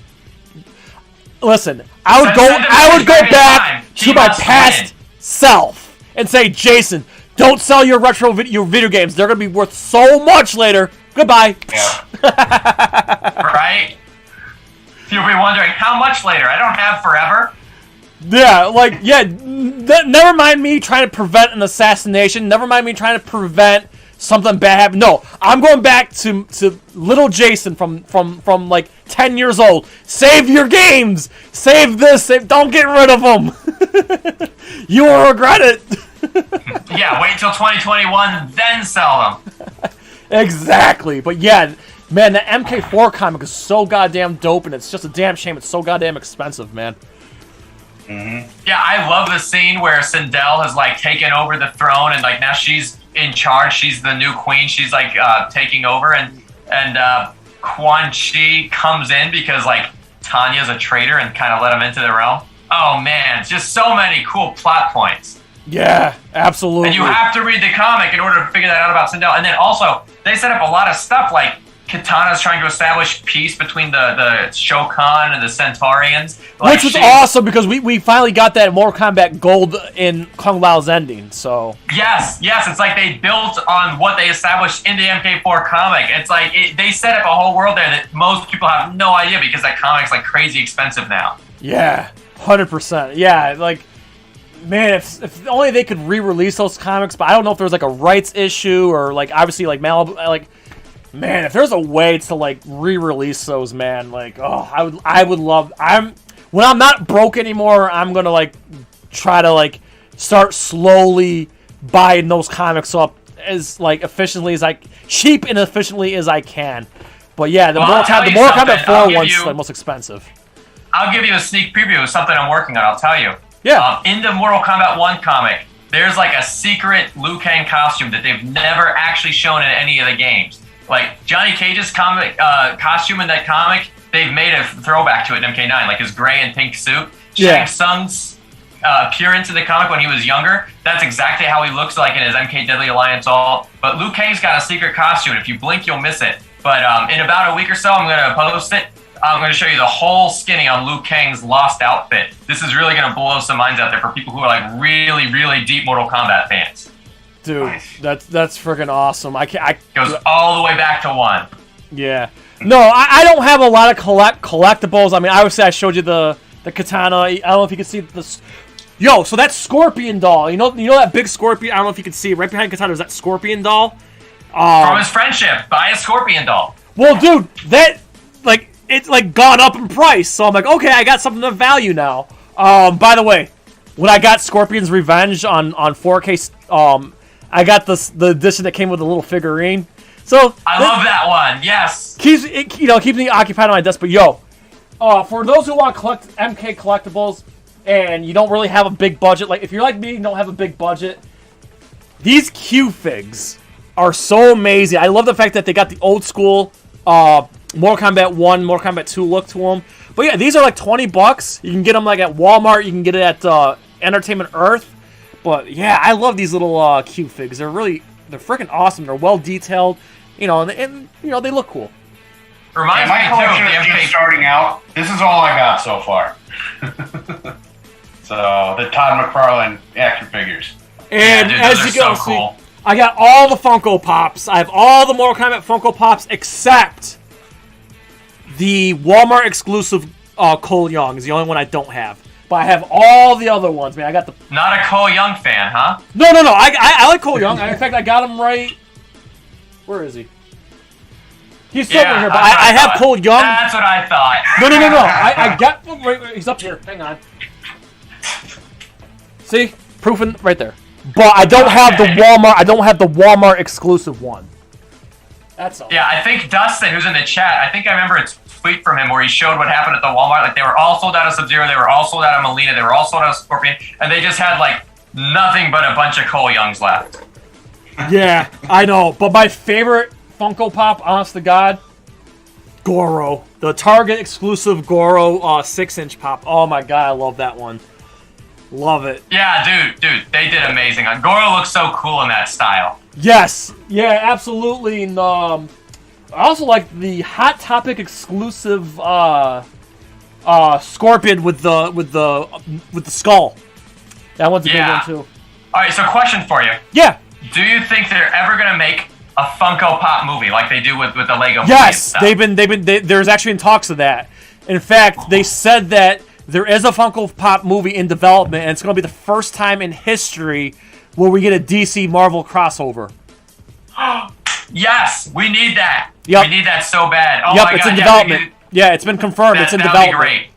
Listen, I would go back to my past self and say, Jason, don't sell your your video games. They're gonna be worth so much later. Goodbye. Yeah. Right? You'll be wondering how much later. I don't have forever. Yeah, never mind me trying to prevent an assassination. Never mind me trying to prevent something bad happening. No, I'm going back to little Jason from like 10 years old. Save your games. Save this. Don't get rid of them. You will regret it. Yeah, wait till 2021, then sell them. Exactly. But yeah, man, the MK4 comic is so goddamn dope, and it's just a damn shame it's so goddamn expensive, man. Mm-hmm. Yeah, I love the scene where Sindel has like taken over the throne, and like now she's in charge. She's the new queen. She's like taking over, and Quan Chi comes in because like Tanya's a traitor and kind of let him into the realm. Oh man, just so many cool plot points. Yeah, absolutely. And you have to read the comic in order to figure that out about Sindel. And then also they set up a lot of stuff like Katana's trying to establish peace between the Shokan and the Centaurians. Which was awesome because we finally got that Mortal Kombat Gold in Kung Lao's ending, so... Yes, it's like they built on what they established in the MK4 comic. It's like, they set up a whole world there that most people have no idea because that comic's like crazy expensive now. Yeah, 100%. Yeah, like... Man, if only they could re-release those comics, but I don't know if there's like a rights issue or like, obviously like Malibu, like... Man, if there's a way to like re-release those, man, like, oh, I would love. When I'm not broke anymore, I'm gonna like try to like start slowly buying those comics up as like cheap and efficiently as I can. But yeah, the Mortal Kombat 4 one's the most expensive. I'll give you a sneak preview of something I'm working on. I'll tell you. Yeah. In the Mortal Kombat 1 comic, there's like a secret Liu Kang costume that they've never actually shown in any of the games. Like, Johnny Cage's comic costume in that comic, they've made a throwback to it in MK9, like his gray and pink suit. Yeah. Shang Tsung's appearance in the comic when he was younger, that's exactly how he looks like in his MK Deadly Alliance all. But Liu Kang's got a secret costume. If you blink, you'll miss it. But in about a week or so, I'm going to post it. I'm going to show you the whole skinny on Liu Kang's lost outfit. This is really going to blow some minds out there for people who are like really, really deep Mortal Kombat fans. Dude, nice. That's freaking awesome. I goes all the way back to 1. Yeah. No, I don't have a lot of collectibles. I mean, obviously I showed you the katana. I don't know if you can see this. Yo, so that scorpion doll. You know that big scorpion. I don't know if you can see right behind katana. Is that scorpion doll? From his friendship, buy a scorpion doll. Well, dude, that like it's like gone up in price. So I'm like, okay, I got something of value now. By the way, when I got Scorpion's Revenge on 4K, I got the edition that came with a little figurine. So I love that one. Yes. Keeps me occupied on my desk. But yo, for those who want to collect MK collectibles, and you don't really have a big budget, like if you're like me, you don't have a big budget, these Q-Figs are so amazing. I love the fact that they got the old school Mortal Kombat 1, Mortal Kombat 2 look to them. But yeah, these are like $20. You can get them like at Walmart. You can get it at Entertainment Earth. But yeah, I love these little Q-Figs. They're freaking awesome. They're well detailed, and they look cool. Reminds my me collection too of is the just starting out. This is all I got so far. So the Todd McFarlane action figures. And dude, as those you are go, so cool. see, I got all the Funko Pops. I have all the Mortal Kombat Funko Pops except the Walmart exclusive Cole Young is the only one I don't have. But I have all the other ones, man. I got the... Not a Cole Young fan, huh? No. I like Cole Young. In fact, I got him right... Where is he? He's still over here, but I have Cole Young. That's what I thought. No. I got him right... He's up here. Hang on. See? Proofing right there. But I don't have the Walmart. I don't have the Walmart exclusive one. That's all. Yeah, I think Dustin, who's in the chat, I remember a tweet from him where he showed what happened at the Walmart. Like, they were all sold out of Sub-Zero, they were all sold out of Melina, they were all sold out of Scorpion, and they just had, like, nothing but a bunch of Cole Youngs left. Yeah, I know. But my favorite Funko Pop, honest to God, Goro. The Target exclusive Goro 6-inch pop. Oh my God, I love that one. Love it. Yeah, dude, they did amazing. Goro looks so cool in that style. Yes, yeah, absolutely. And, I also like the Hot Topic exclusive Scorpion with the skull. That one's a good one too. All right, so question for you. Yeah. Do you think they're ever gonna make a Funko Pop movie like they do with the Lego movie? Yes, there's actually in talks of that. In fact, they said that there is a Funko Pop movie in development, and it's going to be the first time in history where we get a DC Marvel crossover. Yes, we need that. Yep. We need that so bad. Oh yep, my it's God, in development. Yeah, it's been confirmed. It's in development. That'd be great.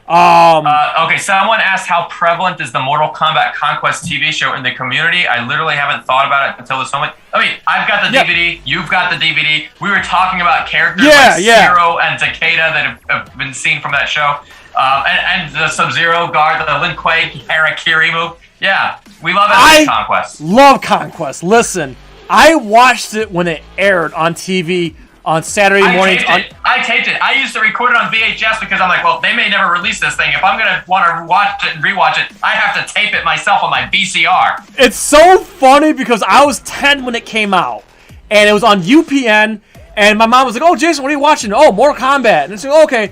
Okay, someone asked how prevalent is the Mortal Kombat Conquest TV show in the community. I literally haven't thought about it until this moment. I mean, I've got the DVD. You've got the DVD. We were talking about characters like Zero and Takeda that have been seen from that show. And the Sub-Zero guard, the Lin Kuei Harakiri move. Yeah, we love it. Conquest. Love Conquest. Listen, I watched it when it aired on TV on Saturday mornings. I taped it. I used to record it on VHS because I'm like, well, they may never release this thing. If I'm going to want to watch it and rewatch it, I have to tape it myself on my VCR. It's so funny because I was 10 when it came out, and it was on UPN, and my mom was like, oh, Jason, what are you watching? Oh, Mortal Kombat. And it's like, okay,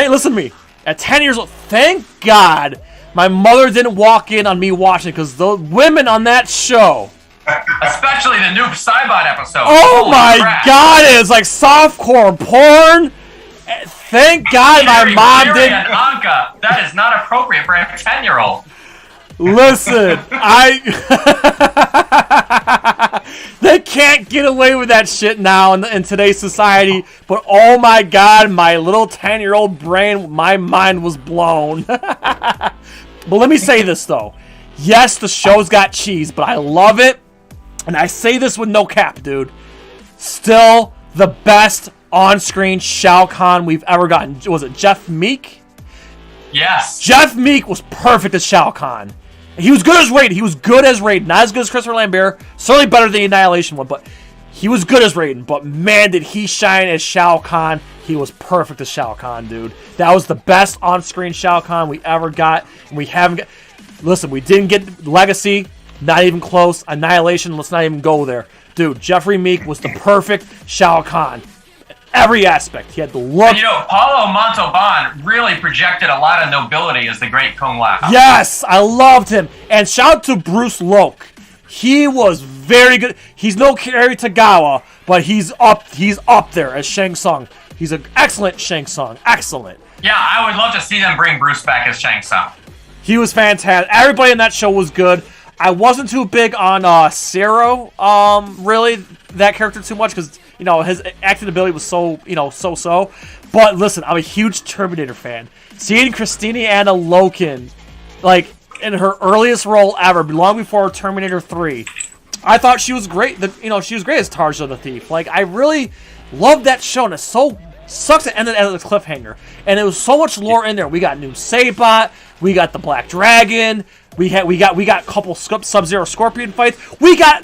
listen to me. At 10 years old, thank God my mother didn't walk in on me watching it because the women on that show... Especially the new Cybot episode. Oh Holy my crap. God, it's like softcore porn. Thank God my mom didn't. And Anka, that is not appropriate for a 10-year-old. Listen, they can't get away with that shit now in today's society. But oh my God, my little 10-year-old brain, my mind was blown. But let me say this though. Yes, the show's got cheese, but I love it. And I say this with no cap, dude. Still the best on-screen Shao Kahn we've ever gotten. Was it Jeff Meek? Yes. Jeff Meek was perfect as Shao Kahn. He was good as Raiden. Not as good as Christopher Lambert. Certainly better than the Annihilation one, but he was good as Raiden. But man, did he shine as Shao Kahn. He was perfect as Shao Kahn, dude. That was the best on-screen Shao Kahn we ever got. And we haven't got... Listen, we didn't get Legacy. Not even close. Annihilation, let's not even go there. Dude, Jeffrey Meek was the perfect Shao Kahn. Every aspect. He had the look. And Paulo Montalban really projected a lot of nobility as the great Kung Lao. Yes, I loved him. And shout out to Bruce Loke. He was very good. He's no Kerry Tagawa, but he's up there as Shang Tsung. He's an excellent Shang Tsung. Excellent. Yeah, I would love to see them bring Bruce back as Shang Tsung. He was fantastic. Everybody in that show was good. I wasn't too big on Zero, really, that character too much, because, his acting ability was so, so-so. But listen, I'm a huge Terminator fan. Seeing Christina Anna Loken, like, in her earliest role ever, long before Terminator 3, I thought she was great. She was great as Tarja the Thief. Like, I really loved that show, and it so sucks it ended as a cliffhanger. And there was so much lore in there. We got new Sabot. We got the Black Dragon. We got a couple Sub-Zero Scorpion fights. We got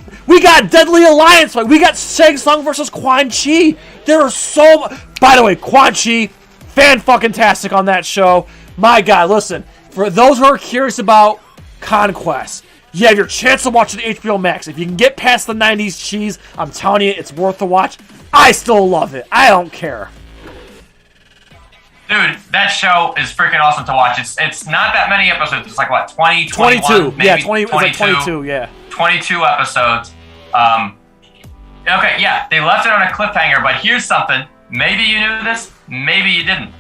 Deadly Alliance fight. We got Shang Tsung versus Quan Chi. There are so. By the way, Quan Chi, fan-fucking-tastic on that show. My God, listen. For those who are curious about Conquest, you have your chance to watch it on HBO Max. If you can get past the 90s cheese, I'm telling you, it's worth the watch. I still love it. I don't care. Dude, that show is freaking awesome to watch. It's not that many episodes. It's like, what, 20, 22. Maybe Yeah, 22, yeah. 22 episodes. Okay, yeah, they left it on a cliffhanger, but here's something. Maybe you knew this, maybe you didn't.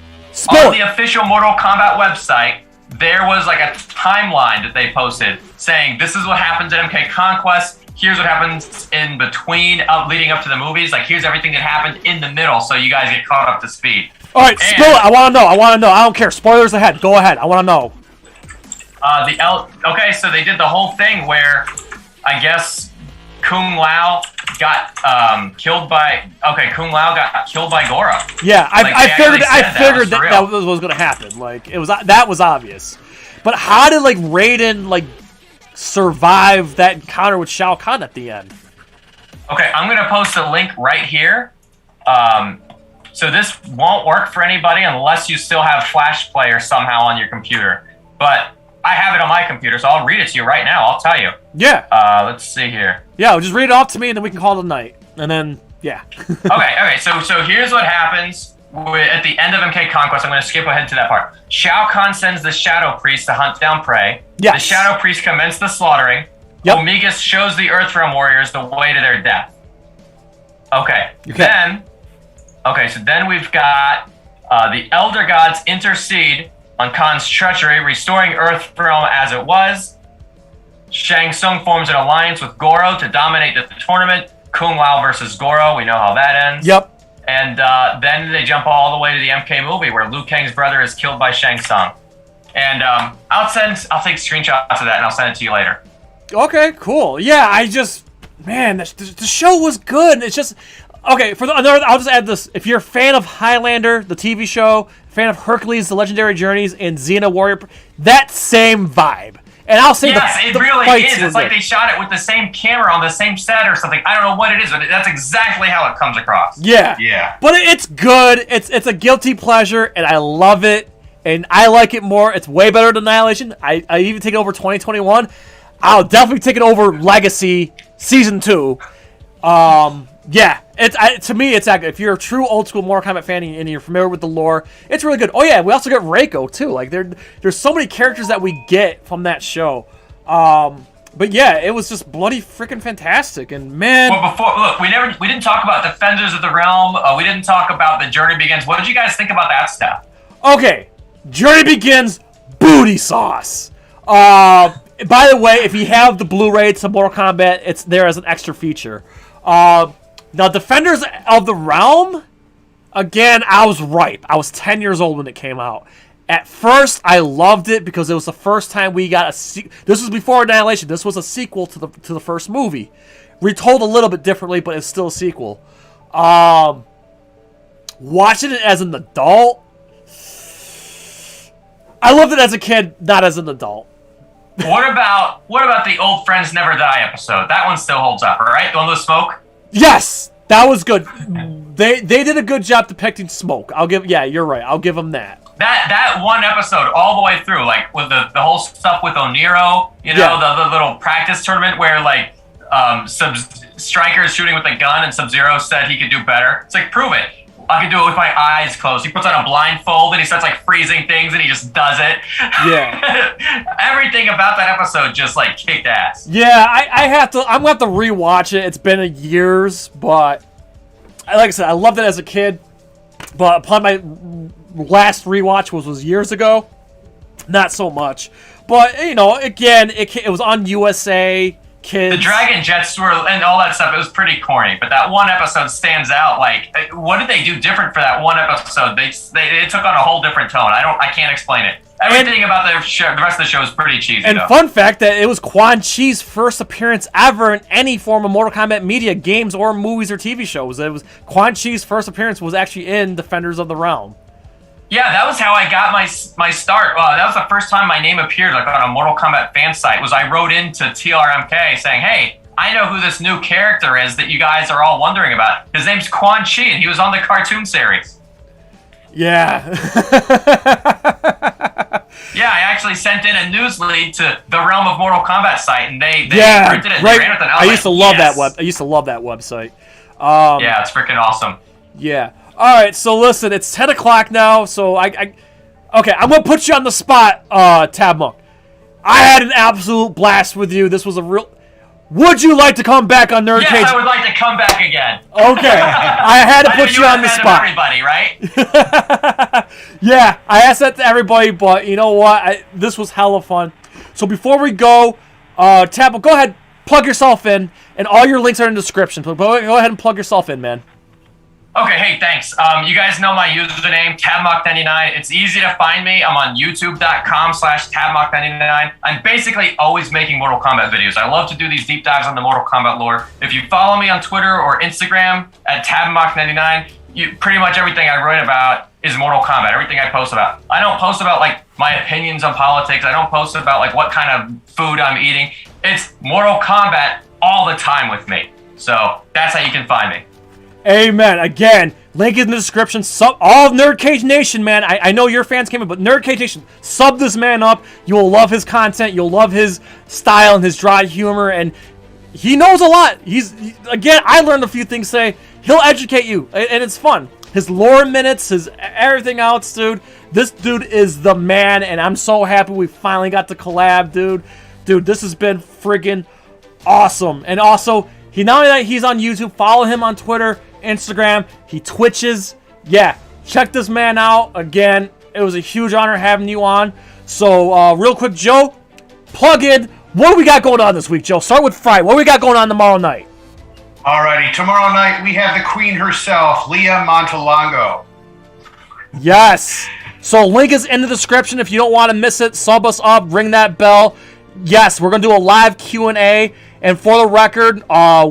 On the official Mortal Kombat website, there was like a timeline that they posted saying, this is what happens at MK Conquest, here's what happens in between, leading up to the movies, like here's everything that happened in the middle, so you guys get caught up to speed. Alright, spill it, I wanna know, I don't care, spoilers ahead, go ahead, I wanna know. Okay, so they did the whole thing where, I guess, Kung Lao got killed by Goro. Yeah, I figured that was gonna happen. Like that was obvious. But how did like Raiden like survive that encounter with Shao Kahn at the end? Okay, I'm gonna post a link right here. So this won't work for anybody unless you still have Flash Player somehow on your computer. But I have it on my computer, so I'll read it to you right now. I'll tell you. Yeah. Let's see here. Yeah, just read it off to me, and then we can call it a night. And then, yeah. Okay. So here's what happens at the end of MK Conquest. I'm going to skip ahead to that part. Shao Kahn sends the Shadow Priest to hunt down prey. Yes. The Shadow Priest commenced the slaughtering. Yep. Omegas shows the Earthrealm warriors the way to their death. Okay. Then we've got the Elder Gods intercede on Khan's treachery, restoring Earthrealm as it was. Shang Tsung forms an alliance with Goro to dominate the tournament. Kung Lao versus Goro, we know how that ends. Yep. And then they jump all the way to the MK movie where Liu Kang's brother is killed by Shang Tsung. And I'll take screenshots of that and I'll send it to you later. Okay, cool. Yeah, man, the show was good. It's just okay. I'll just add this: if you're a fan of Highlander, the TV show, fan of Hercules: The Legendary Journeys, and Xena Warrior, that same vibe. And I'll say it really is. It's like they shot it with the same camera on the same set or something. I don't know what it is, but that's exactly how it comes across. Yeah. But it's good. It's a guilty pleasure, and I love it. And I like it more. It's way better than Annihilation. I even take it over 2021. I'll definitely take it over Legacy Season 2. Yeah, to me, it's accurate. If you're a true old school Mortal Kombat fan and you're familiar with the lore, it's really good. Oh yeah, we also got Reiko too. Like there's so many characters that we get from that show. But yeah, it was just bloody freaking fantastic. And man, well, we didn't talk about Defenders of the Realm. We didn't talk about The Journey Begins. What did you guys think about that stuff? Okay, Journey Begins, booty sauce. By the way, if you have the Blu-ray to Mortal Kombat, it's there as an extra feature. Now, Defenders of the Realm, again, I was ripe. I was 10 years old when it came out. At first, I loved it because it was the first time we got this was before Annihilation. This was a sequel to the first movie. Retold a little bit differently, but it's still a sequel. Watching it as an adult, I loved it as a kid, not as an adult. What about the Old Friends Never Die episode? That one still holds up, right? The one with Smoke? Yes, that was good. They did a good job depicting Smoke. You're right. I'll give them that. That one episode all the way through, like with the whole stuff with Oniro, the little practice tournament where like Stryker is shooting with a gun and Sub-Zero said he could do better. It's like, prove it. I can do it with my eyes closed. He puts on a blindfold and he starts like freezing things and he just does it. Yeah. Everything about that episode just like kicked ass. Yeah, I'm gonna have to rewatch it. It's been years, but like I said, I loved it as a kid. But upon my last rewatch was years ago, not so much. But again, it was on USA. Kids. The Dragon Jets were and all that stuff. It was pretty corny, but that one episode stands out. Like, what did they do different for that one episode? They took on a whole different tone. I can't explain it. Everything about the rest of the show is pretty cheesy. And fun fact that it was Quan Chi's first appearance ever in any form of Mortal Kombat media, games or movies or TV shows. It was Quan Chi's first appearance was actually in Defenders of the Realm. Yeah, that was how I got my start. That was the first time my name appeared like on a Mortal Kombat fan site. Was I wrote into TRMK saying, "Hey, I know who this new character is that you guys are all wondering about. His name's Quan Chi, and he was on the cartoon series." Yeah. Yeah, I actually sent in a news lead to the Realm of Mortal Kombat site, and they printed it. And right. they ran with it. I used to love that web. I used to love that website. Yeah, it's freaking awesome. Yeah. All right. So listen, it's 10 o'clock now. So okay, I'm gonna put you on the spot, Tabmok. I had an absolute blast with you. This was a real. Would you like to come back on NerdCage? Yes, I would like to come back again. Okay, I had to put you on the spot. Everybody, right? Yeah, I asked that to everybody, but you know what? This was hella fun. So before we go, Tabmok, go ahead, plug yourself in, and all your links are in the description. Go ahead and plug yourself in, man. Okay, hey, thanks. You guys know my username, Tabmok99. It's easy to find me. I'm on youtube.com/Tabmok99. I'm basically always making Mortal Kombat videos. I love to do these deep dives on the Mortal Kombat lore. If you follow me on Twitter or Instagram at Tabmok99, pretty much everything I write about is Mortal Kombat, everything I post about. I don't post about, like, my opinions on politics. I don't post about, like, what kind of food I'm eating. It's Mortal Kombat all the time with me. So that's how you can find me. Amen. Again, link in the description. All of NerdCage Nation, man. I know your fans came in, but NerdCage Nation, sub this man up. You will love his content. You'll love his style and his dry humor, and he knows a lot. Again, I learned a few things today. He'll educate you, and it's fun. His lore minutes, his everything else, dude. This dude is the man, and I'm so happy we finally got to collab, dude. Dude, this has been friggin' awesome. And also, not only that he's on YouTube, follow him on Twitter, Instagram, he Twitches. Yeah, check this man out. Again, it was a huge honor having you on. So, real quick, Joe, plug in. What do we got going on this week, Joe? Start with Friday. What do we got going on tomorrow night? Alrighty, tomorrow night we have the queen herself, Lia Montelongo. Yes. So, link is in the description. If you don't want to miss it, sub us up, ring that bell. Yes, we're going to do a live Q&A. And for the record,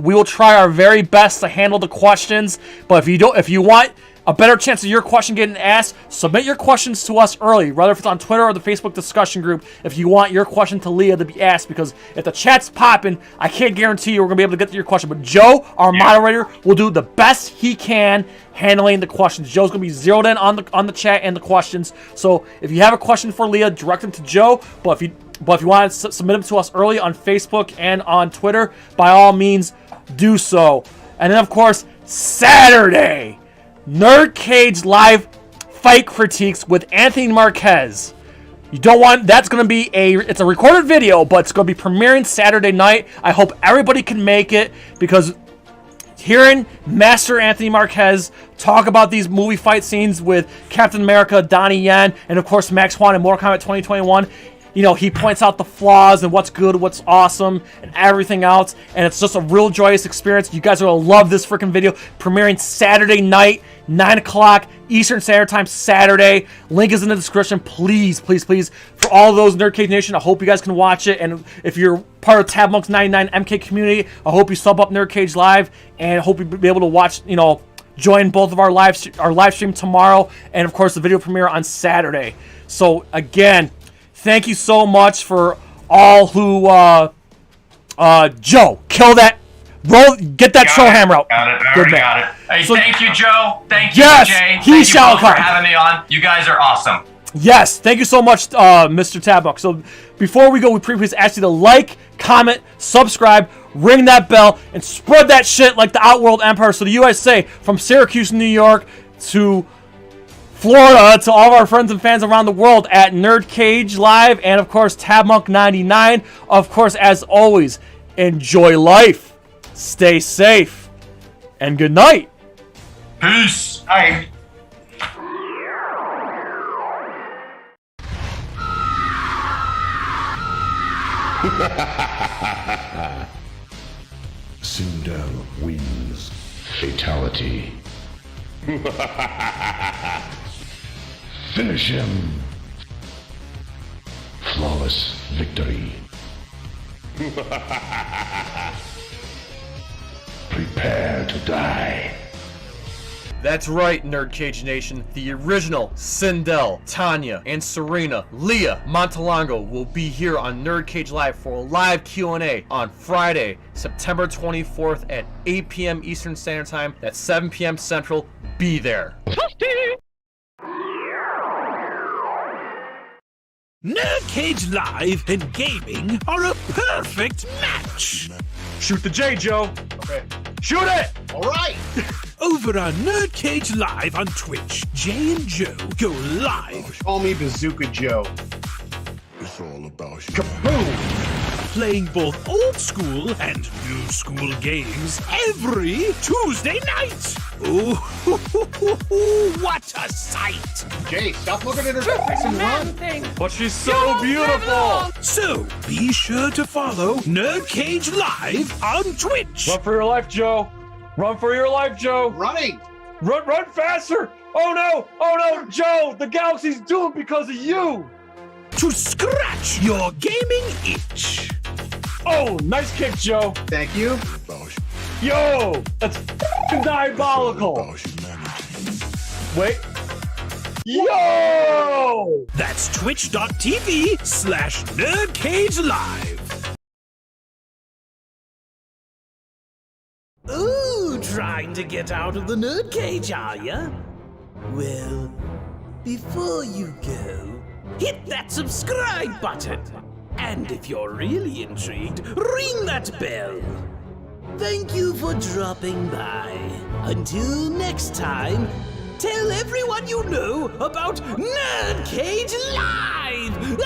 we will try our very best to handle the questions. But if you want a better chance of your question getting asked, submit your questions to us early, whether if it's on Twitter or the Facebook discussion group, if you want your question to Lia to be asked. Because if the chat's popping, I can't guarantee you we're going to be able to get to your question. But Joe, our moderator, will do the best he can handling the questions. Joe's going to be zeroed in on the chat and the questions. So if you have a question for Lia, direct them to Joe. But if you want to submit them to us early on Facebook and on Twitter, by all means, do so. And then, of course, Saturday, NerdCage live fight critiques with Anthony Marquez. That's going to be it's a recorded video, but it's going to be premiering Saturday night. I hope everybody can make it, because hearing Master Anthony Marquez talk about these movie fight scenes with Captain America, Donnie Yen, and of course Max Juan in Mortal Kombat 2021, he points out the flaws and what's good, what's awesome, and everything else. And it's just a real joyous experience. You guys are going to love this freaking video. Premiering Saturday night, 9 o'clock Eastern Standard Time, Saturday. Link is in the description. Please, please, please, for all those NerdCage Nation, I hope you guys can watch it. And if you're part of Tabmok99 MK community, I hope you sub up NerdCage Live, and I hope you'll be able to watch, join both of our live stream tomorrow, and of course the video premiere on Saturday. So again, thank you so much for all who, Joe, kill that, get that troll hammer out. Got it, I already got it. Hey, thank you, Joe. Thank you, yes, Jay. He Thank shall you both come. for having me on. You guys are awesome. Yes, thank you so much, Mr. Tabmok. So before we go, we please ask you to like, comment, subscribe, ring that bell, and spread that shit like the Outworld Empire. So the USA, from Syracuse, New York, to Florida, to all of our friends and fans around the world at NerdCage Live, and of course Tabmok99. Of course, as always, enjoy life, stay safe, and good night. Peace. Hi. Sindel wins. Fatality. Finish him. Flawless victory. Prepare to die. That's right, NerdCage Nation. The original Sindel, Tanya, and Serena, Lia Montelongo will be here on NerdCage Live for a live Q&A on Friday, September 24th at 8 p.m. Eastern Standard Time. That's 7 p.m. Central. Be there. NerdCage Live and gaming are a perfect match. Shoot the J, Joe. Okay. Shoot it! All right. Over on NerdCage Live on Twitch, Jay and Joe go live. Call me Bazooka Joe. It's all about you. Kaboom! Playing both old school and new school games every Tuesday night. Ooh, what a sight! Jay, stop looking at her face and run. But she's so beautiful. So be sure to follow NerdCage Live on Twitch. Run for your life, Joe. Run for your life, Joe. Running. Run faster. Oh no, Joe. The galaxy's doomed because of you. To scratch your gaming itch. Oh, nice kick, Joe. Thank you. Yo, that's diabolical. Wait. Yo! That's twitch.tv/NerdCage Live. Ooh, trying to get out of the NerdCage, are ya? Well, before you go, hit that subscribe button. And if you're really intrigued, ring that bell. Thank you for dropping by. Until next time, tell everyone you know about NerdCage Live!